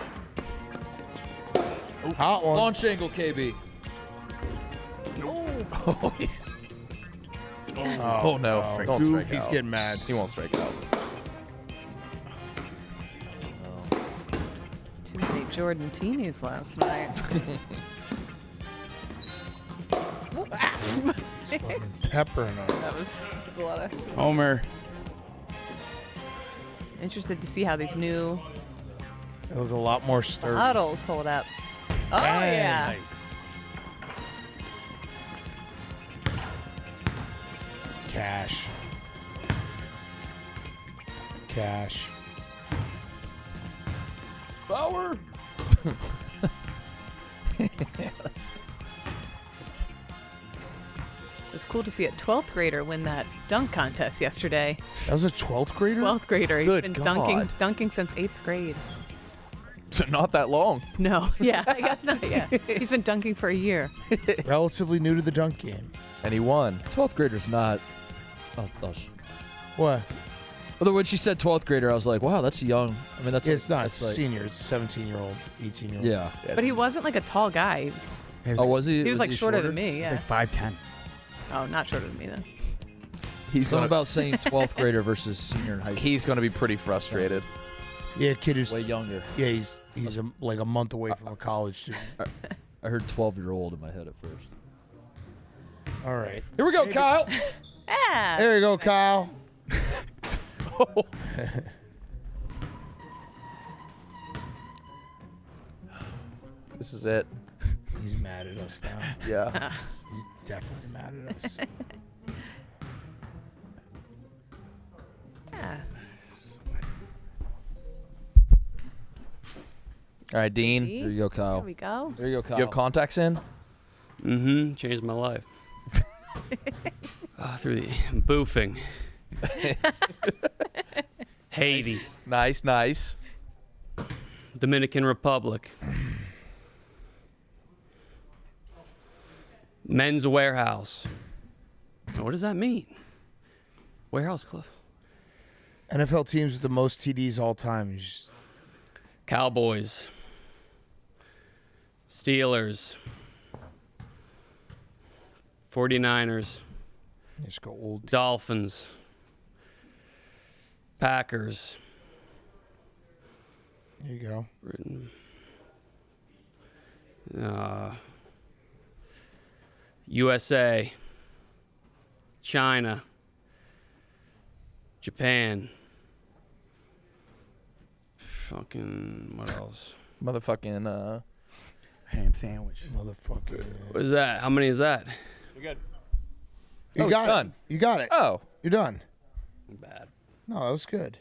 Hot one. Launch angle, KB. Oh, no. Oh, Don't strike he's out. getting mad. He won't strike out. Too many Jordan Teenies last night. Peppering us. That was a lot of. Homer. Interested to see how these new They look a lot more sturdy. models hold up. Oh Dang. yeah. Nice. Cash. Cash. Power. It's cool to see a 12th grader win that dunk contest yesterday. That was a 12th grader? 12th grader. He's Good been God. dunking since 8th grade. So not that long. No, yeah, I guess not. Yeah, he's been dunking for a year. Relatively new to the dunk game. And he won. 12th grader's not. What? Although when she said 12th grader, I was like, wow, that's young. I mean, that's It's not that's like- senior. It's 17-year-old, 18-year-old. Yeah. But he wasn't like a tall guy. He was, Oh, was he? he was like shorter than me. He's Yeah. like 5'10". Oh, not shorter than me then. He's Something gonna, about saying 12th grader versus senior in high school. he's going to be pretty frustrated. Yeah, kid who's Way younger. Yeah, he's like a month away from a college student. I heard 12-year-old in my head at first. All right. Here we go, Kyle. Yeah. There you go, Kyle. This is it. He's mad at us now. Yeah. He's definitely mad at us. Yeah. All right, Dean. See? Here you go, Kyle. There we go. There you go, Kyle. You have contacts in? Mm-hmm. Changed my life. Through the boofing. Haiti. Nice. Dominican Republic. Men's Warehouse. What does that mean? Warehouse Club. NFL teams with the most TDs all time. You just- Cowboys. Steelers. 49ers. you just go old. Dolphins. Packers. There you go. USA. China. Japan. Fucking what else? Motherfucking, Ham sandwich. Motherfucker. What is that? How many is that? We're good. You Oh, got done. it. You got it. Oh. You're done. Bad. No, that was good.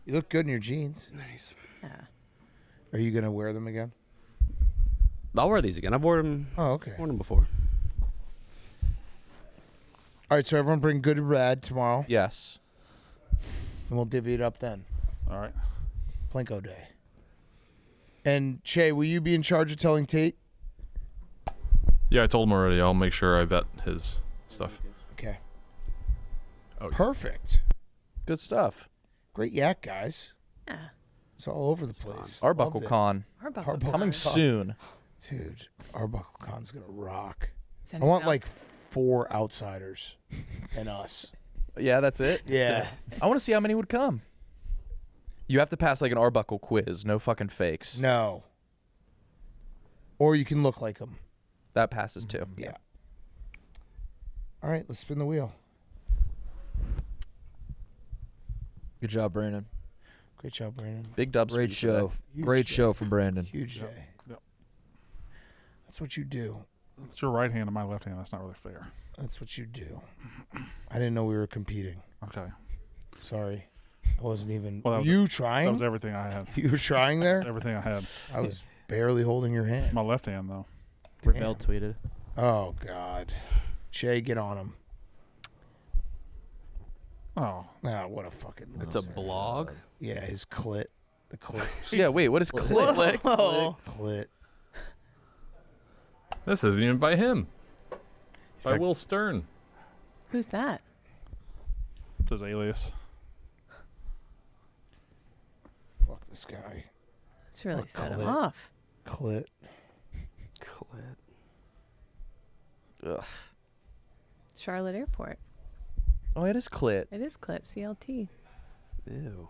You look good in your jeans. Nice. Yeah. Are you going to wear them again? I'll wear these again. I've worn them. Oh, okay. Worn them before. All right, so everyone bring good and bad tomorrow. Yes. And we'll divvy it up then. All right. Plinko Day. And Che, will you be in charge of telling Tate? Yeah, I told him already. I'll make sure I vet his stuff. Okay. Oh, Perfect. Good stuff. Great yak, guys. Yeah. It's all over the place. Arbuckle-Con. Arbuckle-Con. Coming soon. Dude, Arbuckle-Con's going to rock. Is I anyone want like else? 4 outsiders and us. Yeah, that's it. Yeah. I want to see how many would come. You have to pass like an Arbuckle quiz. No fucking fakes. No. Or you can look like them. That passes too. Yeah. All right, let's spin the wheel. Good job, Brandon. Great job, Brandon. Big dubs. Great for you show. today. Huge Great day. show from Brandon. Huge day. Yep. That's what you do. It's your right hand and my left hand. That's not really fair. That's what you do. I didn't know we were competing. Okay. Sorry. I wasn't even. Well, that was you trying? That was everything I had. You were trying there? Everything I had. I was barely holding your hand. My left hand, though. Ravel tweeted. Oh, God. Che, get on him. Oh. Ah, what a fucking It's a loser. blog? Yeah, his clit. The clit. Yeah, wait, what is clit? Whoa. Clit. This isn't even by him. By Will Stern. Who's that? It's his alias. Fuck this guy. It's really Fuck set him clit. off. Clit. Clit. Ugh. Charlotte Airport. Oh, it is clit. It is Clit. CLT. Ew.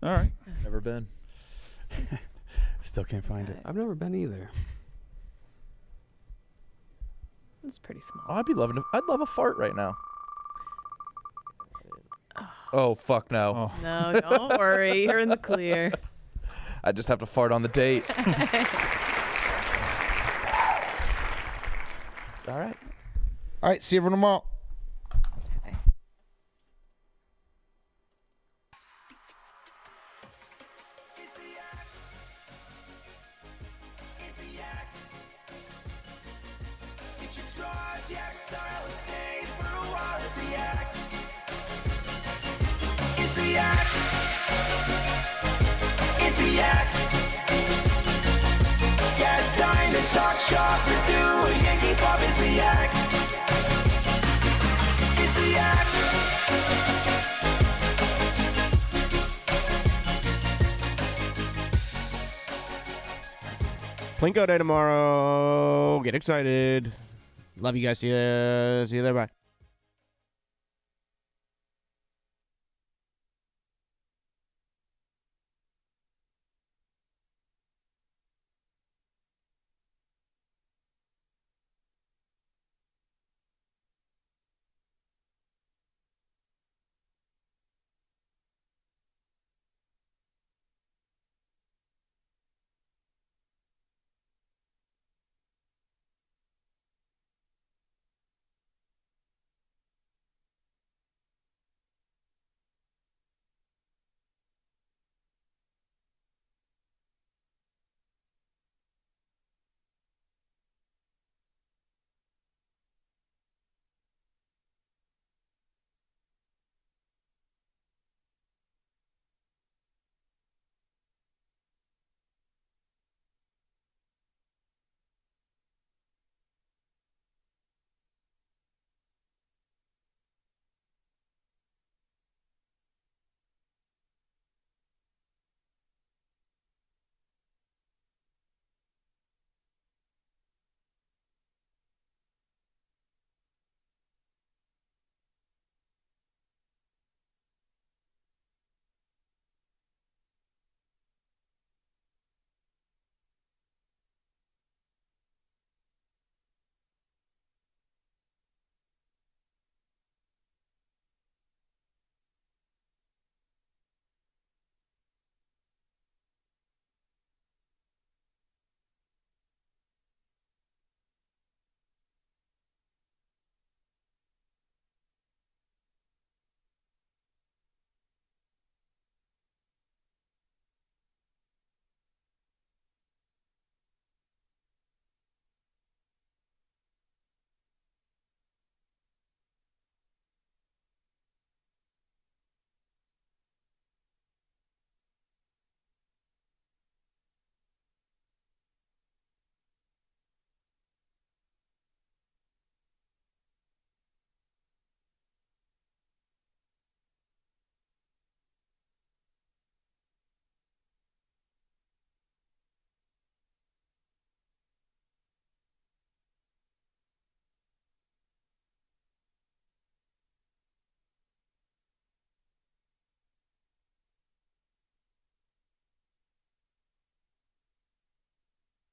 All right. Never been. Still can't find it. I've never been either. It's pretty small. Oh, I'd love a fart right now. Oh, fuck no. Oh. No, don't worry. You're in the clear. I just have to fart on the date. All right. All right, see everyone tomorrow. Yeah, it's time to talk shop or do a Yankee swap. It's the yak. It's the yak. Plinko Day tomorrow. Get excited. Love you guys. See you there. Bye.